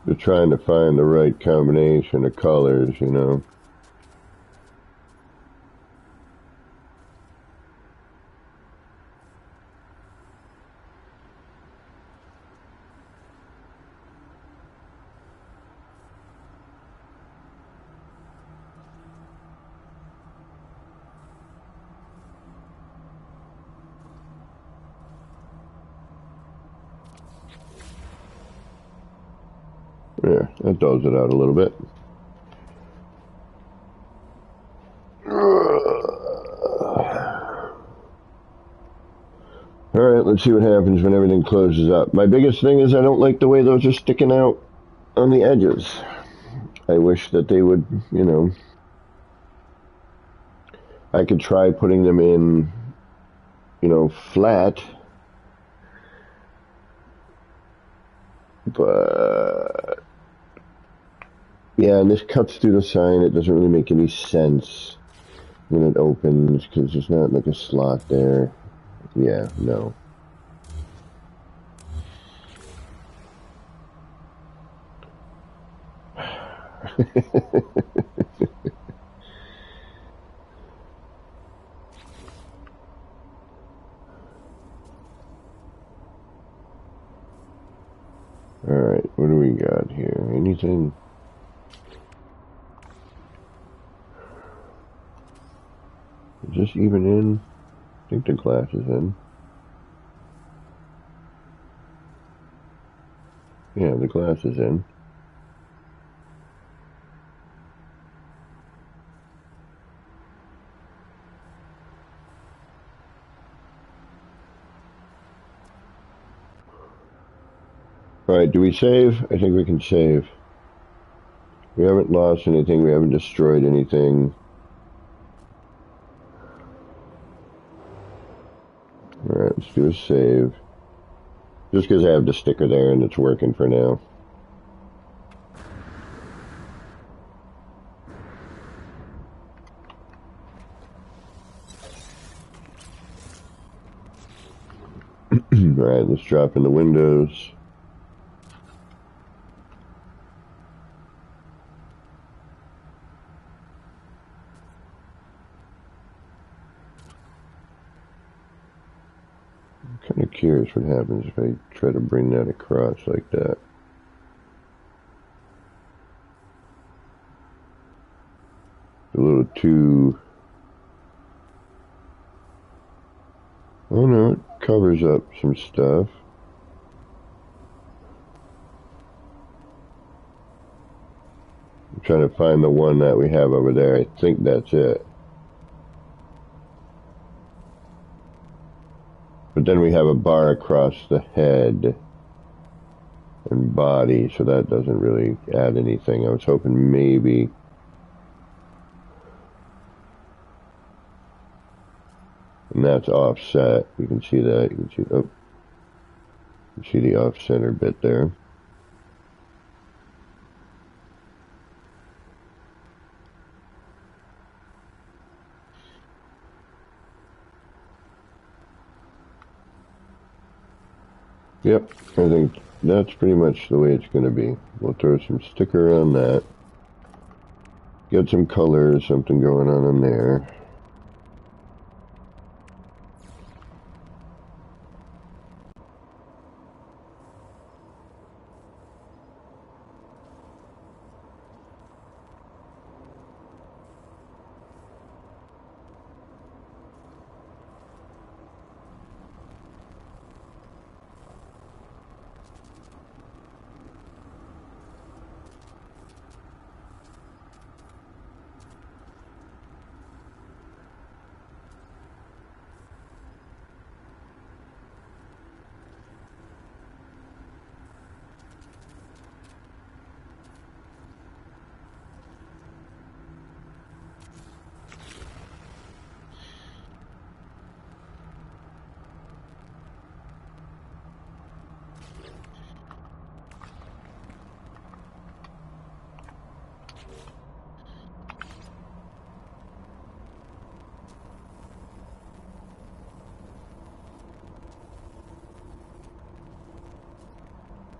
They're trying to find the right combination of colors, you know. Yeah, that dulls it out a little bit. Alright, let's see what happens when everything closes up. My biggest thing is I don't like the way those are sticking out on the edges. I wish that they would, you know, I could try putting them in, you know, flat. But yeah, and this cuts through the sign. It doesn't really make any sense when it opens because there's not like a slot there. Yeah, no. Alright, what do we got here? Anything? Is this even in? I think the glass is in. Yeah, the glass is in. Alright, do we save? I think we can save. We haven't lost anything. We haven't destroyed anything. Alright, let's do a save. Just because I have the sticker there and it's working for now. Alright, let's drop in the windows. I'm kind of curious what happens if I try to bring that across like that. A little too... Oh no, it covers up some stuff. I'm trying to find the one that we have over there. I think that's it. But then we have a bar across the head and body, so that doesn't really add anything. I was hoping maybe... And that's offset. You can see that. You can see, oh, you can see the off-center bit there. Yep, I think that's pretty much the way it's going to be. We'll throw some sticker on that. Get some colors, something going on in there.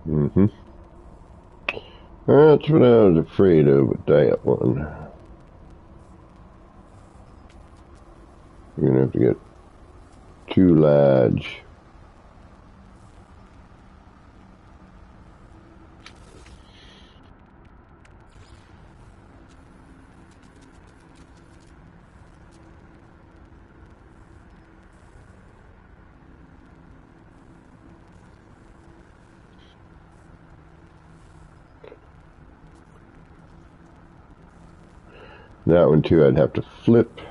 Mm-hmm. That's what I was afraid of with that one. You're gonna have to get too large. That one too, I'd have to flip.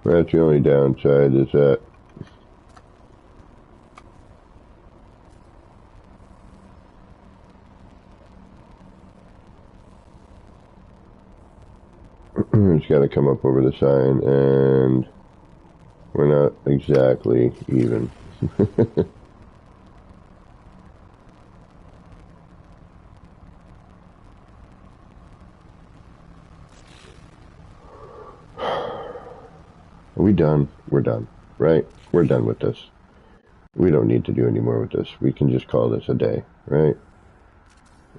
That's the only downside is that it's got to come up over the sign, and we're not exactly even. Are we done? We're done, right? We're done with this. We don't need to do any more with this. We can just call this a day, right?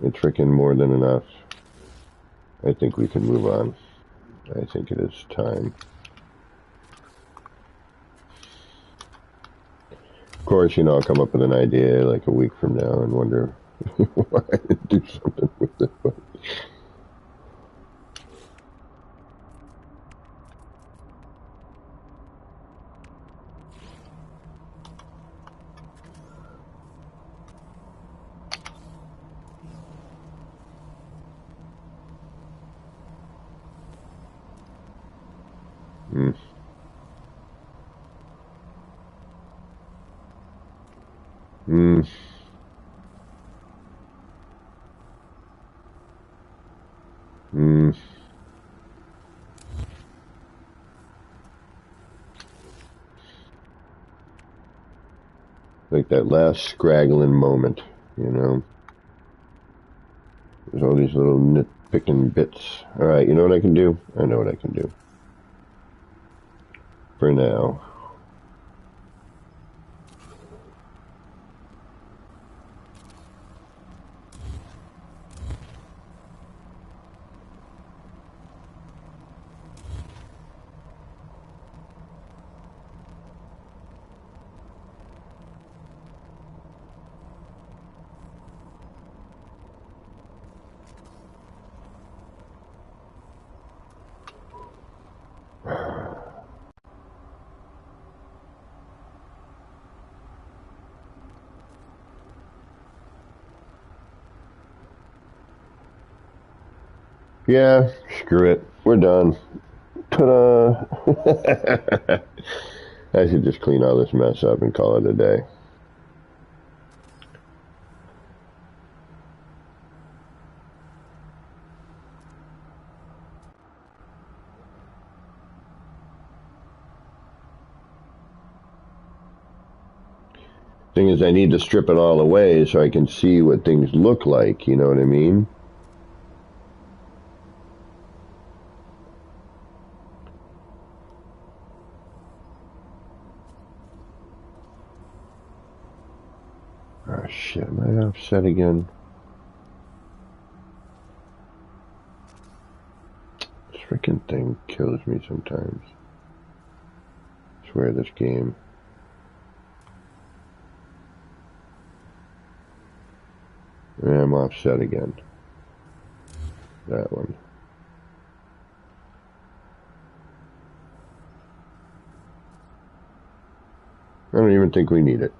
It's freaking more than enough. I think we can move on. I think it is time. Of course, you know, I'll come up with an idea like a week from now and wonder why I didn't do something with it. But mm. Mm. Mm. Like that last scraggling moment, you know? There's all these little nitpicking bits. Alright, you know what I can do? I know what I can do. For now. Yeah, screw it. We're done. Ta-da! I should just clean all this mess up and call it a day. Thing is, I need to strip it all away so I can see what things look like, you know what I mean? Oh shit, am I offset again? This freaking thing kills me sometimes. I swear, this game. I'm offset again. That one. I don't even think we need it.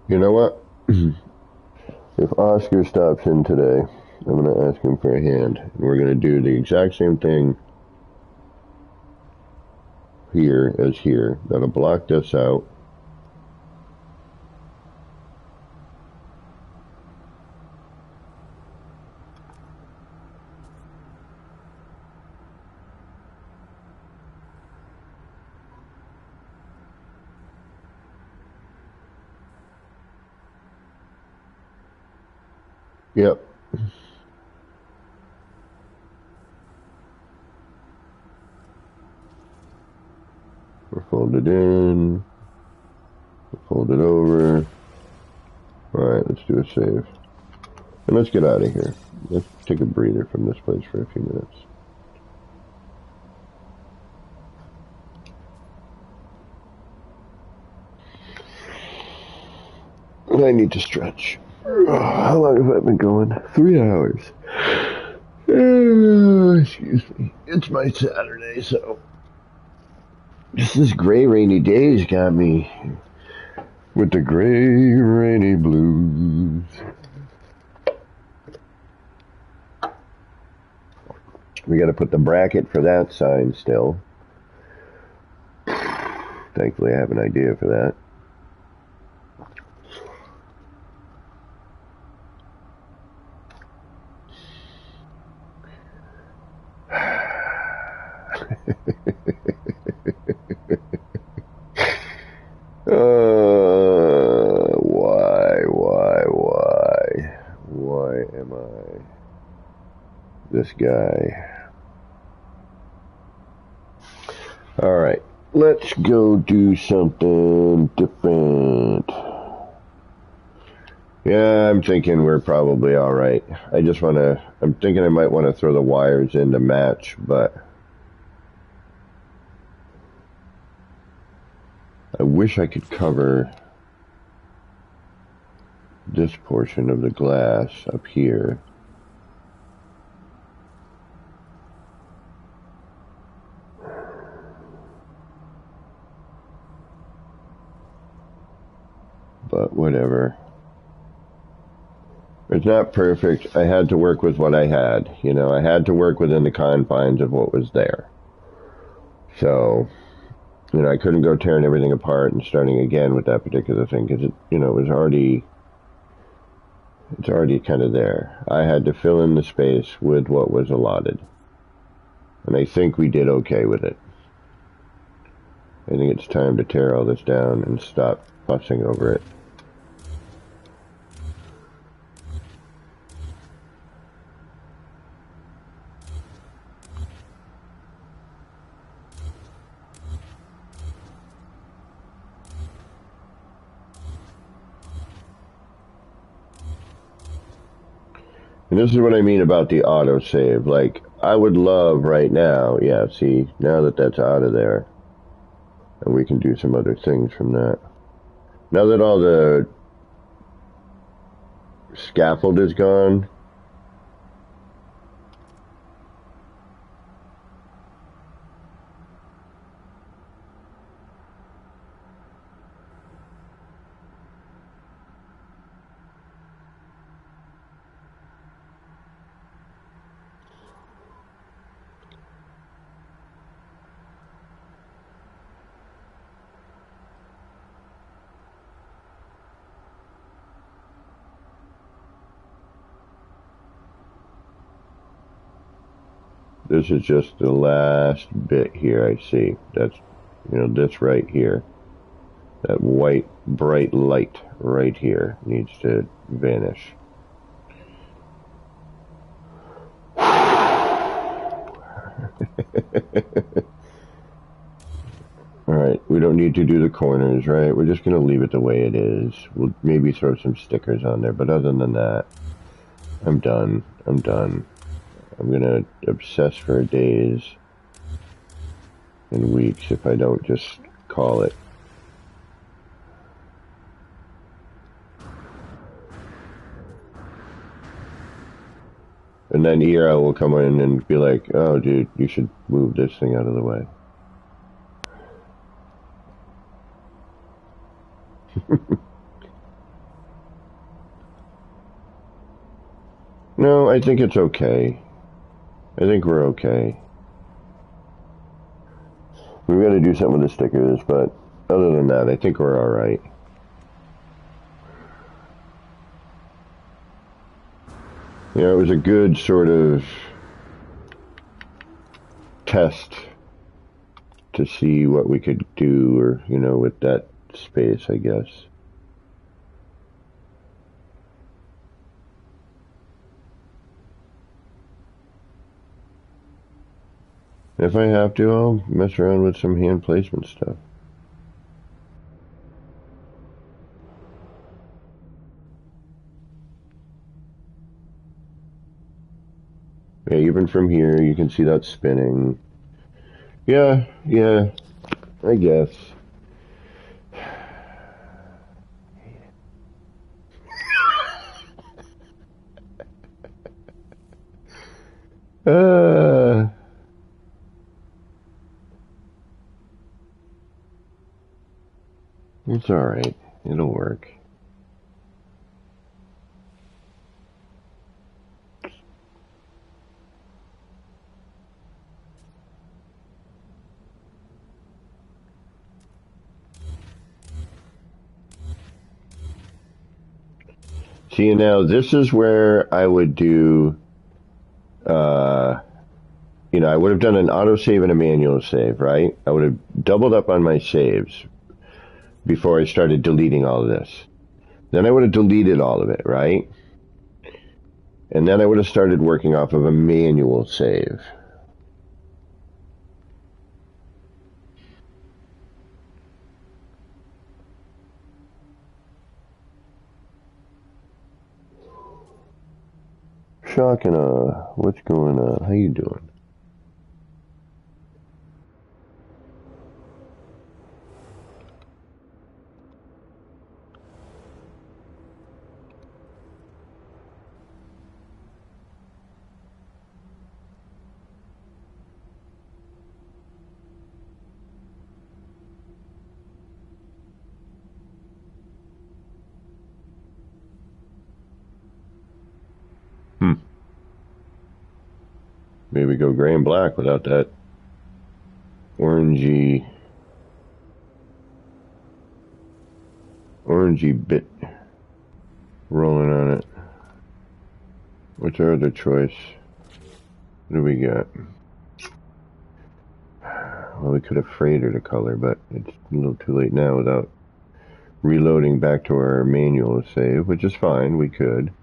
You know what? If Oscar stops in today, I'm going to ask him for a hand. And we're going to do the exact same thing here as here. That'll block this out. Yep. We're folded in. We're folded over. Alright, let's do a save. And let's get out of here. Let's take a breather from this place for a few minutes. I need to stretch. How long have I been going? 3 hours. Excuse me. It's my Saturday, so just this gray, rainy days got me with the gray, rainy blues. We got to put the bracket for that sign still. Thankfully, I have an idea for that. Why am I this guy? Alright, let's go do something different. Yeah, I'm thinking we're probably alright. I'm thinking I might want to throw the wires in to match, but I wish I could cover this portion of the glass up here. But whatever. It's not perfect. I had to work with what I had. You know, I had to work within the confines of what was there. So, you know, I couldn't go tearing everything apart and starting again with that particular thing because it, you know, it's already kind of there. I had to fill in the space with what was allotted. And I think we did okay with it. I think it's time to tear all this down and stop fussing over it. And this is what I mean about the autosave. Like, I would love right now, yeah, see, now that that's out of there, and we can do some other things from that. Now that all the scaffold is gone, this is just the last bit here I see. That's, you know, this right here. That white, bright light right here needs to vanish. Alright, we don't need to do the corners, right? We're just going to leave it the way it is. We'll maybe throw some stickers on there, but other than that, I'm done. I'm going to obsess for days in weeks if I don't just call it. And then ERA will come in and be like, oh, dude, you should move this thing out of the way. No, I think it's okay. I think we're okay. We've got to do something with the stickers, but other than that, I think we're alright. You know, it was a good sort of test to see what we could do, or, you know, with that space, I guess. If I have to, I'll mess around with some hand placement stuff. Yeah, even from here, you can see that spinning. Yeah, I guess. It's alright. It'll work. See, now this is where I would do, you know, I would have done an autosave and a manual save, right? I would have doubled up on my saves before I started deleting all of this. Then I would have deleted all of it, right? And then I would have started working off of a manual save. Shock and what's going on? How you doing? Maybe go gray and black without that orangey bit rolling on it. What's our other choice? What do we got? Well, we could have freighted a color, but it's a little too late now without reloading back to our manual save, which is fine, we could.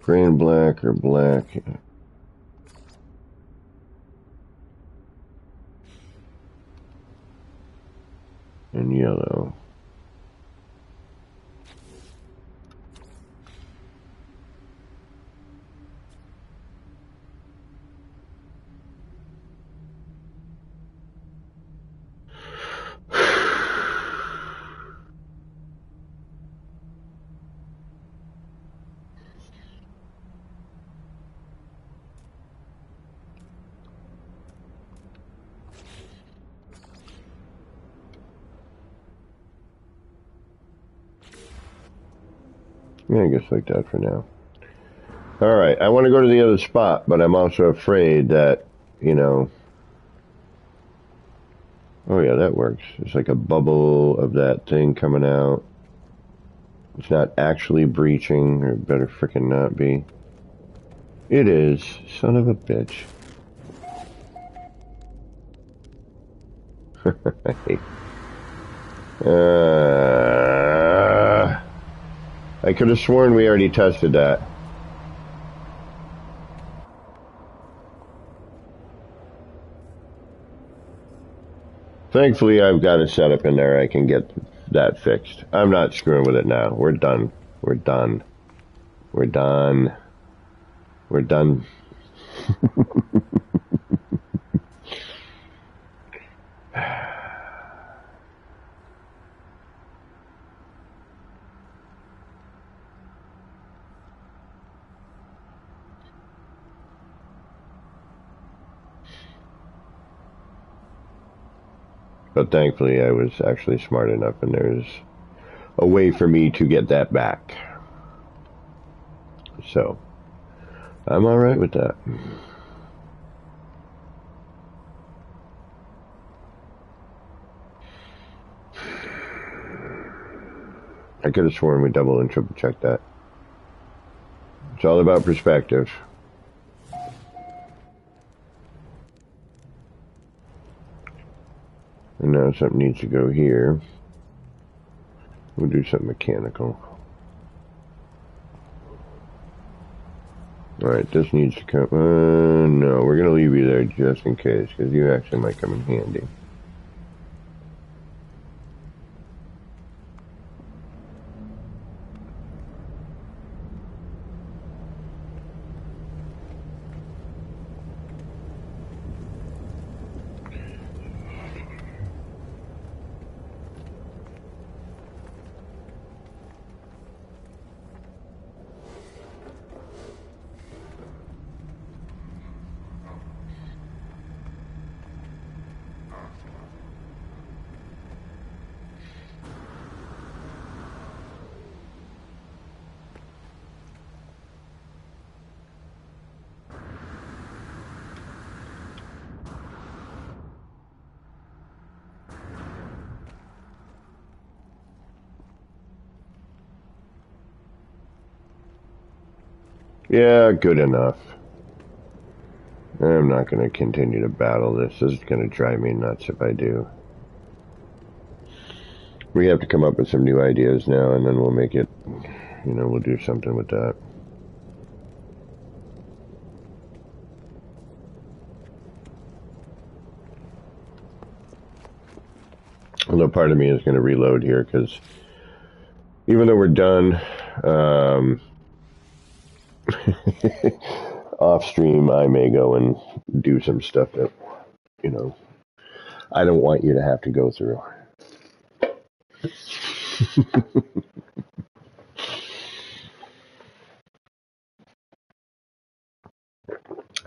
Gray and black or black. And yellow. Yeah, I guess like that for now. Alright, I want to go to the other spot, but I'm also afraid that, you know... Oh yeah, that works. It's like a bubble of that thing coming out. It's not actually breaching, or it better frickin' not be. It is. Son of a bitch. I could have sworn we already tested that. Thankfully, I've got a setup in there I can get that fixed. I'm not screwing with it now. We're done. We're done. We're done. We're done. But thankfully I was actually smart enough and there's a way for me to get that back. So, I'm alright with that. I could have sworn we double and triple checked that. It's all about perspective. And now something needs to go here. We'll do something mechanical. Alright, this needs to come... no, we're going to leave you there just in case, because you actually might come in handy. Yeah, good enough. I'm not going to continue to battle this. This is going to drive me nuts if I do. We have to come up with some new ideas now, and then we'll make it, you know, we'll do something with that. Although part of me is going to reload here, because even though we're done, off stream, I may go and do some stuff that, you know, I don't want you to have to go through.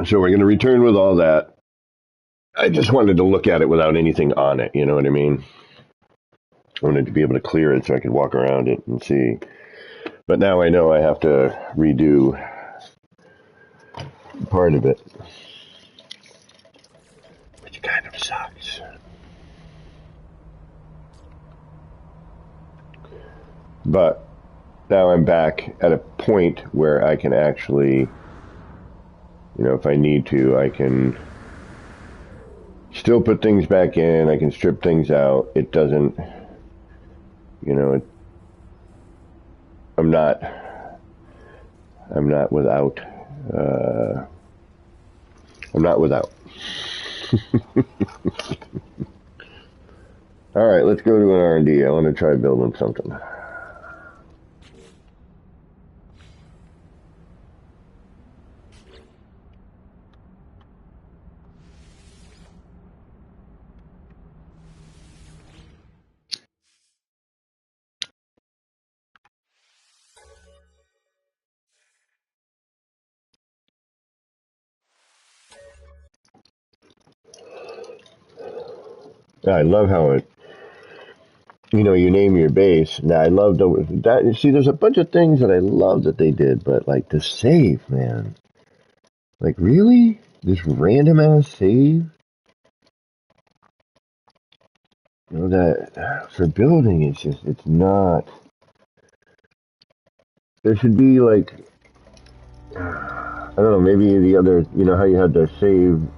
So we're going to return with all that. I just wanted to look at it without anything on it, you know what I mean? I wanted to be able to clear it so I could walk around it and see. But now I know I have to redo part of it, which kind of sucks. But now I'm back at a point where I can actually, you know, if I need to, I can still put things back in. I can strip things out. It doesn't, you know, I'm not without. I'm not without. All right, let's go to an R&D. I want to try building something. I love how it, you know, you name your base. Now I love that. See, there's a bunch of things that I love that they did, but like the save, man. Like really, this random ass save. You know that for building, it's not. There should be like, I don't know, maybe the other, you know how you had the save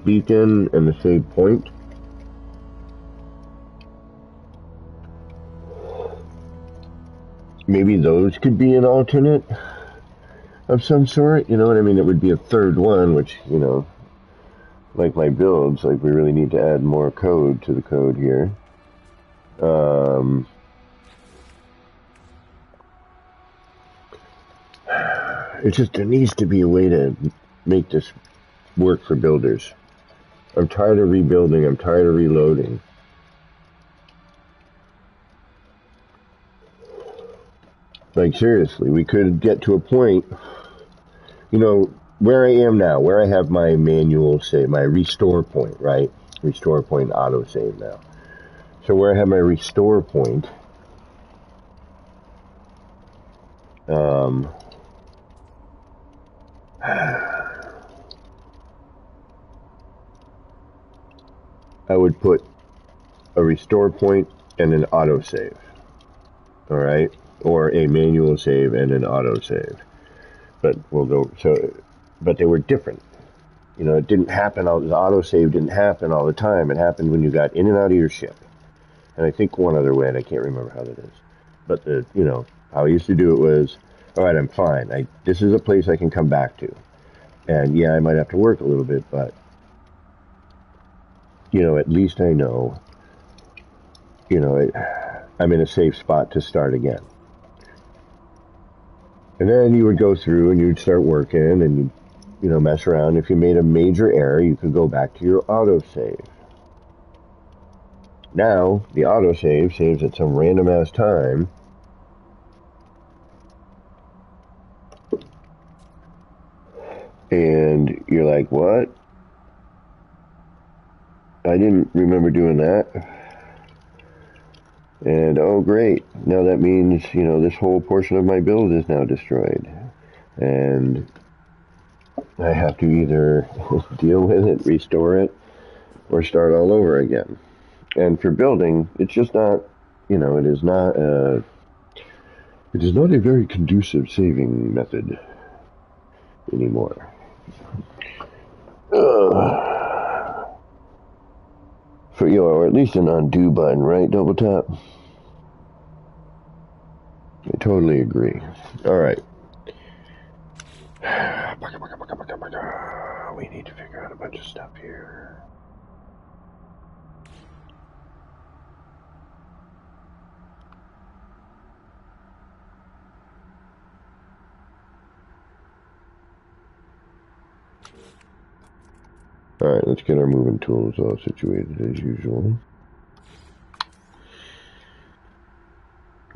beacon and the save point. Maybe those could be an alternate of some sort, you know what I mean? It would be a third one, which, you know, like my builds, like we really need to add more code to the code here. It's just, there needs to be a way to make this work for builders. I'm tired of rebuilding, I'm tired of reloading. Like seriously, we could get to a point, you know, where I am now, where I have my manual, say, my restore point, right? restore point autosave now. So where I have my restore point, I would put a restore point and an autosave. All right, or a manual save and an autosave. But we'll go. But they were different. You know, it didn't happen. The autosave didn't happen all the time. It happened when you got in and out of your ship. And I think one other way, and I can't remember how that is. But how I used to do it was, all right, I'm fine. This is a place I can come back to. And yeah, I might have to work a little bit, but at least I know. I'm in a safe spot to start again. And then you would go through and you'd start working and you'd, mess around. If you made a major error, you could go back to your autosave. Now, the autosave saves at some random ass time. And you're like, what? I didn't remember doing that. And, oh great, now that means, this whole portion of my build is now destroyed. And I have to either deal with it, restore it, or start all over again. And for building, it's just not, it is not a very conducive saving method anymore. Or at least an undo button, right, Double Tap? I totally agree. Alright. We need to figure out a bunch of stuff here. Alright, let's get our moving tools all situated as usual.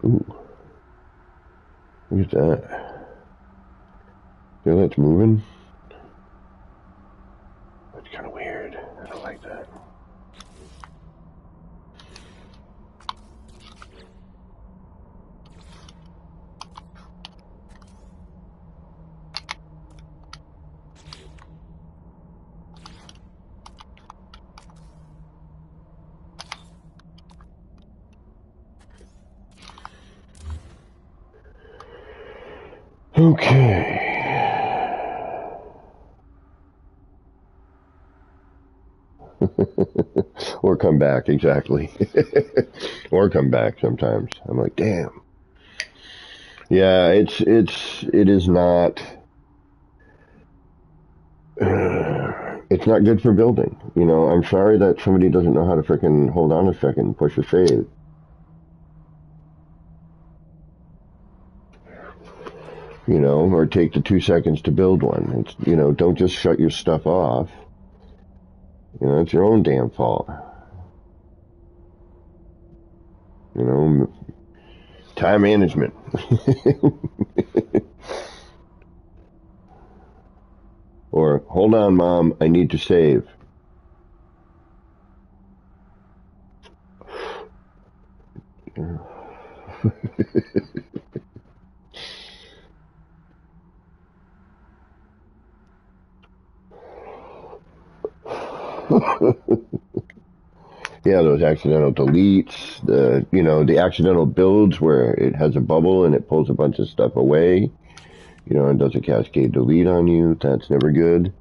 Ooh. Look at that. Yeah, that's moving. That's kind of weird. I don't like that. Okay. Or come back, exactly. Or come back sometimes. I'm like, damn. Yeah, it is not. It's not good for building. I'm sorry that somebody doesn't know how to frickin' hold on a second and push a save. Or take the 2 seconds to build one. It's, don't just shut your stuff off. It's your own damn fault. Time management. Or, hold on, Mom, I need to save. Yeah, those accidental deletes, the accidental builds where it has a bubble and it pulls a bunch of stuff away, and does a cascade delete on you. That's never good.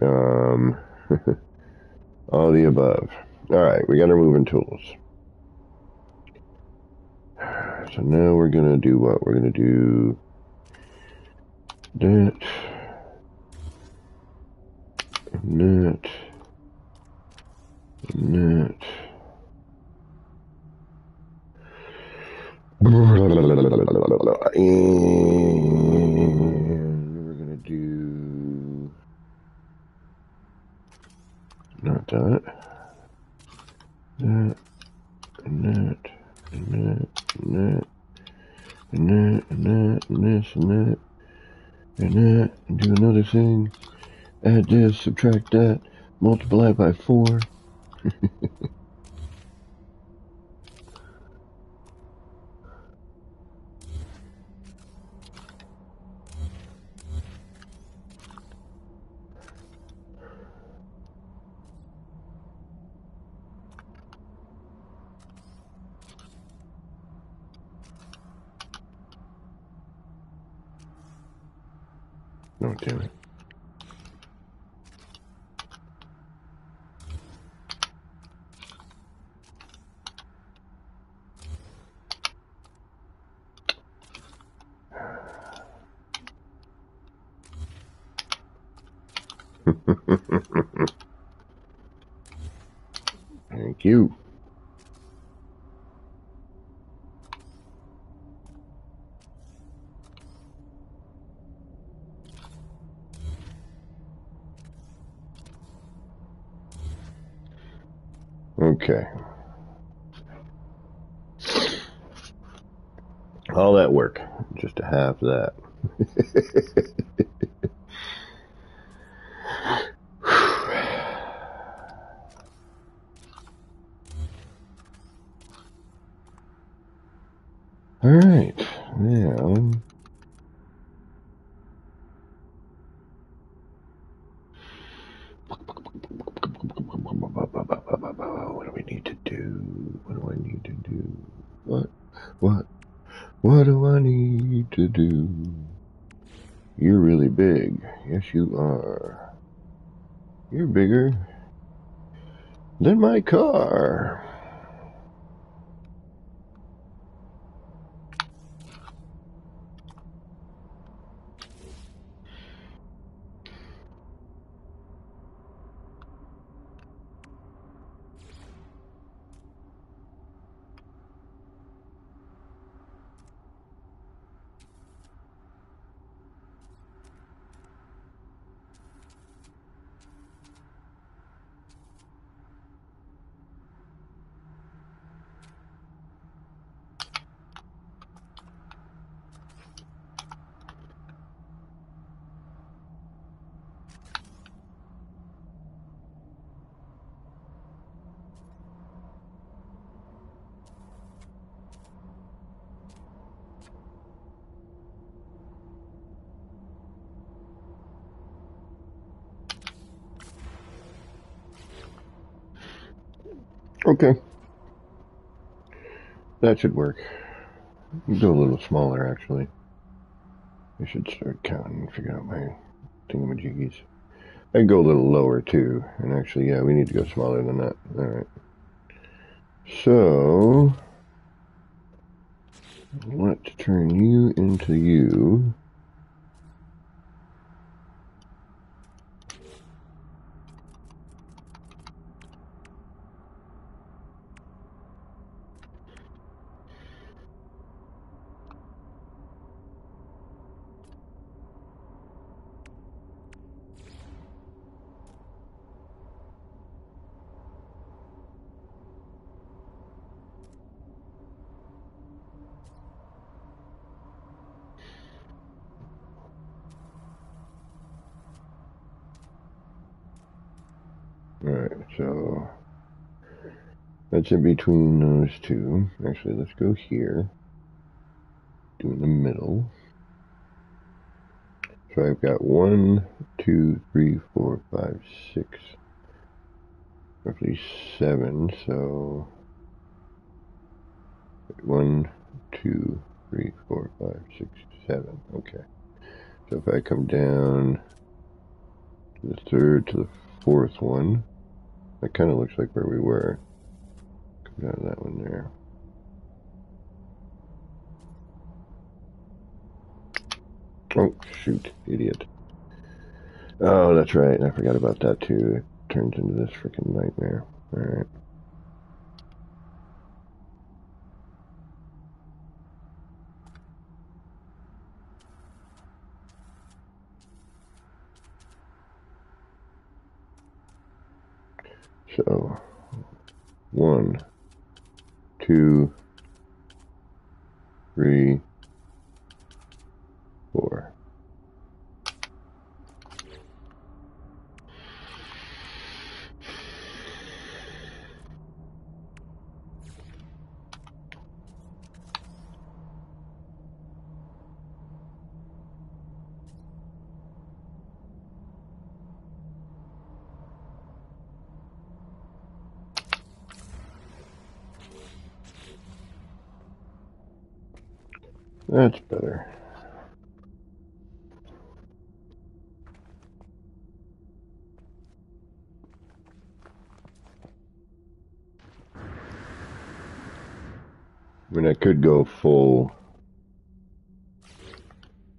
All the above. Alright, we got our moving tools. So now we're going to do what? We're going to do that, and that, and that. And we're going to do not that, that, and that, and that, and that, and that, and that, and this, and that, and that, and do another thing, add this, subtract that, multiply by 4. Oh, damn it. Thank you. Okay. All that work just to have that. All right. Now, what do we need to do? What do I need to do? What do I need to do? You're really big. Yes, you are. You're bigger than my car. Okay. That should work. Go a little smaller, actually. I should start counting and figure out my thingamajiggies. I can go a little lower, too. And actually, yeah, we need to go smaller than that. All right. So, let's turn you into you. Alright, so that's in between those two. Actually, let's go here. Do in the middle. So I've got 1, 2, 3, 4, 5, 6, roughly 7. So 1, 2, 3, 4, 5, 6, 7. Okay. So if I come down to the third to the fourth one, that kind of looks like where we were. Come down to that one there. Oh, shoot, idiot. Oh, that's right. I forgot about that too. It turns into this freaking nightmare. Alright. So, 1, 2, 3, 4. That's better. I mean, I could go full.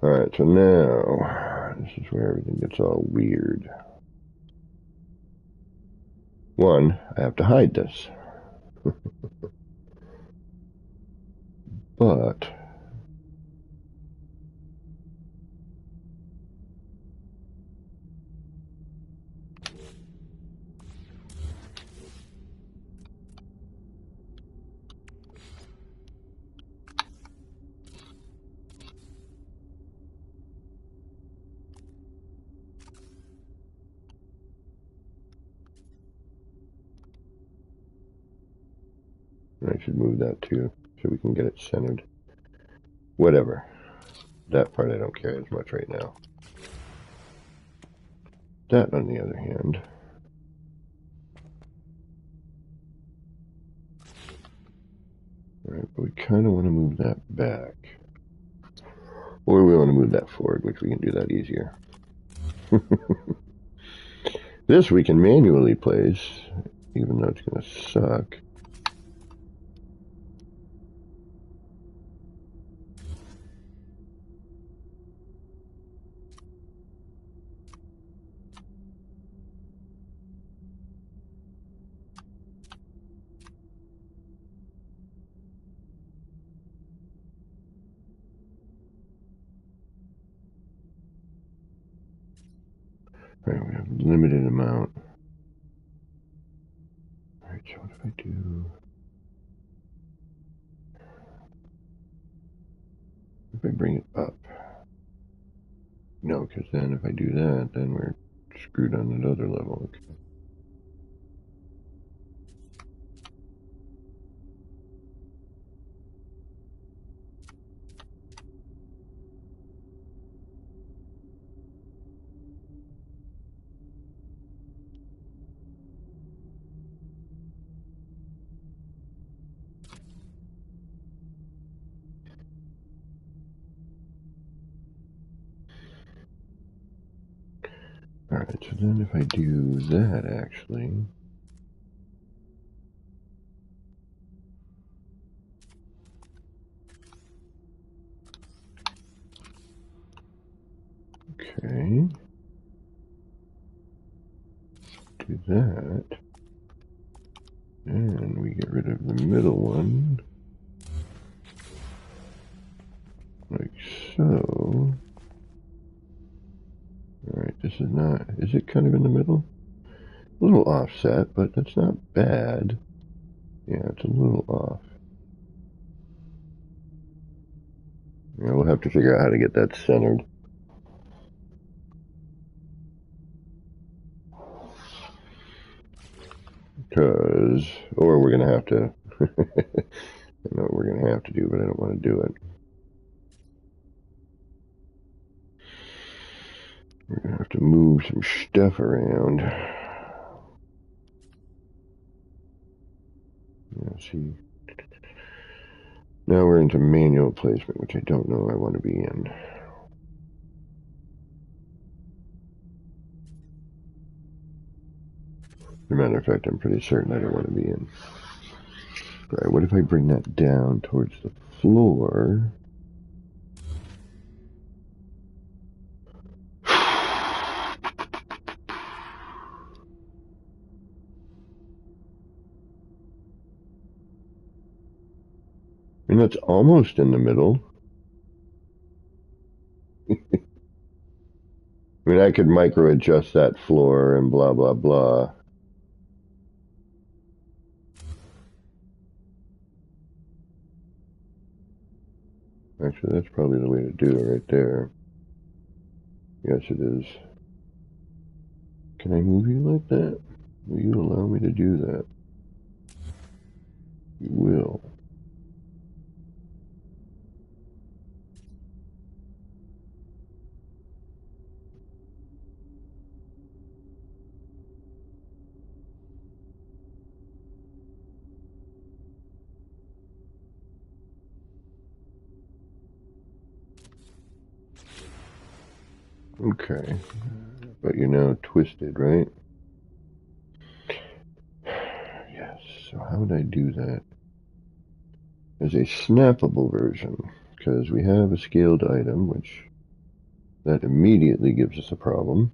Alright, so now, this is where everything gets all weird. One, I have to hide this. But I should move that too, so we can get it centered. Whatever. That part I don't care as much right now. That, on the other hand, right, but we kind of want to move that back. Or we want to move that forward, which we can do that easier. This we can manually place, even though it's going to suck. Right, we have a limited amount. Alright, so what if I do... If I bring it up? No, because then if I do that, then we're screwed on that other level. Okay. Alright, so then if I do that, actually... Okay. Do that. And we get rid of the middle one. Like so. Alright, this is not... Is it kind of in the middle? A little offset, but that's not bad. Yeah, it's a little off. Yeah, we'll have to figure out how to get that centered. Because... Or we're going to have to... I know what we're going to have to do, but I don't want to do it. We're going to have to move some stuff around. Yeah, see... Now we're into manual placement, which I don't know I want to be in. As a matter of fact, I'm pretty certain I don't want to be in. Alright, what if I bring that down towards the floor? I mean, that's almost in the middle. I mean, I could micro adjust that floor and blah, blah, blah. Actually, that's probably the way to do it right there. Yes, it is. Can I move you like that? Will you allow me to do that? You will. Okay. But you're now twisted, right? Yes. So how would I do that? As a snappable version, because we have a scaled item, which that immediately gives us a problem.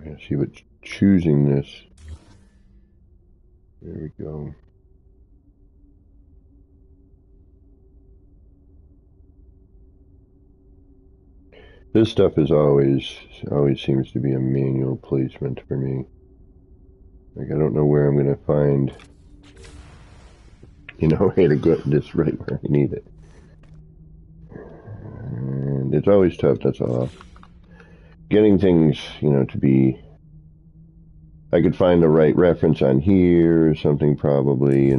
Yeah, see what choosing this. There we go. This stuff is always seems to be a manual placement for me. Like I don't know where I'm going to find, hey, to get this right where I need it. And it's always tough. That's all. Getting things, to be. I could find the right reference on here or something probably,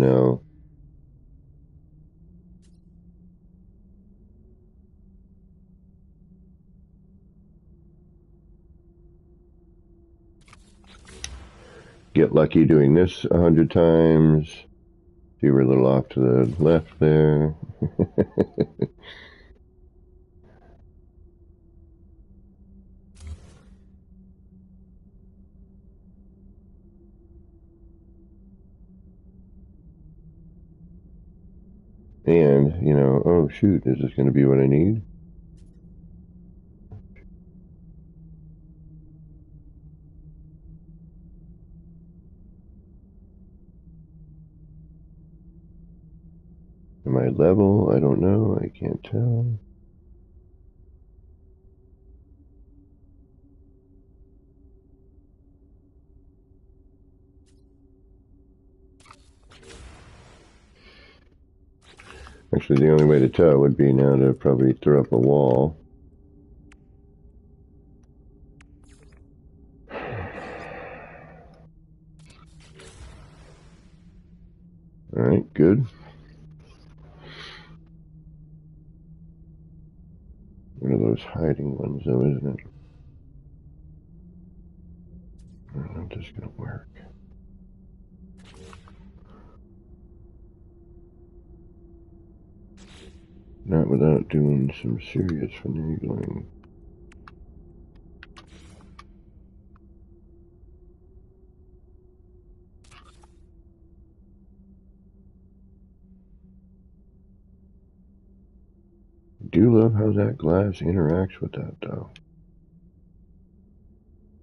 Get lucky doing this 100 times. See, we're a little off to the left there. And, oh shoot, is this going to be what I need? Am I level? I don't know. I can't tell. Actually, the only way to tell would be now to probably throw up a wall. Alright, good. One of those hiding ones, though, isn't it? I don't know if this is going to work. Not without doing some serious finagling. Do love how that glass interacts with that, though.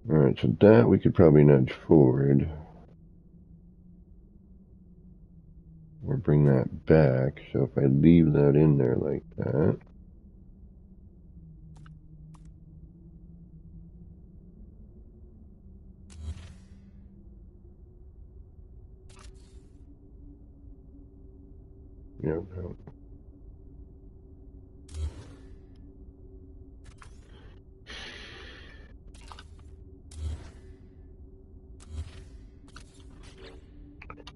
Alright, so that we could probably nudge forward. Or bring that back. So if I leave that in there like that. Yep, no.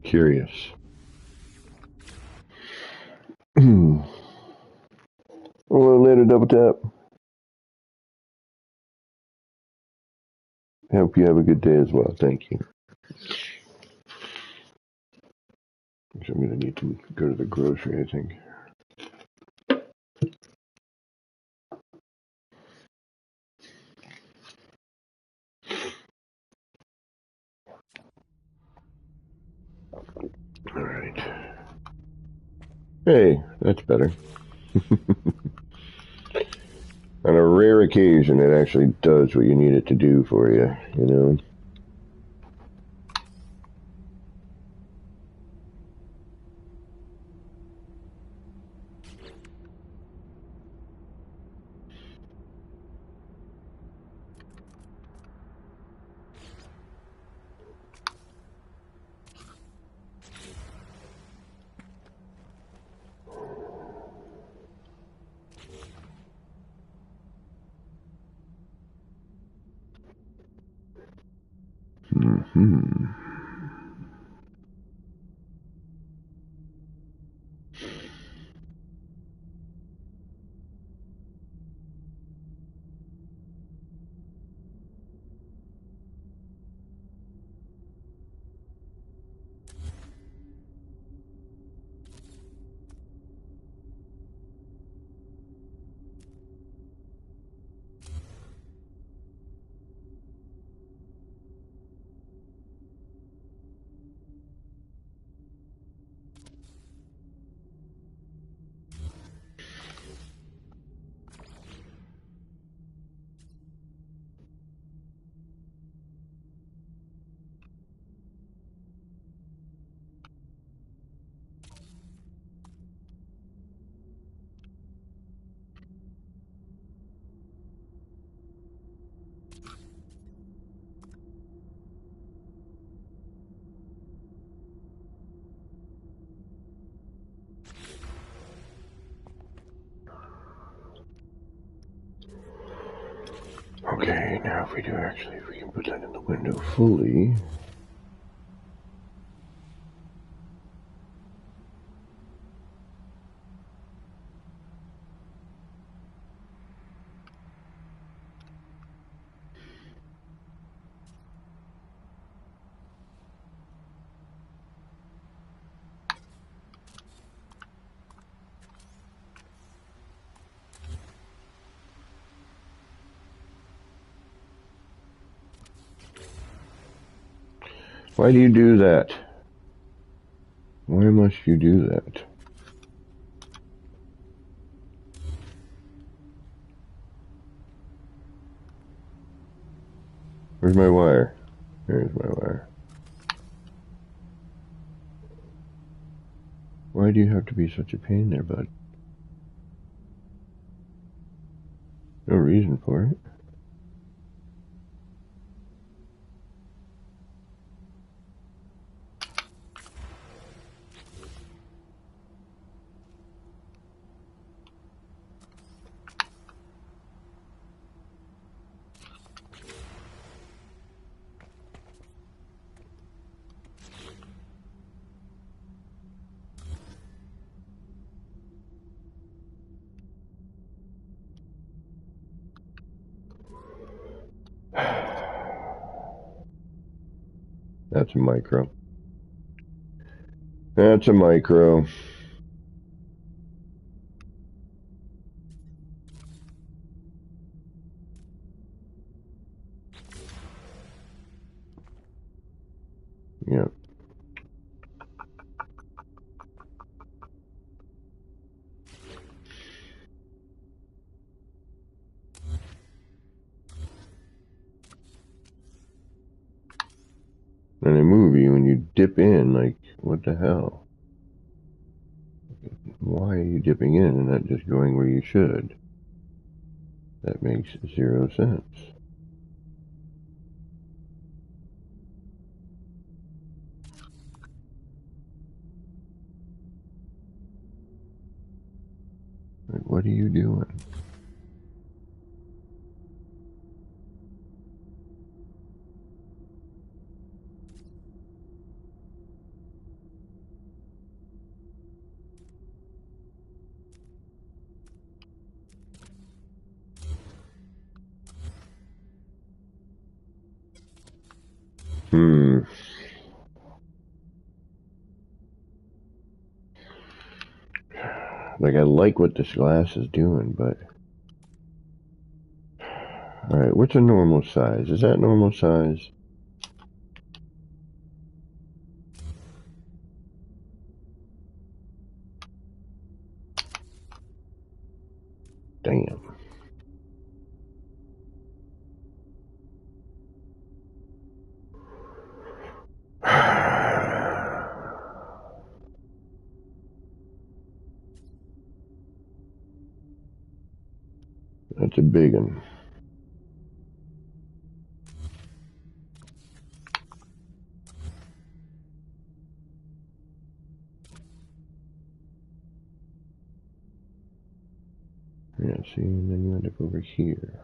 Curious. Well, later, double tap. Hope you have a good day as well. Thank you. So I'm going to need to go to the grocery, I think. All right. Hey, that's better. On a rare occasion, it actually does what you need it to do for you, Okay, now if we can put that in the window fully. Why do you do that? Why must you do that? Where's my wire? There's my wire. Why do you have to be such a pain there, bud? No reason for it. That's a micro. That's a micro. Yep. And they move you and you dip in, like, what the hell? Why are you dipping in and not just going where you should? That makes 0 sense. Like, what are you doing? Like, I like what this glass is doing, but... Alright, what's a normal size? Is that normal size? Damn. That's a big one. Yeah, see, and then you end up over here.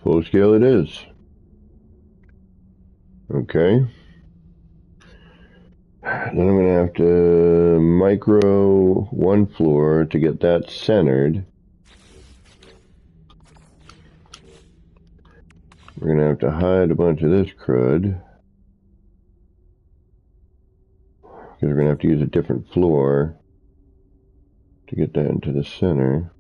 Full scale it is. Okay. Then I'm going to have to micro one floor to get that centered. We're going to have to hide a bunch of this crud. Because we're going to have to use a different floor to get that into the center.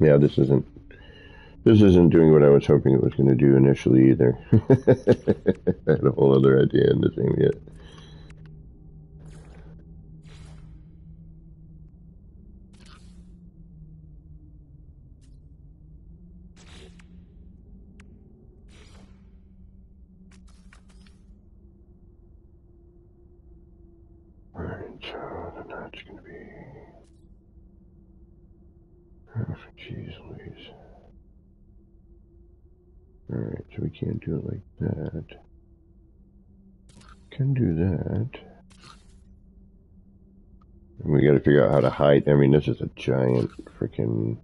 Yeah, this isn't doing what I was hoping it was going to do initially either. I had a whole other idea in this thing yet. Alright, so then that's going to be... Oh, jeez Louise. Alright, so we can't do it like that. Can do that. And we got to figure out how to hide. I mean, this is a giant freaking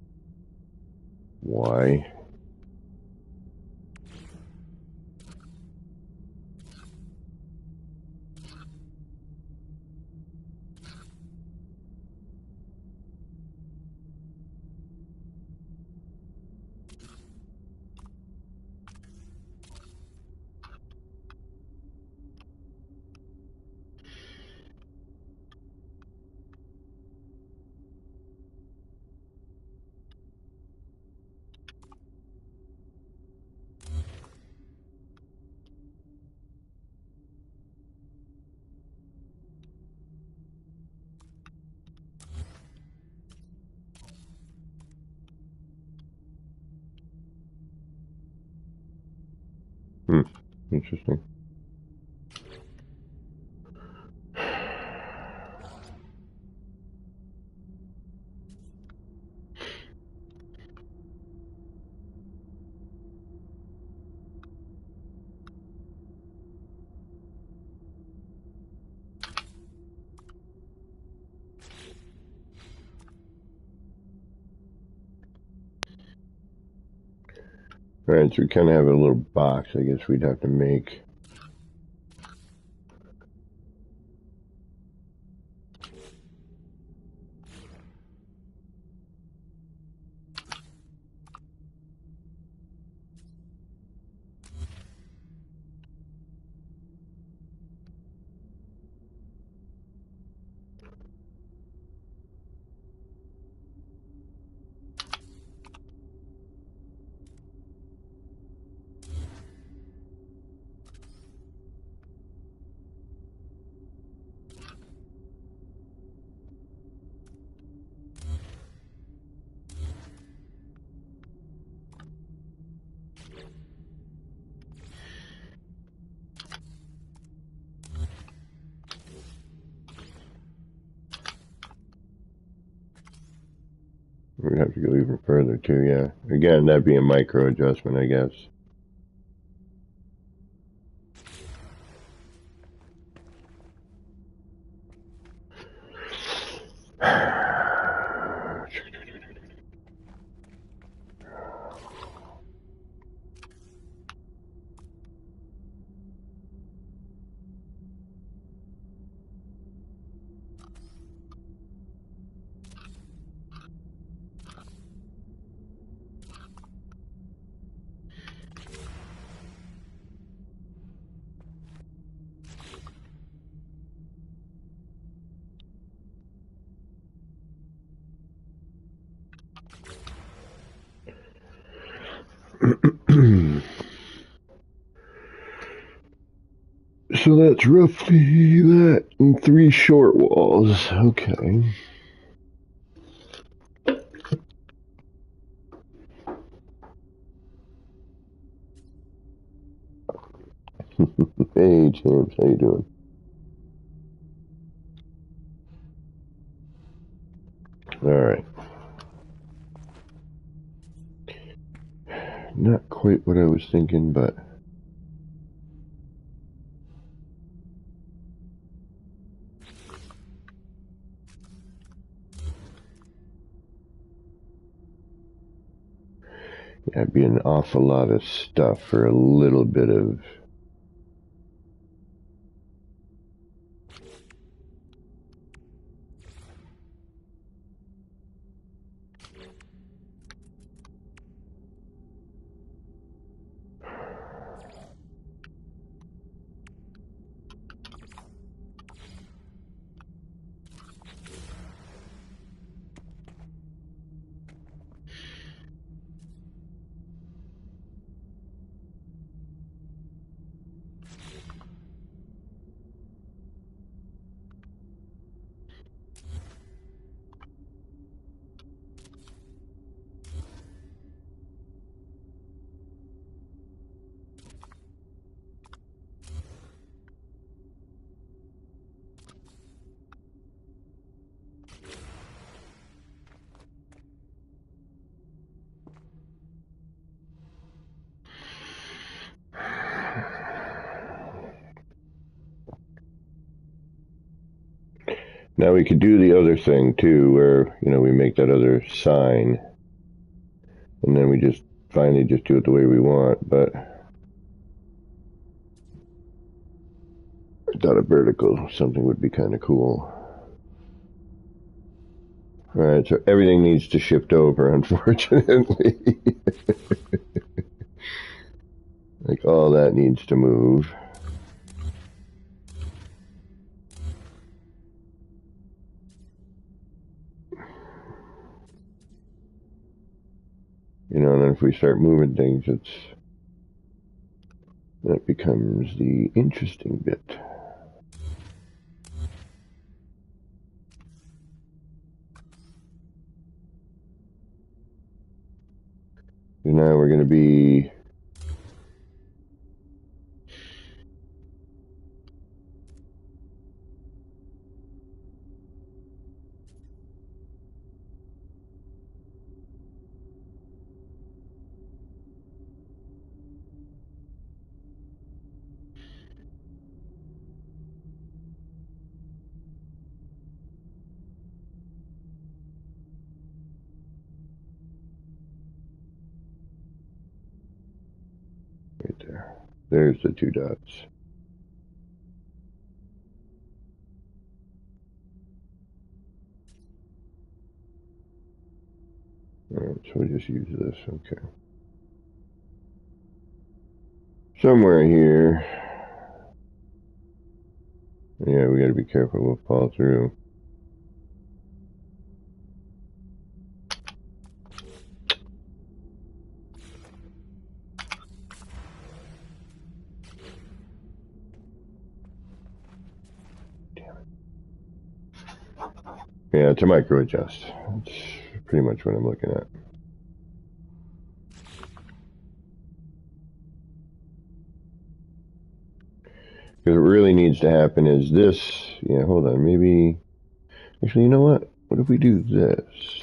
Y. Interesting. Alright, so we kind of have a little box I guess we'd have to make. We'd have to go even further too, yeah. Again, that'd be a micro adjustment, I guess. So that's roughly that and 3 short walls. Okay. Hey James, how you doing? Alright. Not quite what I was thinking, but That'd be an awful lot of stuff for a little bit of... Now we could do the other thing too, where, you know, we make that other sign, and then we just finally just do it the way we want, but I thought a vertical something would be kind of cool. Alright, so everything needs to shift over, unfortunately. Like, all that needs to move. You know, and then if we start moving things, that becomes the interesting bit. So now we're going to be... Right there. There's the two dots. Alright, so we just use this, okay. Somewhere here. Yeah, we gotta be careful, we'll fall through. Yeah, it's a micro adjust. That's pretty much what I'm looking at. Because what really needs to happen is this. Yeah, hold on. Maybe. Actually, you know what? What if we do this?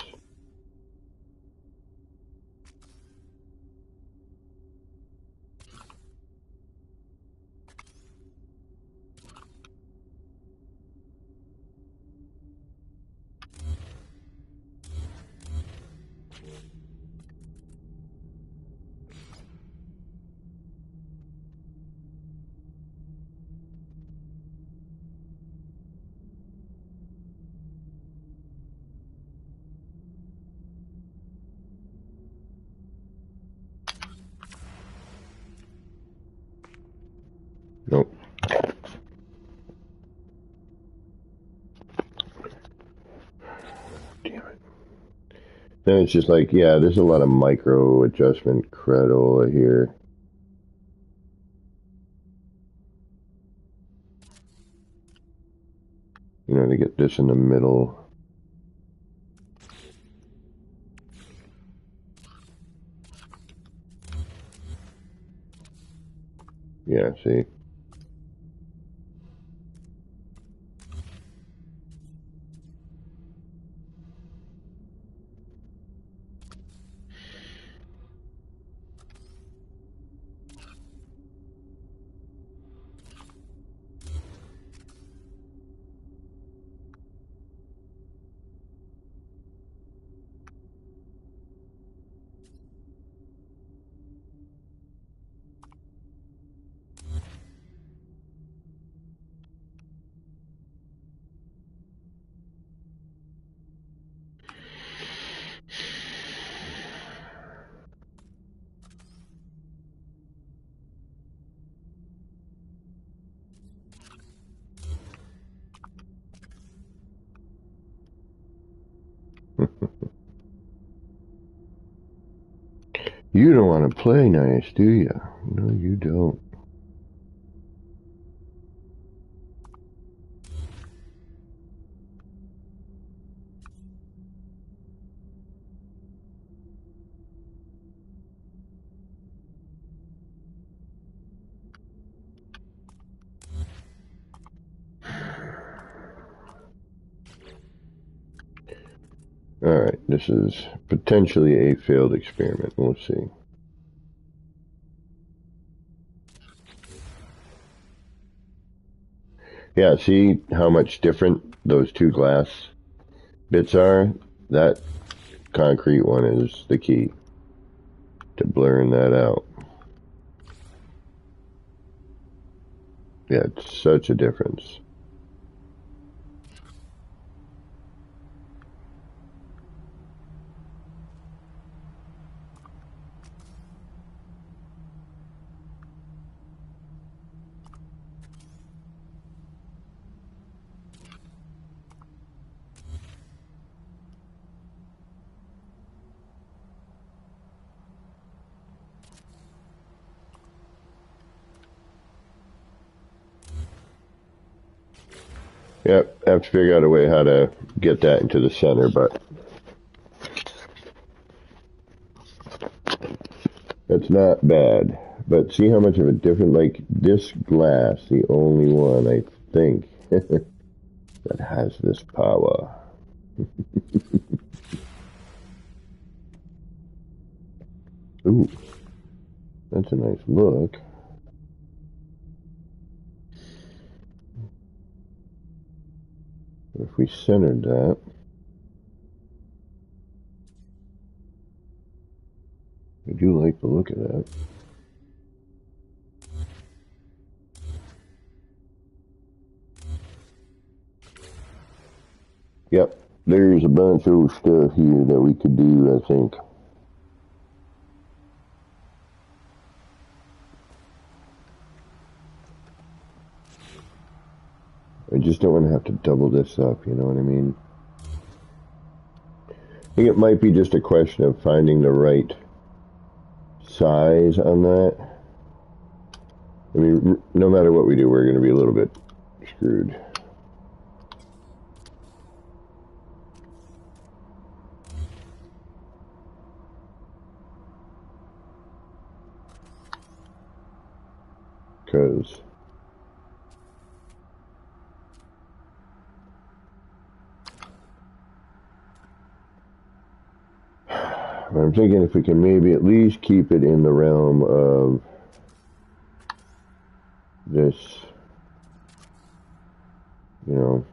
Nope. Damn it. Then it's just like, yeah, there's a lot of micro adjustment credola here. You know, to get this in the middle. Yeah, see? You don't want to play nice, do you? No, you don't. Alright, this is potentially a failed experiment. We'll see. Yeah, see how much different those two glass bits are? That concrete one is the key to blurring that out. Yeah, it's such a difference. Yep, I have to figure out a way how to get that into the center, but that's not bad. But see how much of a different, like this glass, the only one I think that has this power. Ooh, that's a nice look. If we centered that, I do like the look of that. Yep, there's a bunch of stuff here that we could do, I think. I just don't want to have to double this up, you know what I mean? I think it might be just a question of finding the right size on that. I mean, no matter what we do, we're going to be a little bit screwed. Because I'm thinking if we can maybe at least keep it in the realm of this, you know,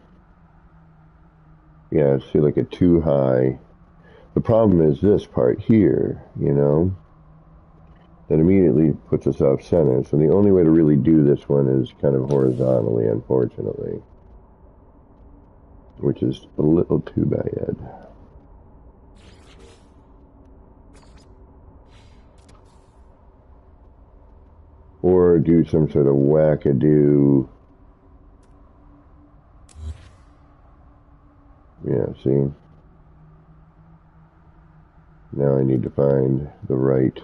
yeah, see like a too high. The problem is this part here, you know, that immediately puts us off center. So the only way to really do this one is kind of horizontally, unfortunately, which is a little too bad. Or do some sort of wackadoo. Yeah, see? Now I need to find the right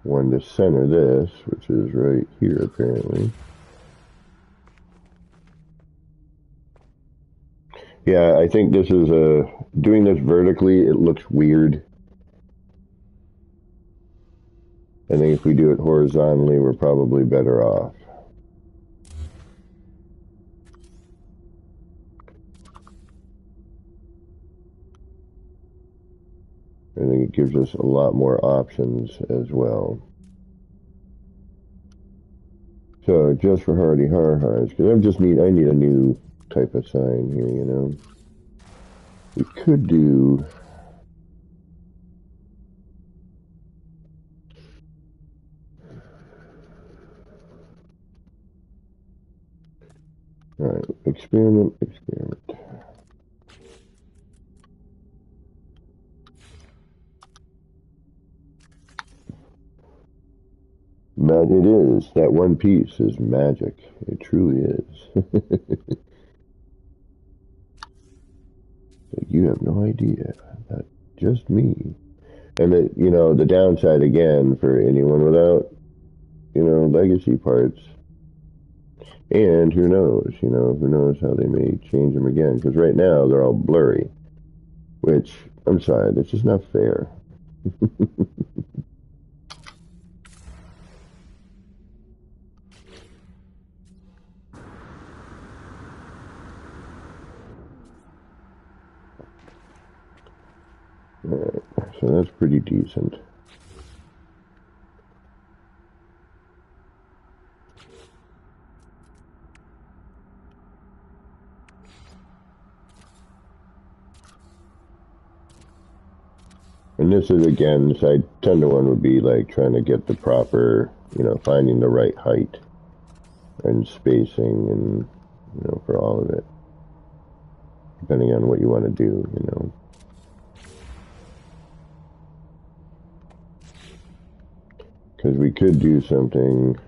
one to center this, which is right here apparently. Yeah, I think this is doing this vertically, it looks weird. I think if we do it horizontally, we're probably better off. I think it gives us a lot more options as well. So just for hardy har-hars, because I need a new type of sign here, you know. We could do alright, experiment. But it is. That one piece is magic. It truly is. Like you have no idea. That's just me. And the downside again for anyone without, legacy parts. And who knows how they may change them again. Because right now they're all blurry. Which, I'm sorry, that's just not fair. Alright, so that's pretty decent. And this is, again, side 10 to 1 would be like trying to get the proper, finding the right height and spacing and, for all of it. Depending on what you want to do. Because we could do something.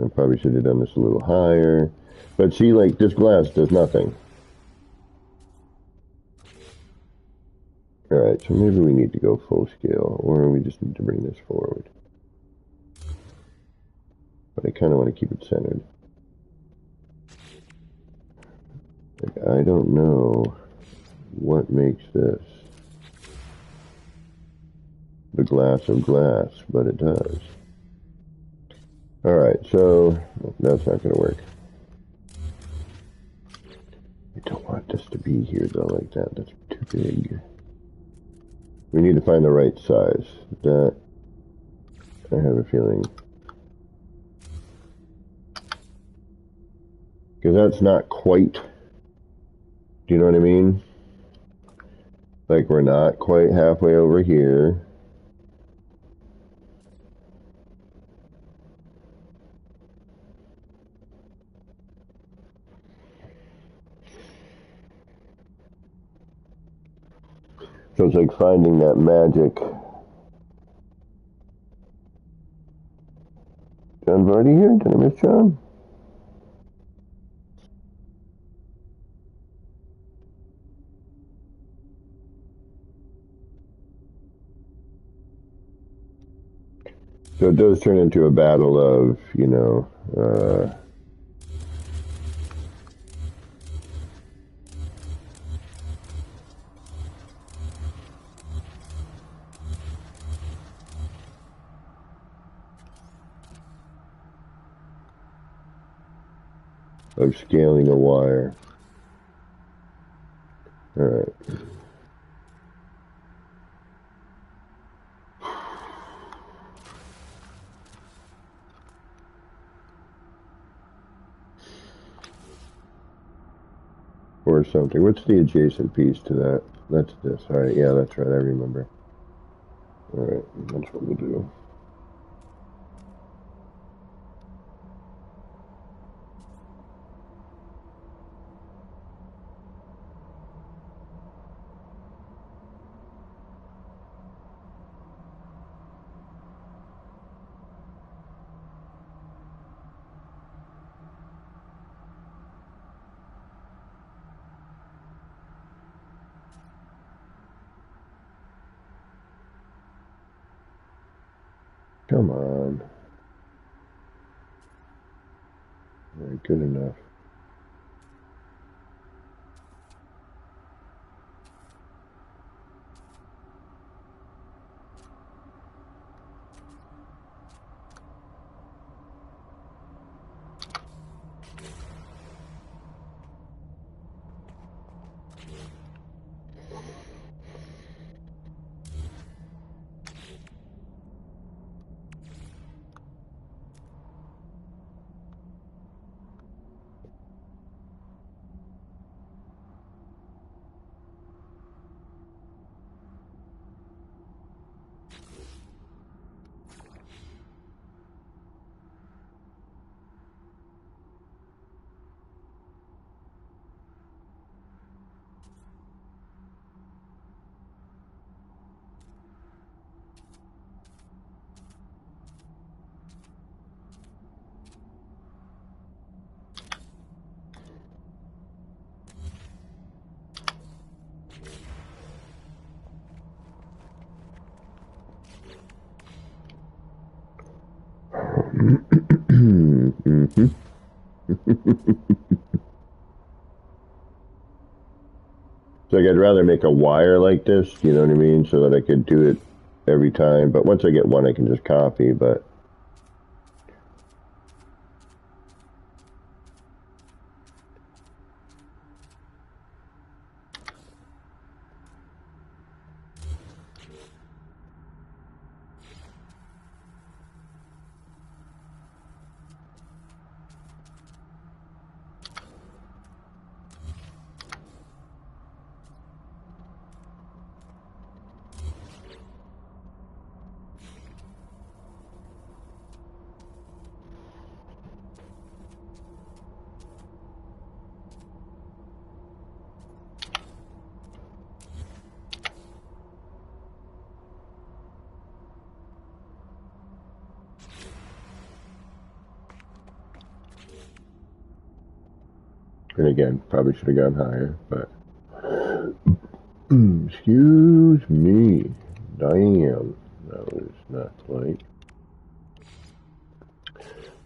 I probably should have done this a little higher. But see, like, this glass does nothing. Alright, so maybe we need to go full scale, or we just need to bring this forward. But I kind of want to keep it centered. Like, I don't know what makes this the glass of glass, but it does. Alright, so that's not going to work. I don't want this to be here, though, like that. That's too big. We need to find the right size. That, I have a feeling. Because that's not quite, do you know what I mean? Like, we're not quite halfway over here. So it's like finding that magic. John's already here? Did I miss John? So it does turn into a battle of, of scaling a wire. Alright. Or something. What's the adjacent piece to that? That's this. Alright, yeah, that's right, I remember. Alright, that's what we'll do. Come on. Alright, good enough. So like I'd rather make a wire like this, you know what I mean, so that I could do it every time. But once I get one, I can just copy. But and again, probably should have gone higher, but excuse me, damn, that was not quite.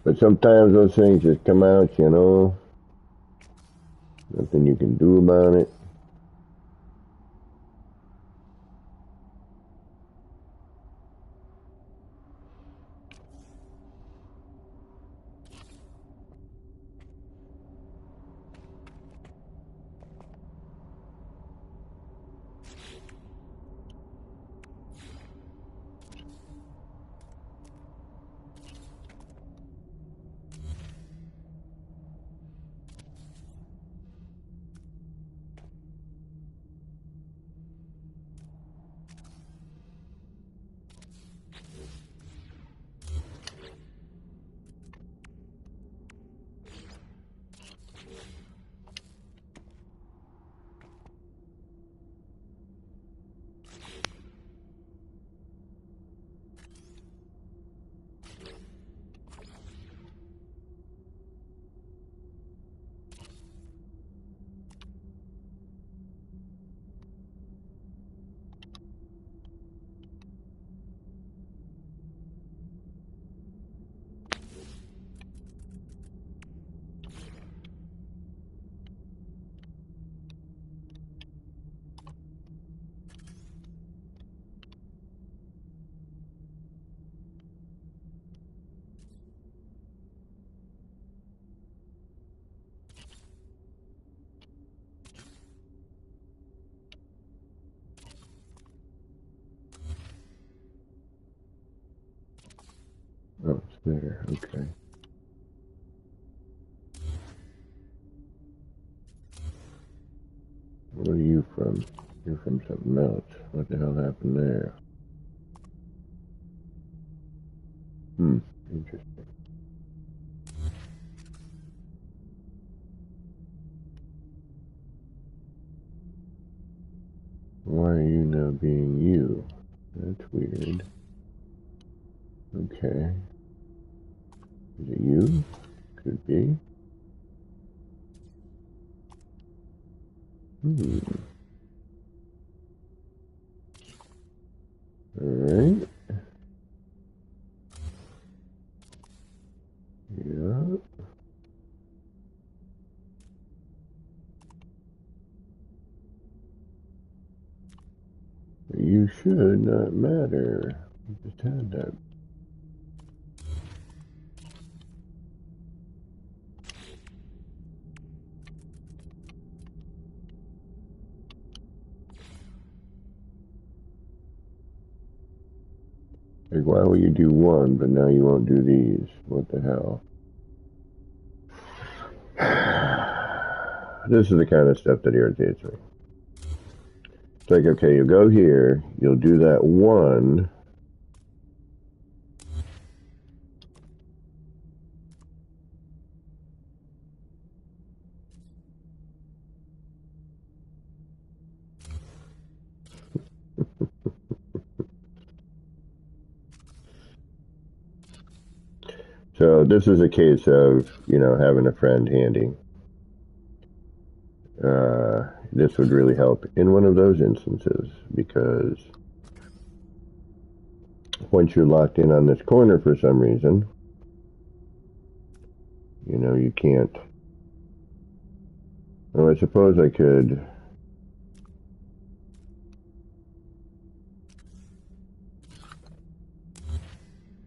But sometimes those things just come out, you know. Nothing you can do about it. Oh, it's there, okay. What are you from? You're from something else. What the hell happened there? Interesting. Why are you now being you? That's weird. Okay. Is it you? Could be. Alright. Yeah. You should not matter. You just had that. Like, why will you do one, but now you won't do these? What the hell? This is the kind of stuff that irritates me. It's like, okay, you'll go here, you'll do that one. So this is a case of, you know, having a friend handy. This would really help in one of those instances, because once you're locked in on this corner for some reason, You know, you can't. Oh, I suppose I could.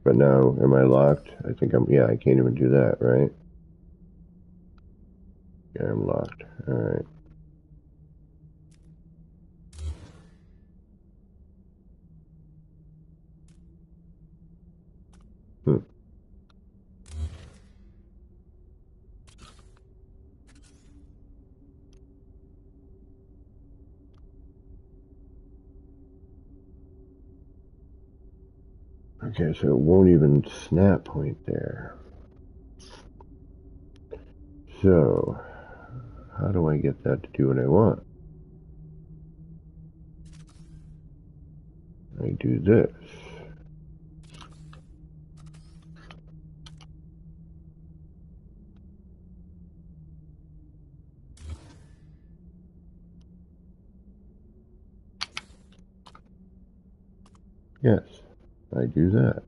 But now, am I locked? I think yeah, I can't even do that, right? Yeah, I'm locked. Alright. Hmm. Okay, so it won't even snap point there. So, how do I get that to do what I want? I do this. Yes, I do that.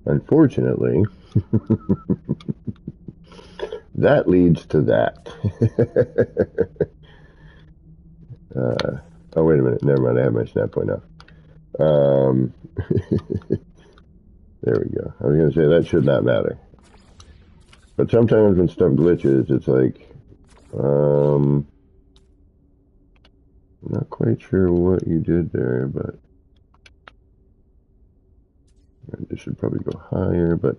Unfortunately, that leads to that. Oh, wait a minute. Never mind. I have my snap point off. There we go. I was going to say that should not matter. But sometimes when stuff glitches, it's like, I'm not quite sure what you did there, but this should probably go higher, but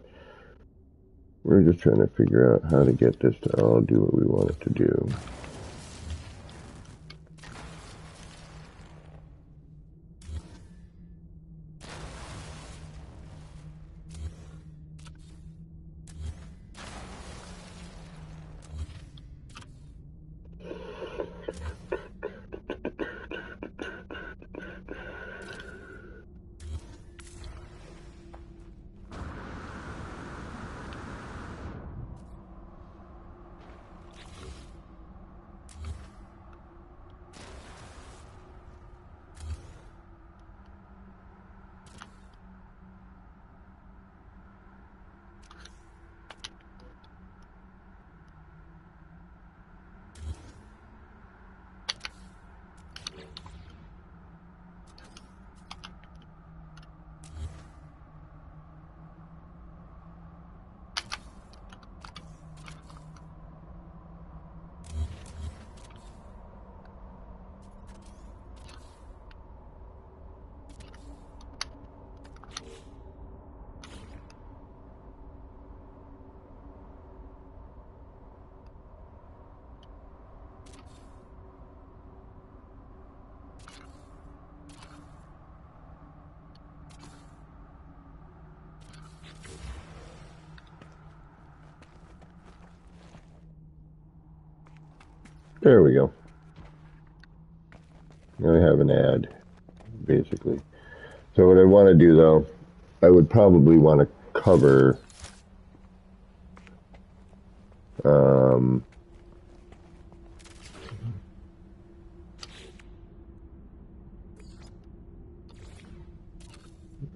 we're just trying to figure out how to get this to all do what we want it to do. There we go. Now I have an ad, basically. So what I want to do, though, I would probably want to cover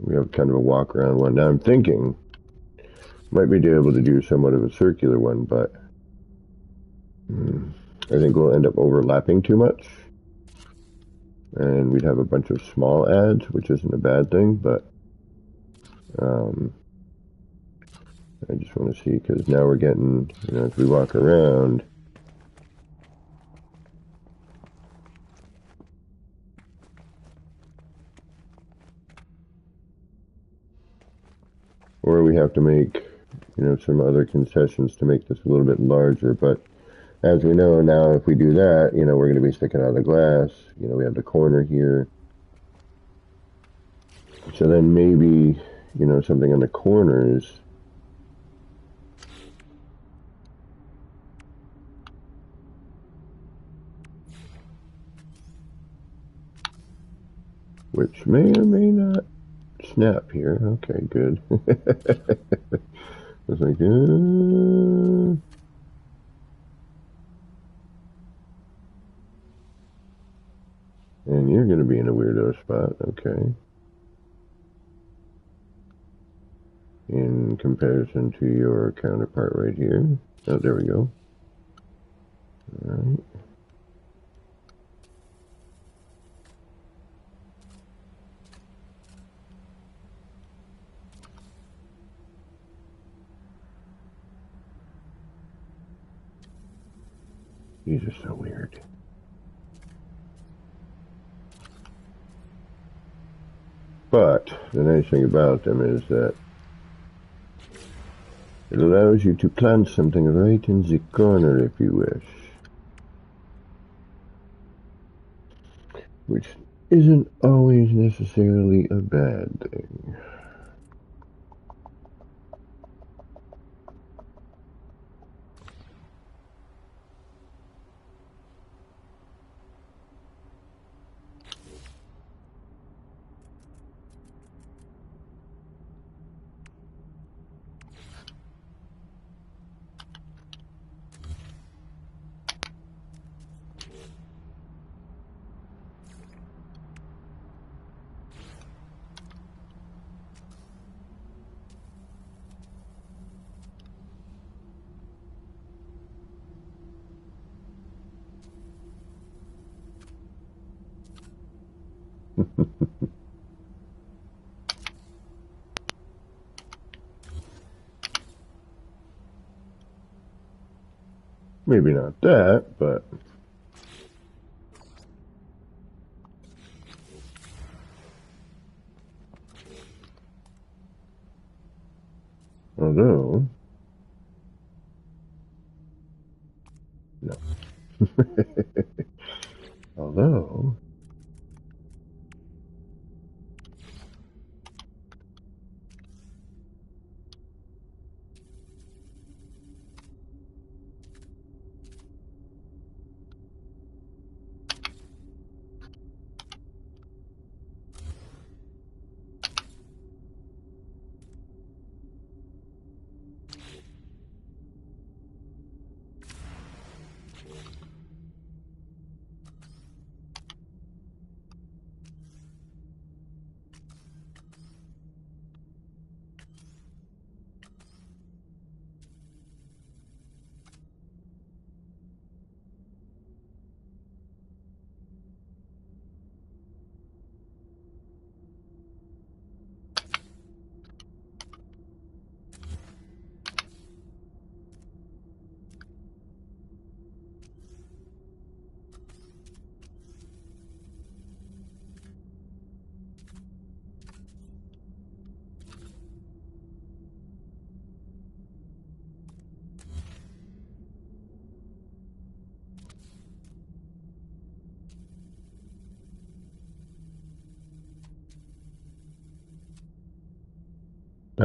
we have kind of a walk around one. Now I'm thinking might be able to do somewhat of a circular one, but I think we'll end up overlapping too much. And we'd have a bunch of small ads, which isn't a bad thing, but I just want to see, because now we're getting, you know, as we walk around, or we have to make, you know, some other concessions to make this a little bit larger. But as we know now, if we do that, you know, we're going to be sticking out of the glass. You know, we have the corner here. So then maybe, you know, something on the corners. which may or may not snap here. Okay, good. I was like, and you're going to be in a weirdo spot, okay. In comparison to your counterpart right here. Oh, there we go. All right. These are so weird. But the nice thing about them is that it allows you to plant something right in the corner if you wish. Which isn't always necessarily a bad thing. Maybe not that, but although, no. Although,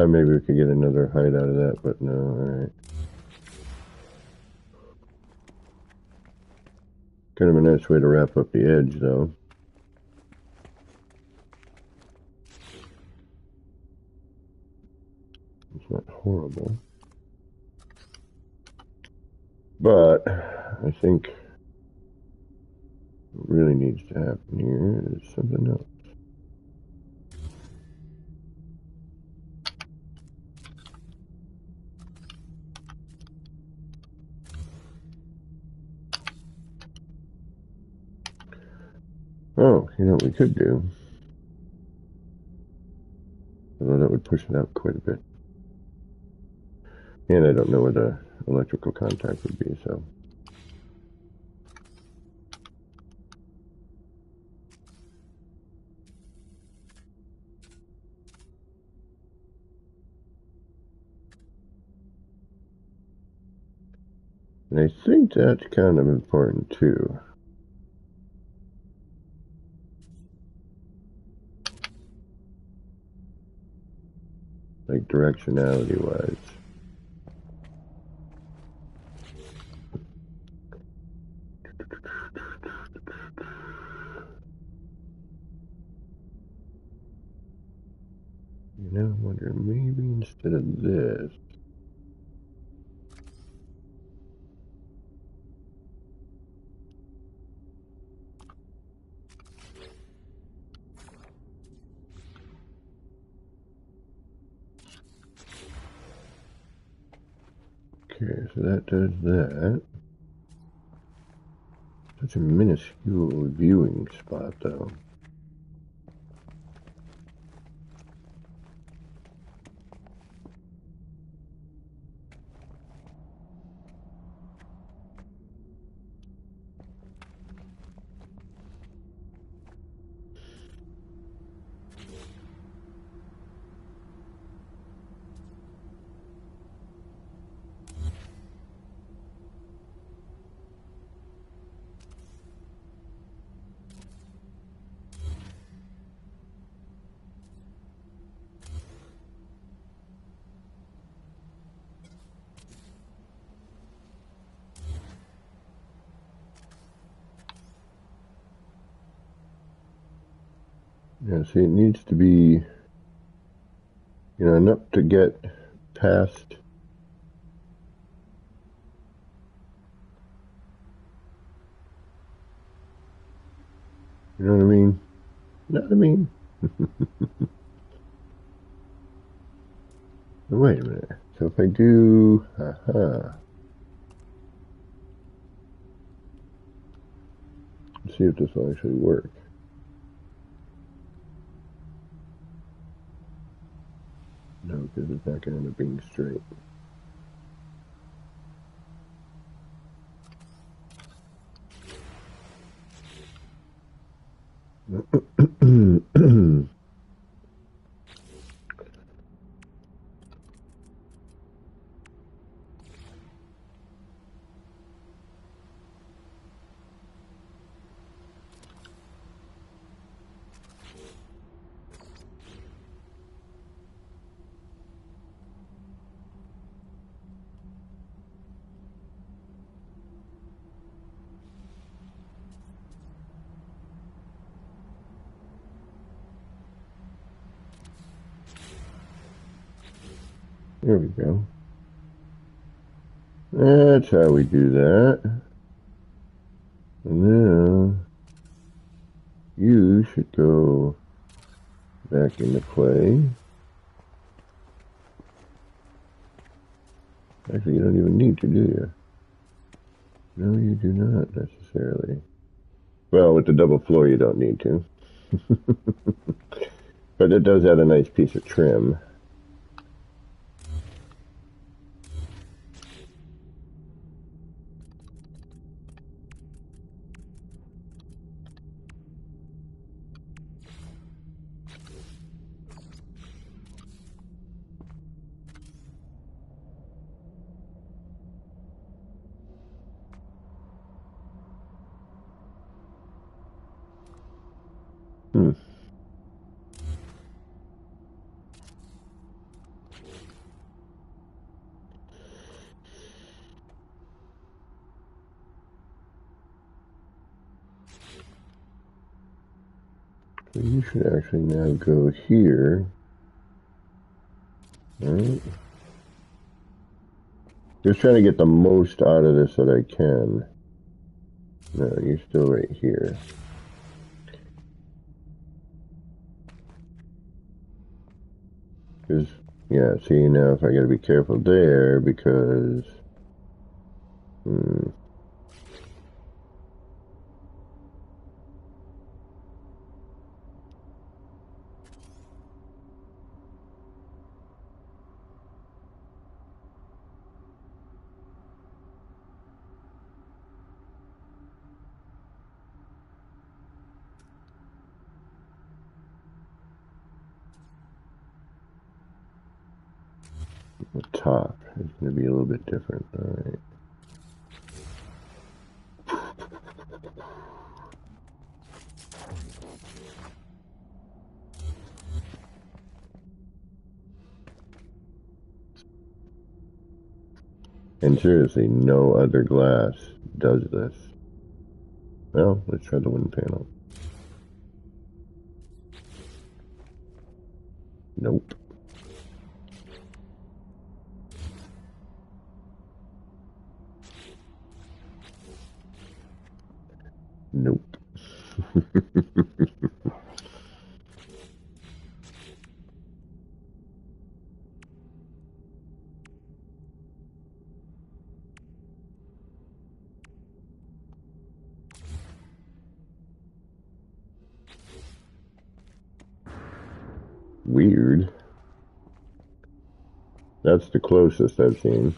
maybe we could get another height out of that, but no, alright. Kind of a nice way to wrap up the edge, though. It's not horrible. But I think what really needs to happen here is something else. Oh, you know what we could do? Although that would push it out quite a bit. And I don't know where the electrical contact would be, so. And I think that's kind of important too. Like directionality wise. You know, I'm wondering maybe instead of this. Okay, so that does that. Such a minuscule viewing spot, though. Yeah, see, it needs to be, you know, enough to get past. You know what I mean? You know what I mean? Wait a minute. So if I do, let's see if this will actually work. No, because it's not going to end up being straight. There we go. That's how we do that. And now you should go back into play. Actually, you don't even need to, do you? No, you do not necessarily. Well, with the double floor, you don't need to. But it does add a nice piece of trim. Hmm. So you should actually now go here. Alright. Just trying to get the most out of this that I can. No, you're still right here. Because, yeah, see, now if I gotta be careful there because... the top is going to be a little bit different. Alright. And seriously, no other glass does this. Well, let's try the wind panel. Nope. weird. That's the closest I've seen.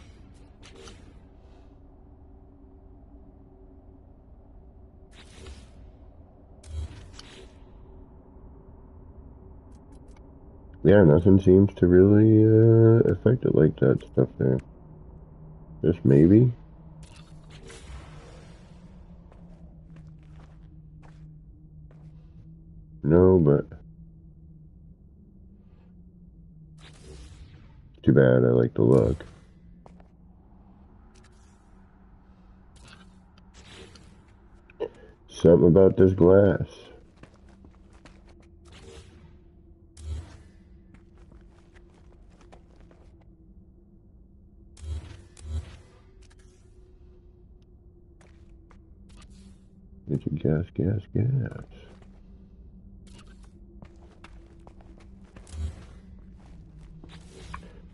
Yeah, nothing seems to really affect it like that stuff there. Just maybe. No, but too bad. I like the look. Something about this glass. Did you gas?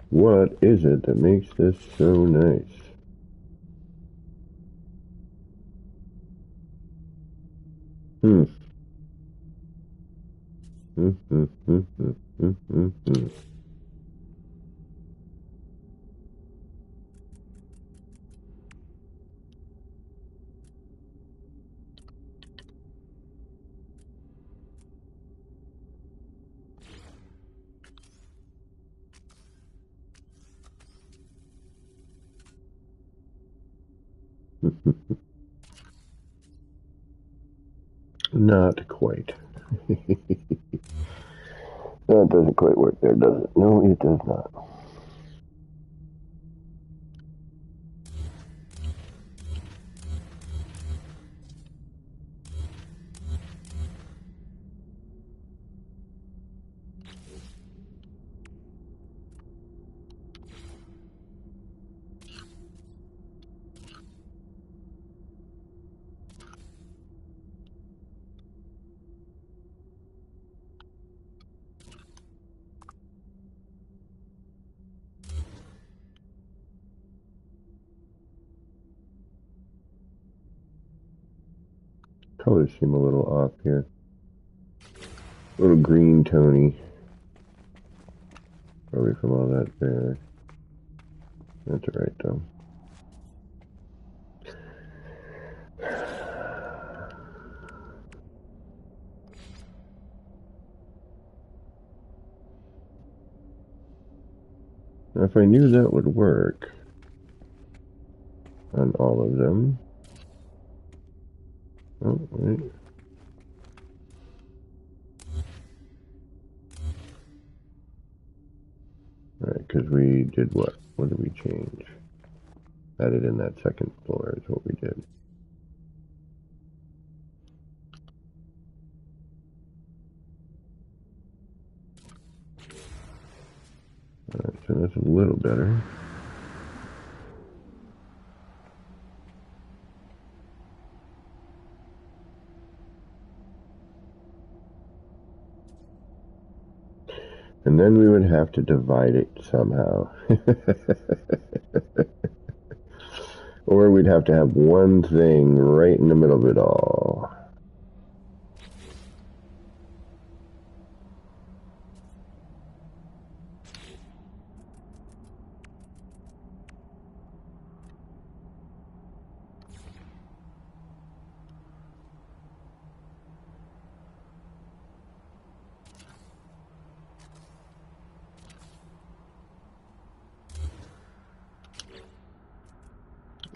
What is it that makes this so nice? Hmm. Not quite. That doesn't quite work there, does it? No, it does not. Colors seem a little off here. A little green tony. Probably from all that there. That's alright though. Now, if I knew that would work on all of them. Oh, wait. Right, because we did what? What did we change? Added in that second floor is what we did. Alright, so that's a little better. And then we would have to divide it somehow. Or we'd have to have one thing right in the middle of it all.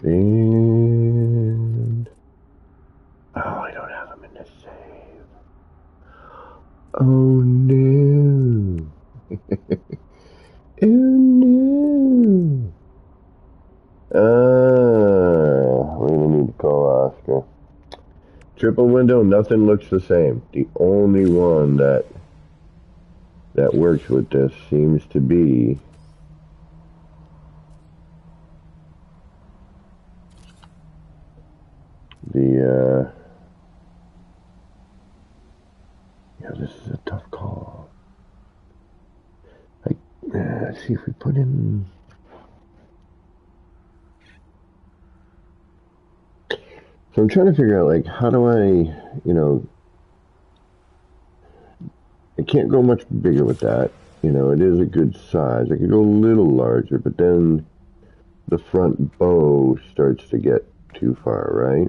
And oh, I don't have them in the save. Oh no. Oh no. We're gonna need to call Oscar. Triple window, nothing looks the same. The only one that works with this seems to be the yeah, this is a tough call. Let's see if we put in. So I'm trying to figure out, like, how do I, can't go much bigger with that. You know, it is a good size. I could go a little larger, but then the front bow starts to get too far, right?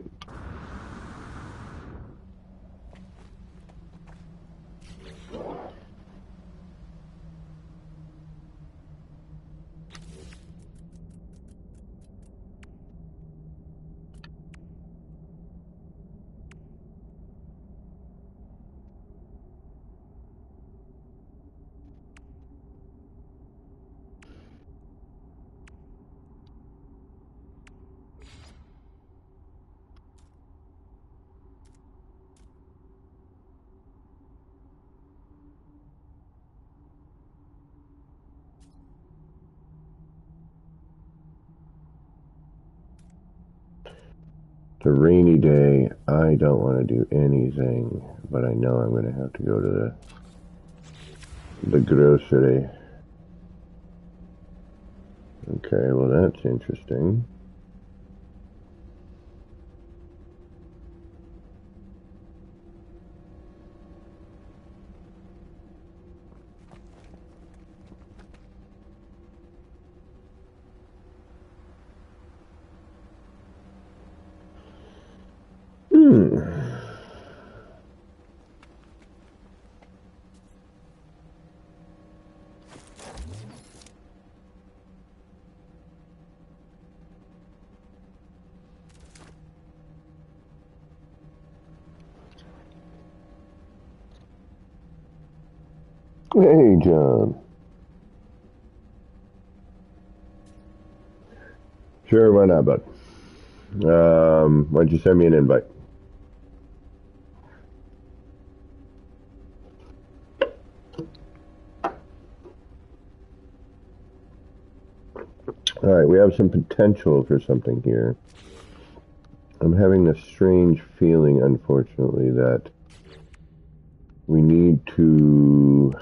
It's a rainy day. I don't want to do anything, but I know I'm going to have to go to the grocery. Okay, well that's interesting. Hey, John. Sure, why not, bud? Why don't you send me an invite? All right, we have some potential for something here. I'm having this strange feeling, unfortunately, that we need to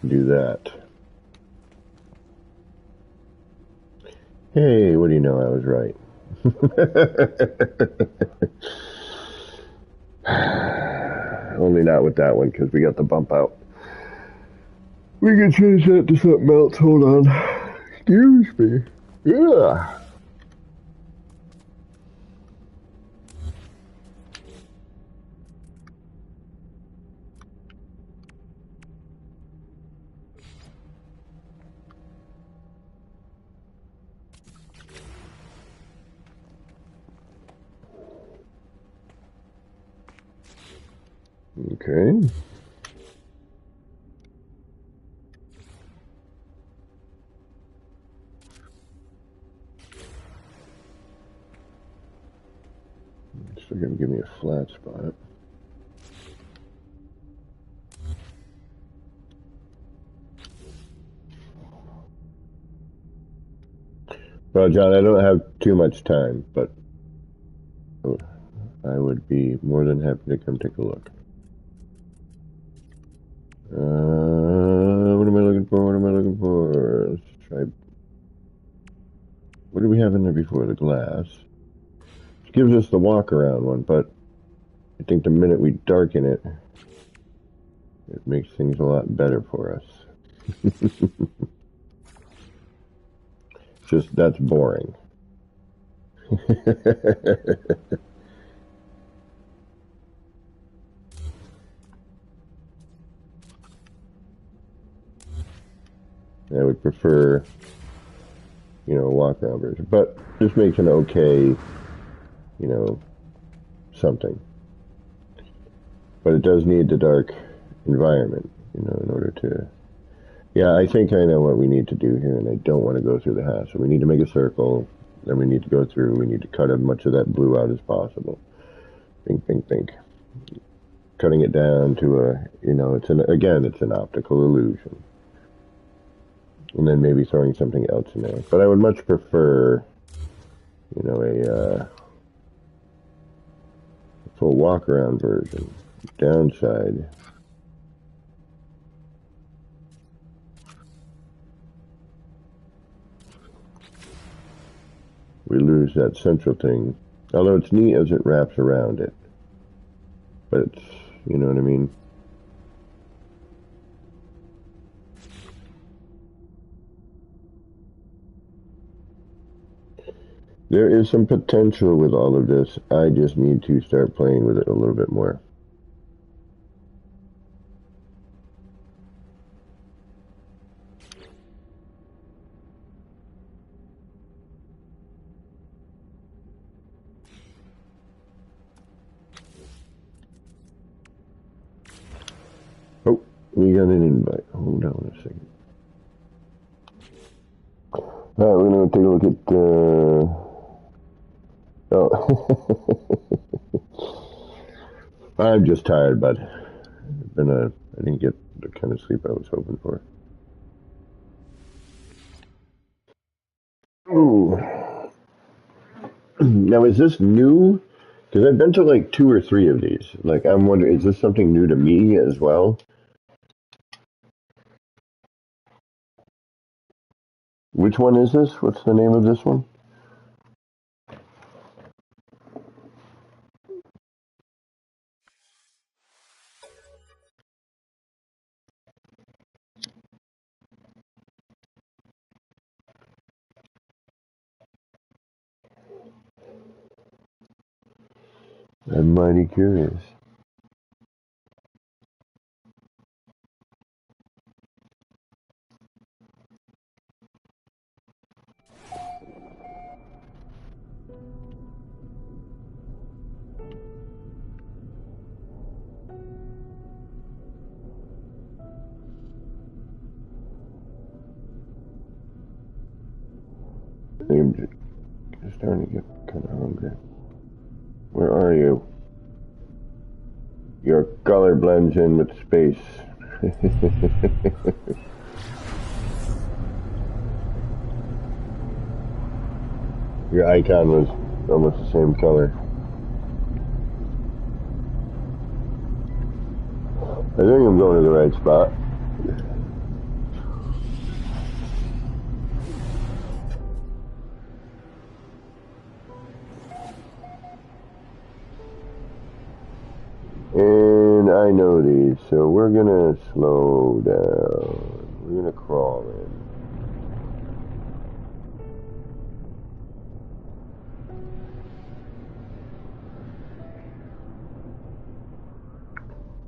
do that. Hey, what do you know? I was right. Only not with that one, because we got the bump out. We can change that to something else. Hold on. Excuse me. Yeah. Okay. Still gonna give me a flat spot. Well, John, I don't have too much time, but I would be more than happy to come take a look. What am I looking for? What am I looking for? Let's try. What did we have in there before? The glass. It gives us the walk around one, but I think the minute we darken it, it makes things a lot better for us. Just, that's boring. I would prefer, you know, a walk around version, but this makes an okay, you know, something. But it does need the dark environment, you know, in order to... Yeah, I think I know what we need to do here, and I don't want to go through the hash. So we need to make a circle, then we need to go through, we need to cut as much of that blue out as possible. Think, think, think. Cutting it down to a, you know, it's an optical illusion. And then maybe throwing something else in there. But I would much prefer, you know, a full walk-around version. Downside we lose that central thing. Although it's neat as it wraps around it. But it's, you know what I mean? There is some potential with all of this. I just need to start playing with it a little bit more. Oh, we got an invite. Hold on a second. Alright, we're going to take a look at... Oh. I'm just tired, bud. I didn't get the kind of sleep I was hoping for. Ooh. Now, is this new? Because I've been to like 2 or 3 of these. Like, I'm wondering, is this something new to me as well? Which one is this? What's the name of this one? I'm mighty curious. I'm just starting to get kind of hungry. Where are you? Your color blends in with space. Your icon was almost the same color. I think I'm going to the right spot. And I know these, so we're gonna slow down. We're gonna crawl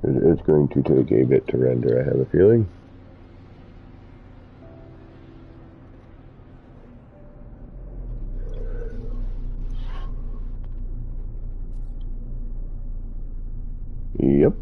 in. It's going to take a bit to render, I have a feeling. Yep.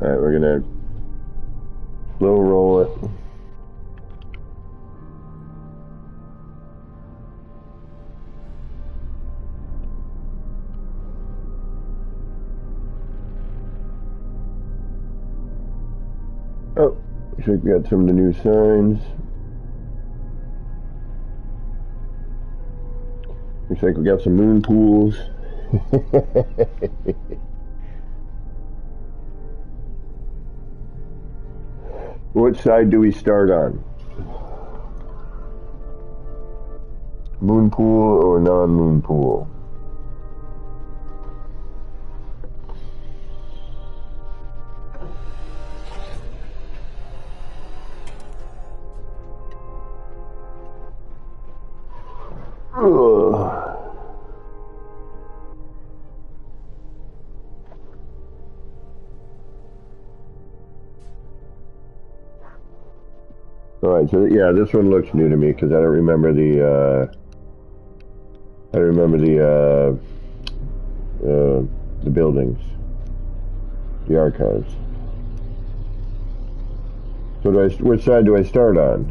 Alright, we're gonna slow roll it. Oh, looks like we got some of the new signs. Looks like we got some moon pools. Which side do we start on? Moon pool or non-moon pool? Ugh. All right, so yeah, this one looks new to me because I don't remember the the buildings, the archives. So which side do I start on?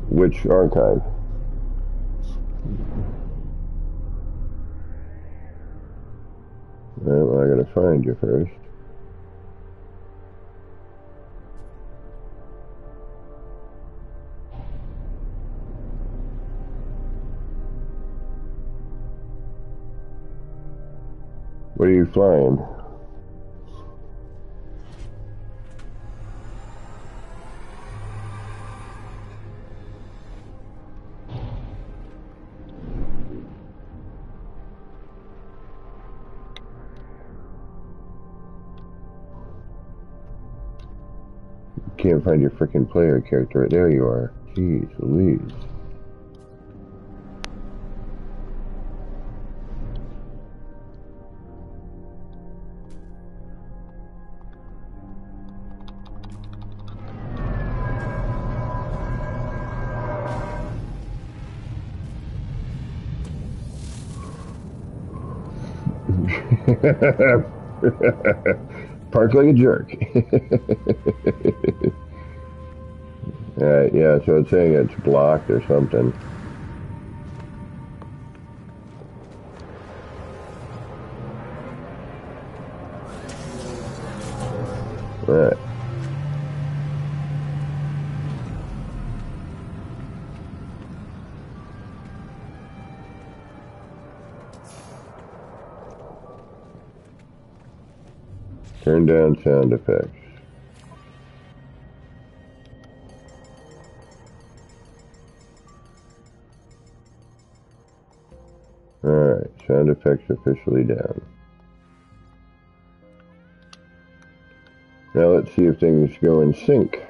Which archive? Well, I gotta find you first. What are you flying? Can't find your frickin' player character. There you are. Jeez Louise. Park like a jerk. Yeah, so it's saying it's blocked or something. Alright. Turn down sound effects. Alright, sound effects officially down. Now let's see if things go in sync.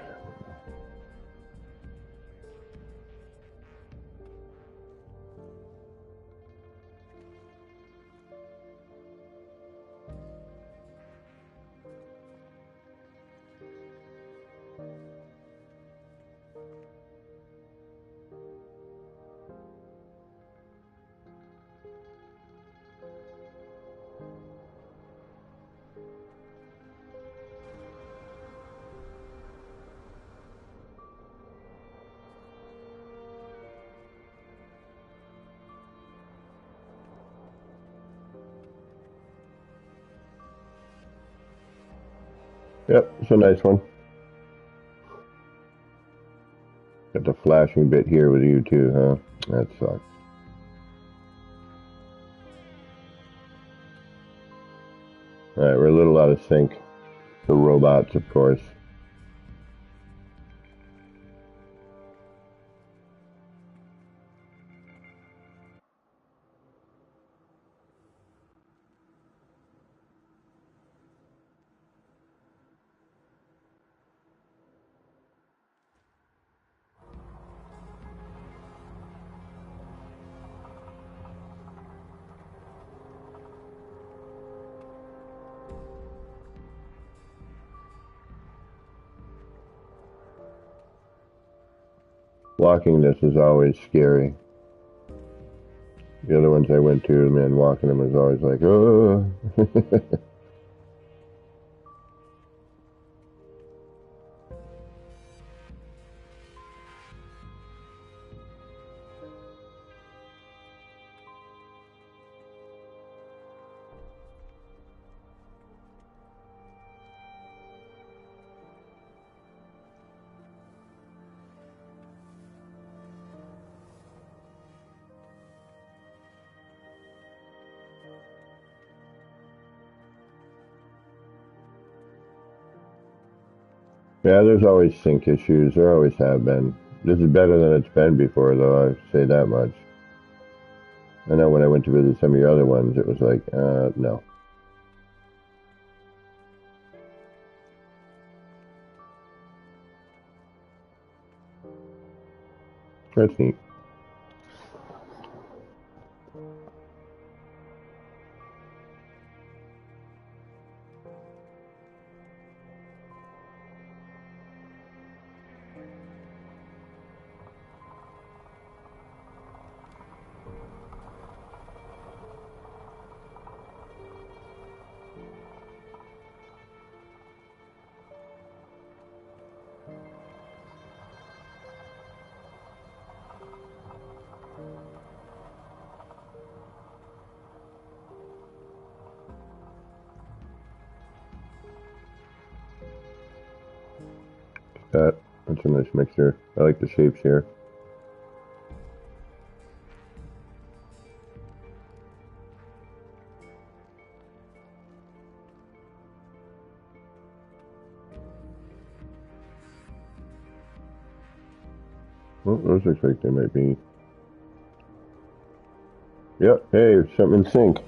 Yep, it's a nice one. Got the flashing bit here with you too, huh? That sucks. Alright, we're a little out of sync. The robots, of course. Walking this is always scary. The other ones I went to, man, walking them was always like, oh. Yeah, there's always sync issues. There always have been. This is better than it's been before, though, I say that much. I know when I went to visit some of your other ones, it was like, no. That's neat. like that. That's a nice mixture. I like the shapes here. Well, those looks like they might be. Yep, hey, something in sync.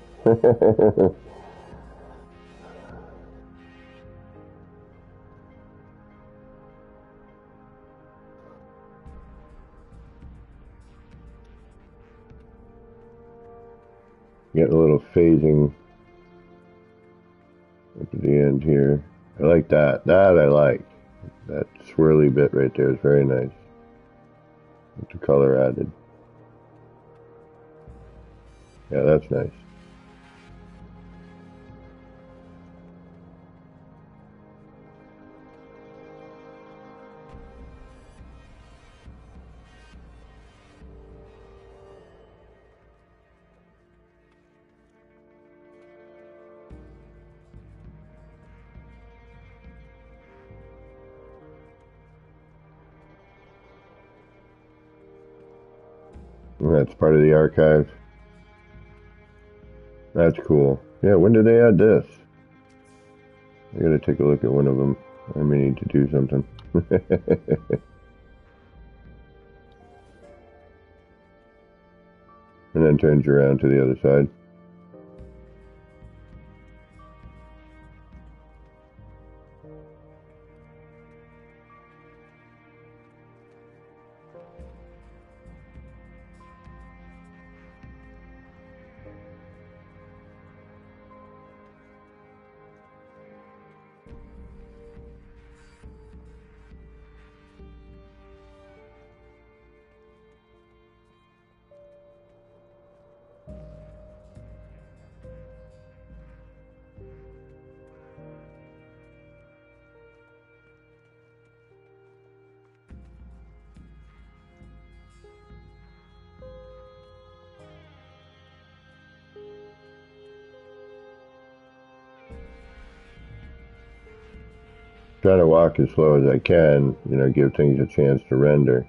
Getting a little phasing up at the end here. I like that. That I like. That swirly bit right there is very nice. With the color added. Yeah, that's nice. And that's part of the archive. That's cool. Yeah, when did they add this? I gotta take a look at one of them. I may need to do something. And then turns around to the other side. Try to walk as slow as I can, give things a chance to render.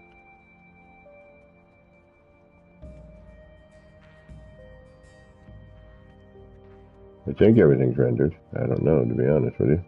I think everything's rendered. I don't know, to be honest with you.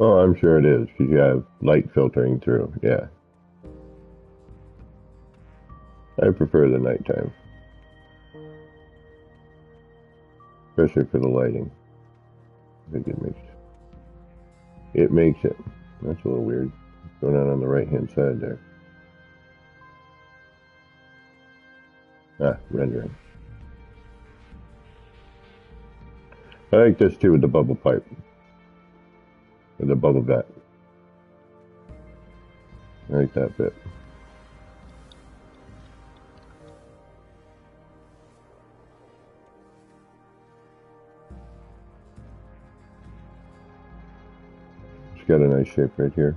Oh, I'm sure it is, because you have light filtering through, yeah. I prefer the nighttime. Especially for the lighting. I think it makes it. That's a little weird. What's going on the right-hand side there? Ah, rendering. I like this too with the bubble pipe. With the bubble vat. I like that bit. It's got a nice shape right here.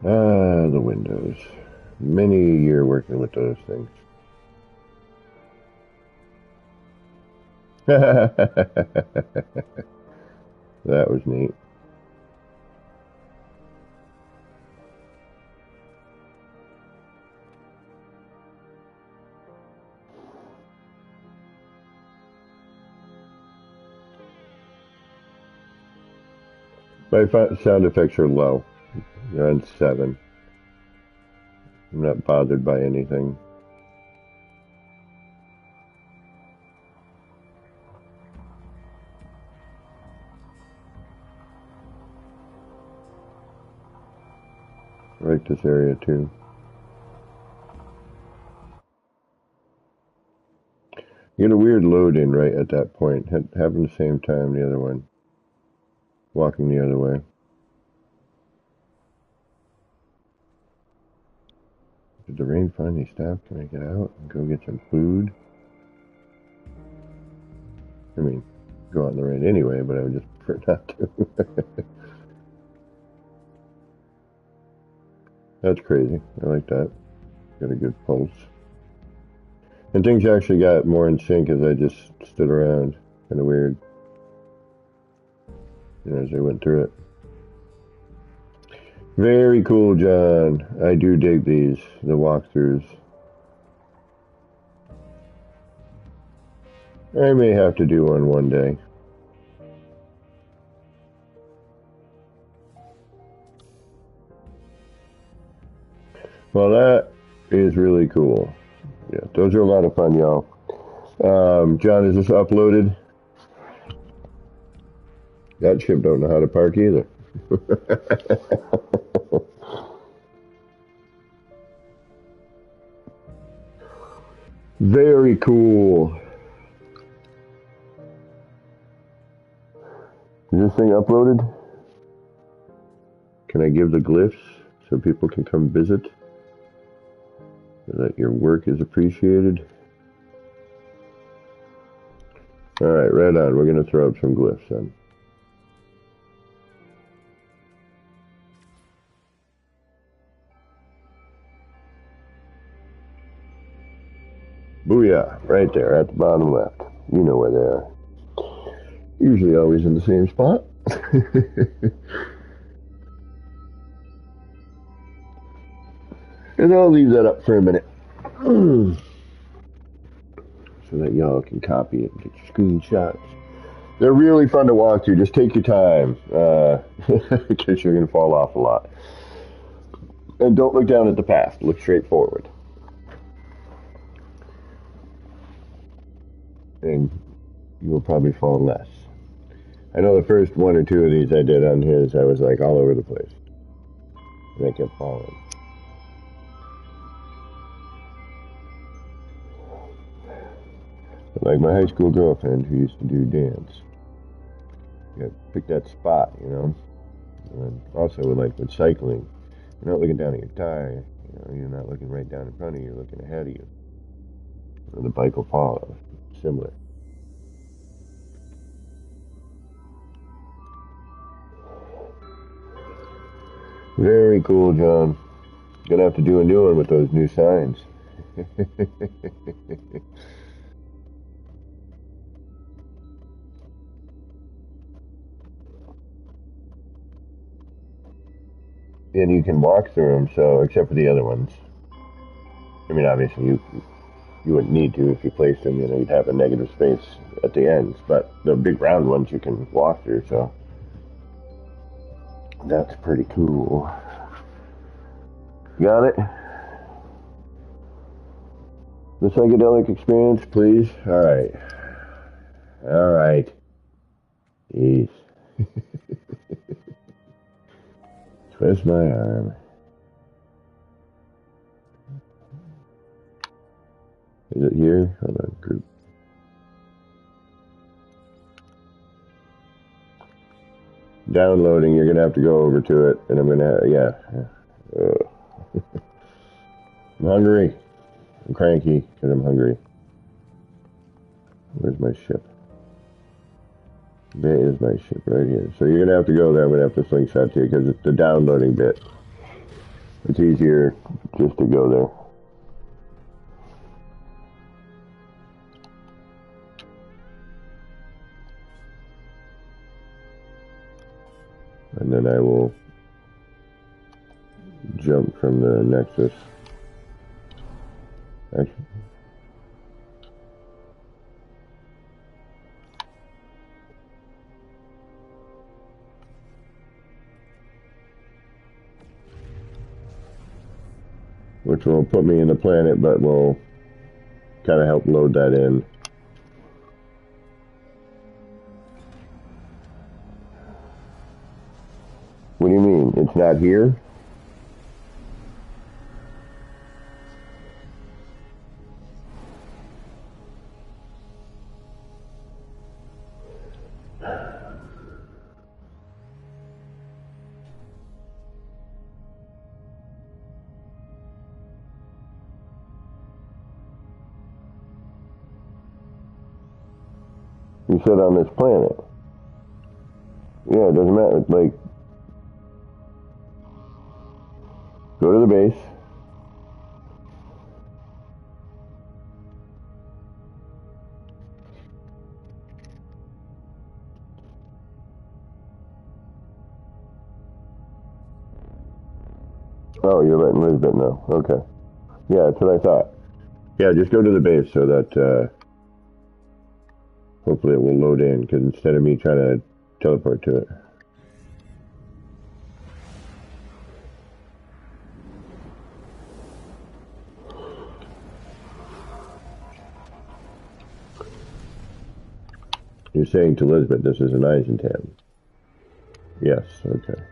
Ah, the windows. Many a year working with those things. That was neat. My sound effects are low. They're on 7. I'm not bothered by anything. I like this area too. You get a weird load in right at that point. Happened the same time the other one. Walking the other way. Did the rain finally stop? Can I get out and go get some food? I mean, go out in the rain anyway, but I would just prefer not to. That's crazy. I like that. Got a good pulse. And things actually got more in sync as I just stood around. Kind of weird. As I went through it. Very cool, John. I do dig these, the walkthroughs. I may have to do one day. Well, that is really cool. Yeah, those are a lot of fun, y'all. John, is this uploaded? That ship don't know how to park either. Very cool. Is this thing uploaded? Can I give the glyphs so people can come visit? So that your work is appreciated? Alright, right on. We're going to throw up some glyphs then. Booyah! Right there at the bottom left. You know where they are. Usually always in the same spot. And I'll leave that up for a minute. So that y'all can copy it and get your screenshots. They're really fun to walk through. Just take your time. Because you're going to fall off a lot. And don't look down at the path. Look straight forward. And you will probably fall less. I know the first one or two of these I did on his, I was like all over the place. And I kept falling. But like my high school girlfriend who used to do dance. You gotta pick that spot, you know? And also with cycling, you're not looking down at your tire, you know, you're not looking right down in front of you, you're looking ahead of you. Or the bike will follow. Similar. Very cool, John. Gonna have to do a new one with those new signs. And you can walk through them, so except for the other ones. I mean, obviously you wouldn't need to if you placed them. You know, you'd have a negative space at the ends, but the big round ones you can walk through. So that's pretty cool. Got it? The psychedelic experience, please. All right. All right. Jeez. Twist my arm. Is it here? Hold on, group. Downloading, you're going to have to go over to it, and I'm going to, yeah. I'm hungry. I'm cranky because I'm hungry. Where's my ship? There is my ship right here. So you're going to have to go there. I'm going to have to slingshot to you because it's the downloading bit. It's easier just to go there. And then I will jump from the Nexus. Actually, which will put me in the planet, but will kind of help load that in. What do you mean? It's not here? You said on this planet. Yeah, it doesn't matter. Like, go to the base. Oh, you're letting Lisbeth know. Okay. Yeah, that's what I thought. Yeah, just go to the base so that hopefully it will load in, because instead of me trying to teleport to it. You're saying to Lisbeth this is an Eisentam? Yes, okay.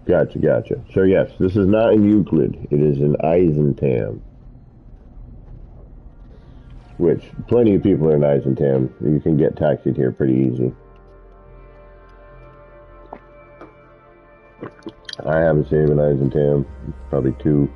Gotcha. So yes, this is not in Euclid. It is in Eisentam. Which, plenty of people are in Eisentam. You can get taxied here pretty easy. I have a save in Eisentam. Probably 2.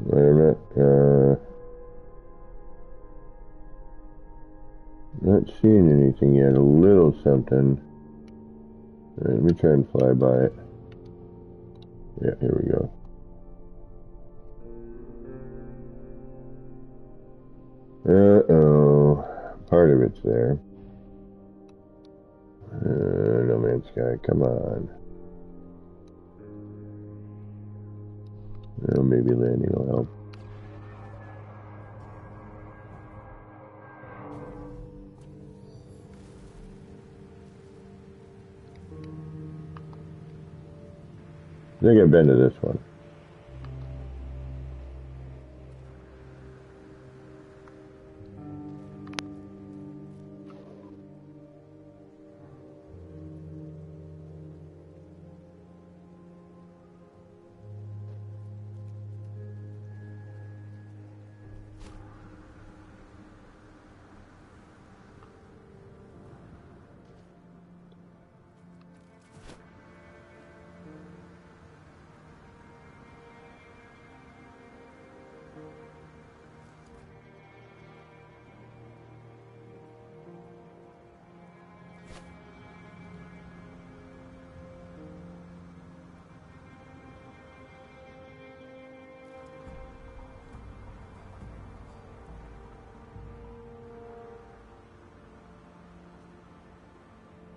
Wait a minute. Not seeing anything yet. A little something. Let me try and fly by it. Yeah, here we go. Uh-oh. Part of it's there. No Man's Sky, come on. Oh, maybe landing will help. I think I've been to this one.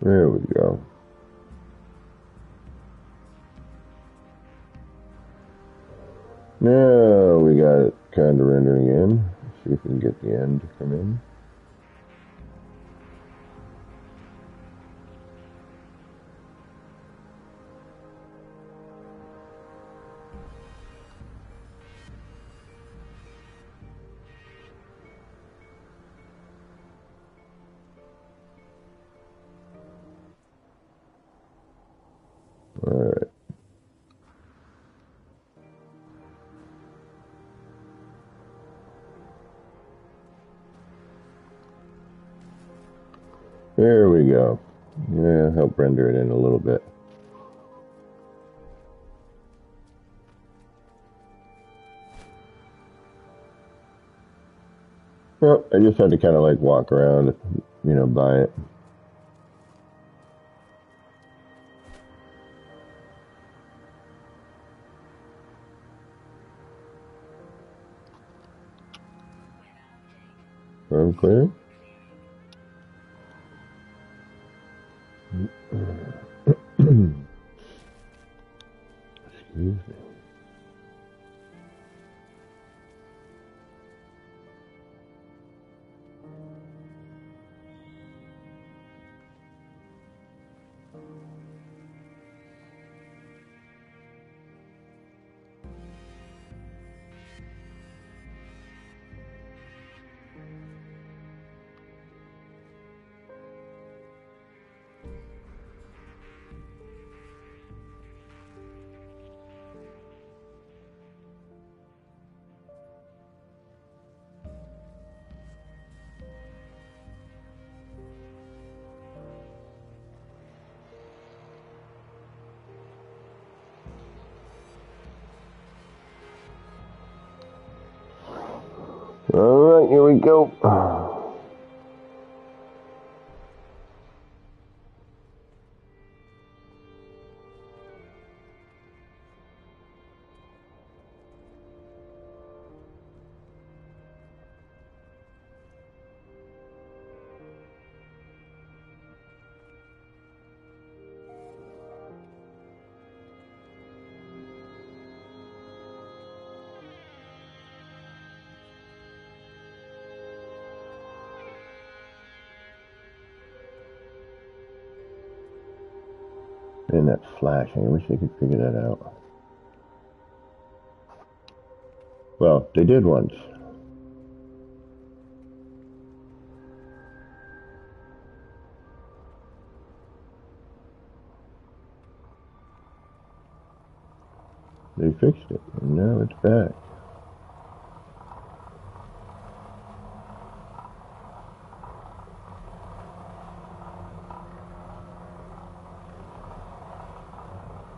There we go. Now we got it kind of rendering in. Let's see if we can get the end to come in. Alright. There we go. Yeah, help render it in a little bit. Well, I just had to kind of like walk around, by it. I'm clear. Excuse me. Alright, here we go. And that flashing, I wish they could figure that out. Well, they did once. They fixed it, and now it's back.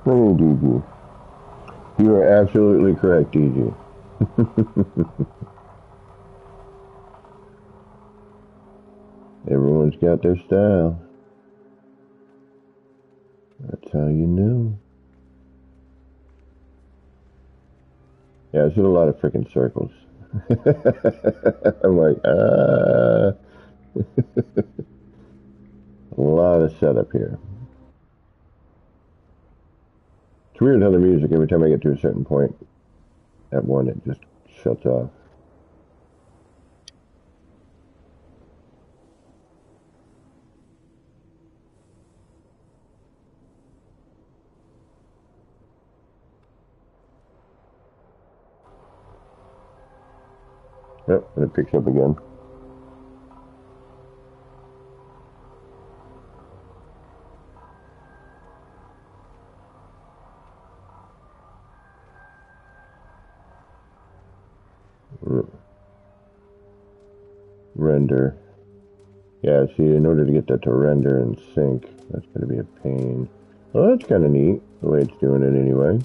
Hey, DG. You are absolutely correct, DG. Everyone's got their style. That's how you know. Yeah, it's in a lot of freaking circles. I'm like, a lot of setup here. It's weird how the music, every time I get to a certain point at one, it just shuts off. Yep, and it picks up again. Render. Yeah, see, in order to get that to render and sync, that's going to be a pain. Well, that's kind of neat, the way it's doing it anyway.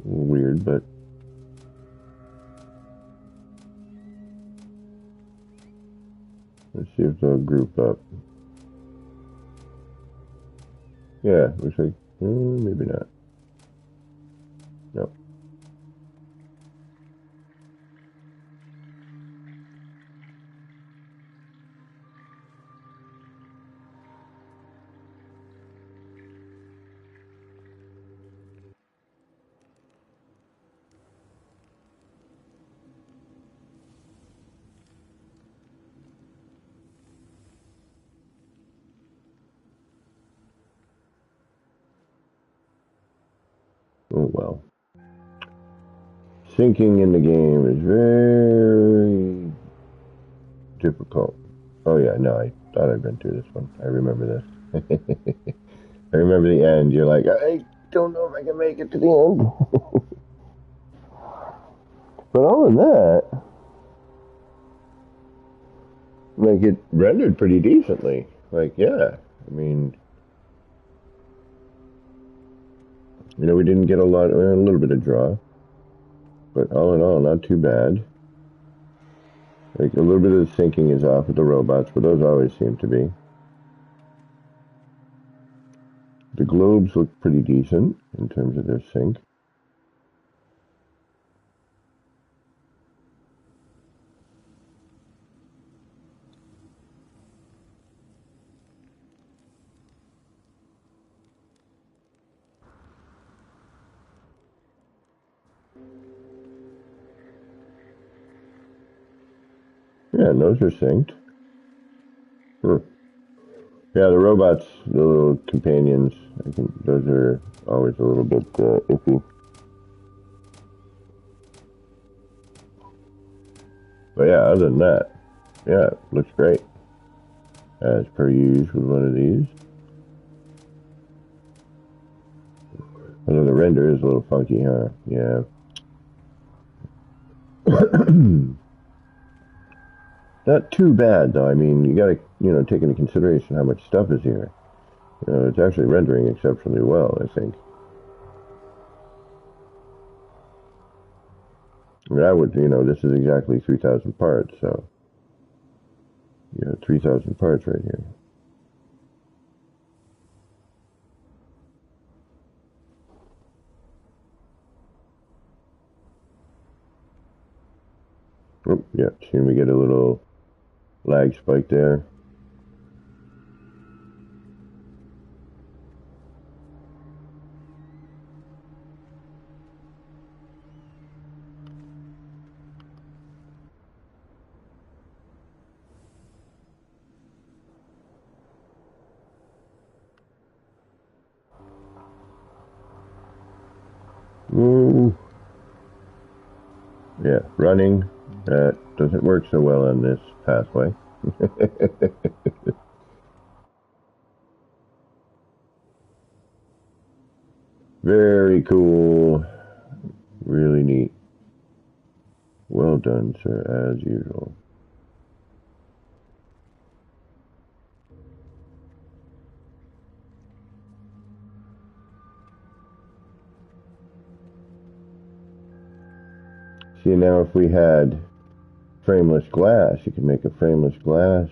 Weird, but... Let's see if they'll group up. Yeah, looks like... maybe not. No. Oh well. Syncing in the game is very difficult. Oh yeah, no, I thought I'd been through this one. I remember this. I remember the end. You're like, I don't know if I can make it to the end. But other than that, like, it rendered pretty decently. Like, yeah, I mean, you know, we didn't get a little bit of draw, but all in all, not too bad. Like, a little bit of the syncing is off with the robots, but those always seem to be. The globes look pretty decent in terms of their sync. Yeah, and those are synced. Hmm. Yeah, the robots, the little companions, I think those are always a little bit iffy. But yeah, other than that, yeah, it looks great. As per usual with one of these. Although the render is a little funky, huh? Yeah. Not too bad, though. I mean, you gotta, take into consideration how much stuff is here. It's actually rendering exceptionally well, I think. I mean, this is exactly 3,000 parts, so, 3,000 parts right here. Oh, yeah, see, we get a little lag spike there. Ooh. Yeah, running. That doesn't work so well on this pathway. Very cool. Really neat. Well done, sir, as usual. See, now if we had frameless glass, you could make a frameless glass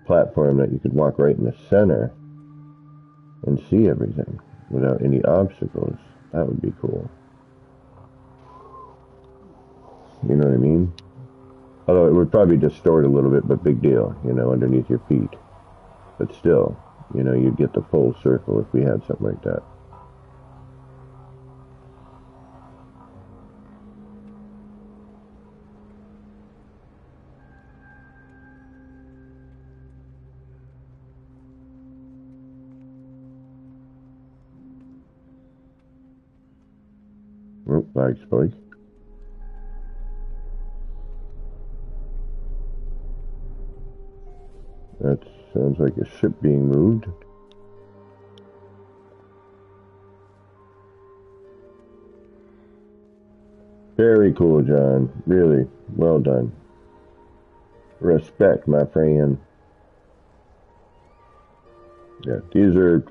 platform that you could walk right in the center and see everything without any obstacles. That would be cool. You know what I mean? Although it would probably distort a little bit, but big deal, underneath your feet. But still, you'd get the full circle if we had something like that. Oh, lag spike. That sounds like a ship being moved. Very cool, John. Really, well done. Respect, my friend. Yeah, these are...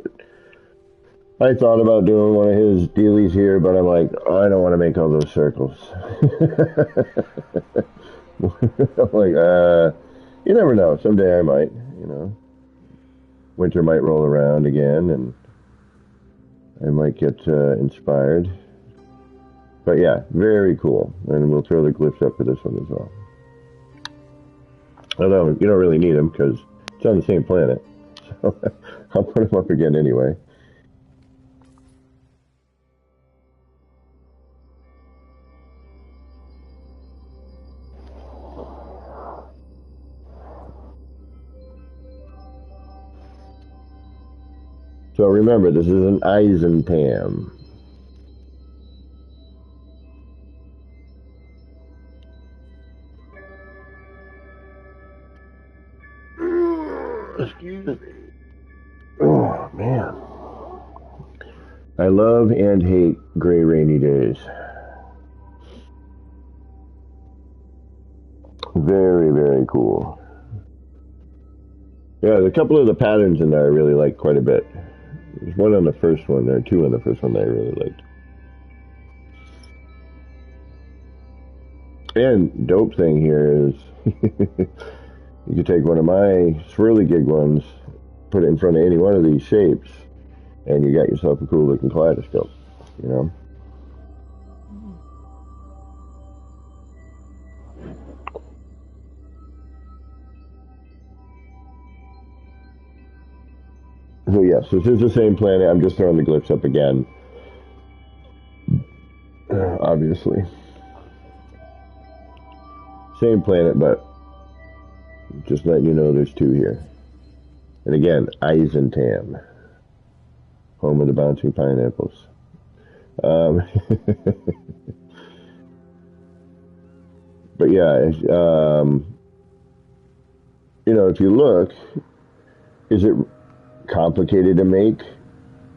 I thought about doing one of his dealies here, but I'm like, oh, I don't want to make all those circles. I'm like, you never know. Someday I might, Winter might roll around again, and I might get inspired. But yeah, very cool. And we'll throw the glyphs up for this one as well. Although, you don't really need them because it's on the same planet. So I'll put them up again anyway. So remember, this is an Eisentam. Excuse me. Oh, man. I love and hate gray, rainy days. Very, very cool. Yeah, there's a couple of the patterns in there I really like quite a bit. There's one on the first one. There are two on the first one that I really liked. And dope thing here is you could take one of my swirly-gig ones, put it in front of any one of these shapes, and you got yourself a cool looking kaleidoscope, So yes, this is the same planet. I'm just throwing the glyphs up again. Obviously. Same planet, but just letting you know there's two here. And again, Eisentam, home of the bouncing pineapples. But yeah, if you look, is it complicated to make?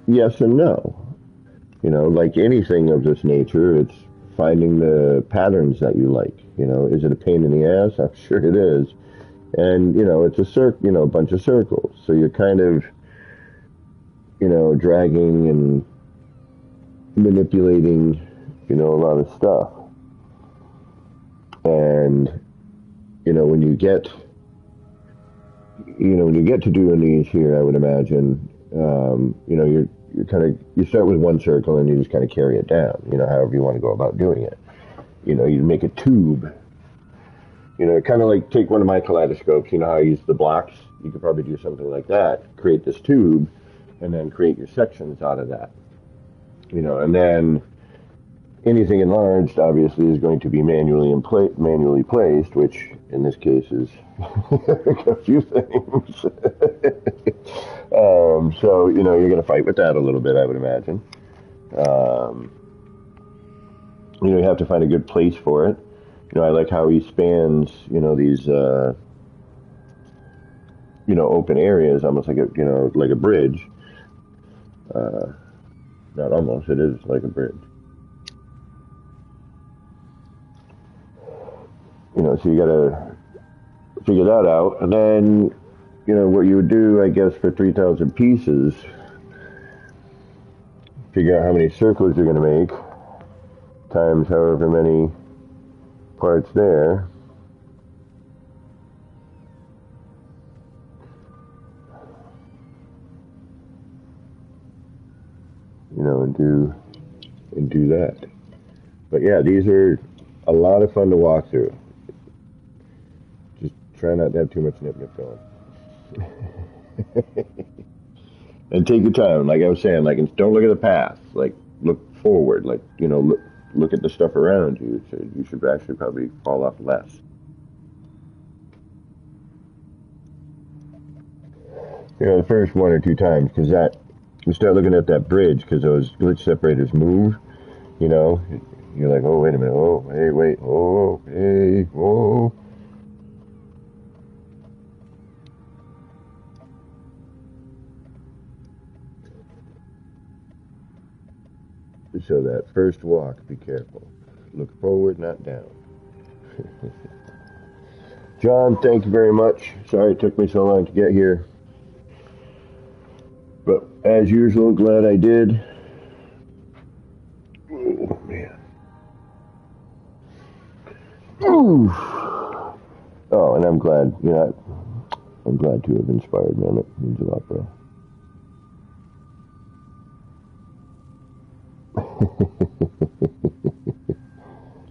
Yes and no. Like anything of this nature, it's finding the patterns that you like. Is it a pain in the ass? I'm sure it is. And, it's a bunch of circles. So you're kind of, dragging and manipulating, a lot of stuff. And, when you get to doing these here, I would imagine, you start with one circle and you just kind of carry it down, however you want to go about doing it. You make a tube, kind of like take one of my kaleidoscopes, how I use the blocks. You could probably do something like that, create this tube, and then create your sections out of that. And then anything enlarged, obviously, is going to be manually placed, which in this case is a few things. So, you're going to fight with that a little bit, I would imagine. You have to find a good place for it. I like how he spans, these, open areas, almost like like a bridge. Not almost, it is like a bridge. So you gotta figure that out. And then, what you would do, I guess, for 3,000 pieces, figure out how many circles you're gonna make, times however many parts there. And do that. But yeah, these are a lot of fun to walk through. Just try not to have too much nip going. And take your time, like I was saying, don't look at the path, look forward, look at the stuff around you. So you should actually probably fall off less. The first one or two times, because you start looking at that bridge, because those glitch separators move, you're like, oh, wait a minute, oh, hey, wait, oh, hey, oh. So that first walk, be careful. Look forward, not down. John, thank you very much. Sorry it took me so long to get here. But as usual, glad I did. Oh, man. Ooh. Oh, and I'm glad, I'm glad to have inspired, man. It means a lot, bro.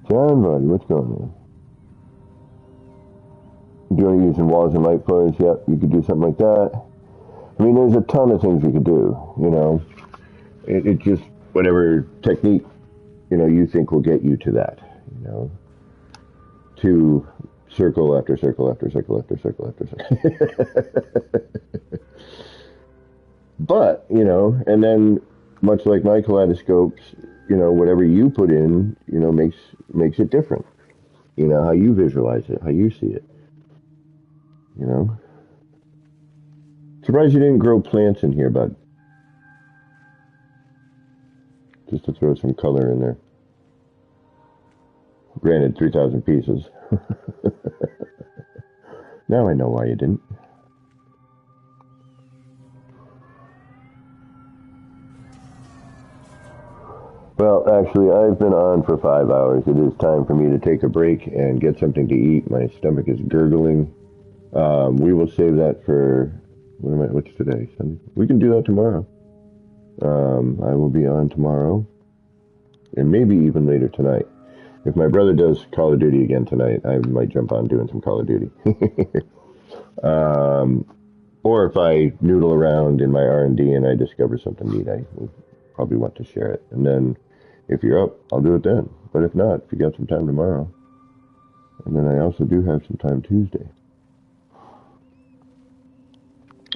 John, buddy, what's going on? Do you want to use some walls and light floors? Yep, you could do something like that. I mean, there's a ton of things you could do, It just, whatever technique, you think will get you to that, to circle after circle after circle after circle after circle. But, and then, much like my kaleidoscopes, whatever you put in, makes it different. How you visualize it, how you see it. Surprised you didn't grow plants in here, bud. Just to throw some color in there. Granted, 3,000 pieces. Now I know why you didn't. Well, actually, I've been on for 5 hours. It is time for me to take a break and get something to eat. My stomach is gurgling. We will save that for, what's today? Sunday? We can do that tomorrow. I will be on tomorrow, and maybe even later tonight. If my brother does Call of Duty again tonight, I might jump on doing some Call of Duty. Or if I noodle around in my R&D and I discover something neat, I will probably want to share it. And then If you're up, I'll do it then. But if not, if you got some time tomorrow, and then I also do have some time Tuesday.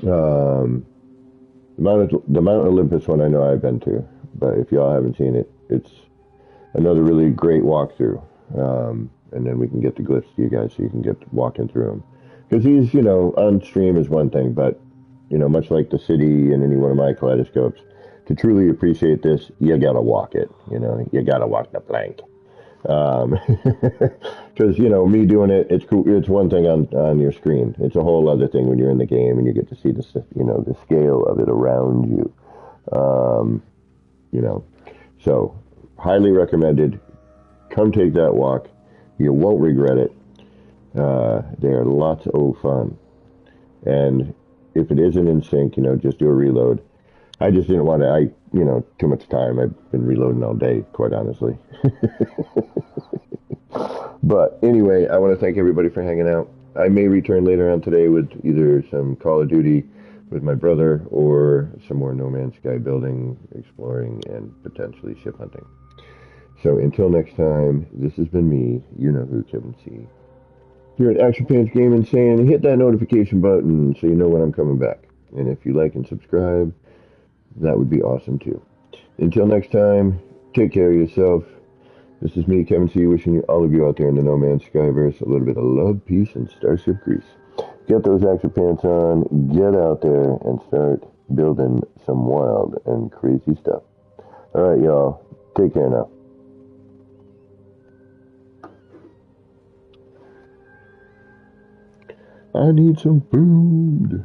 The Mount Olympus one I know I've been to, but if y'all haven't seen it, it's another really great walkthrough. And then we can get the glyphs to you guys so you can get walking through them. Because these, on stream is one thing, but, much like the city and any one of my kaleidoscopes, to truly appreciate this, you gotta walk it. You gotta walk the plank. Because me doing it, it's cool. It's one thing on your screen. It's a whole other thing when you're in the game and you get to see the scale of it around you. So highly recommended. Come take that walk. You won't regret it. They are lots of fun. And if it isn't in sync, just do a reload. I just didn't want to, too much time. I've been reloading all day, quite honestly. But anyway, I want to thank everybody for hanging out. I may return later on today with either some Call of Duty with my brother or some more No Man's Sky building, exploring, and potentially ship hunting. So until next time, this has been me, you-know-who, Kevin C. Here at Action Pants Gaming saying hit that notification button so you know when I'm coming back. And if you like and subscribe, that would be awesome too. Until next time, take care of yourself. This is me, Kevin C, wishing all of you out there in the No Man's Skyverse a little bit of love, peace, and Starship grease. Get those action pants on, get out there, and start building some wild and crazy stuff. Alright, y'all. Take care now. I need some food.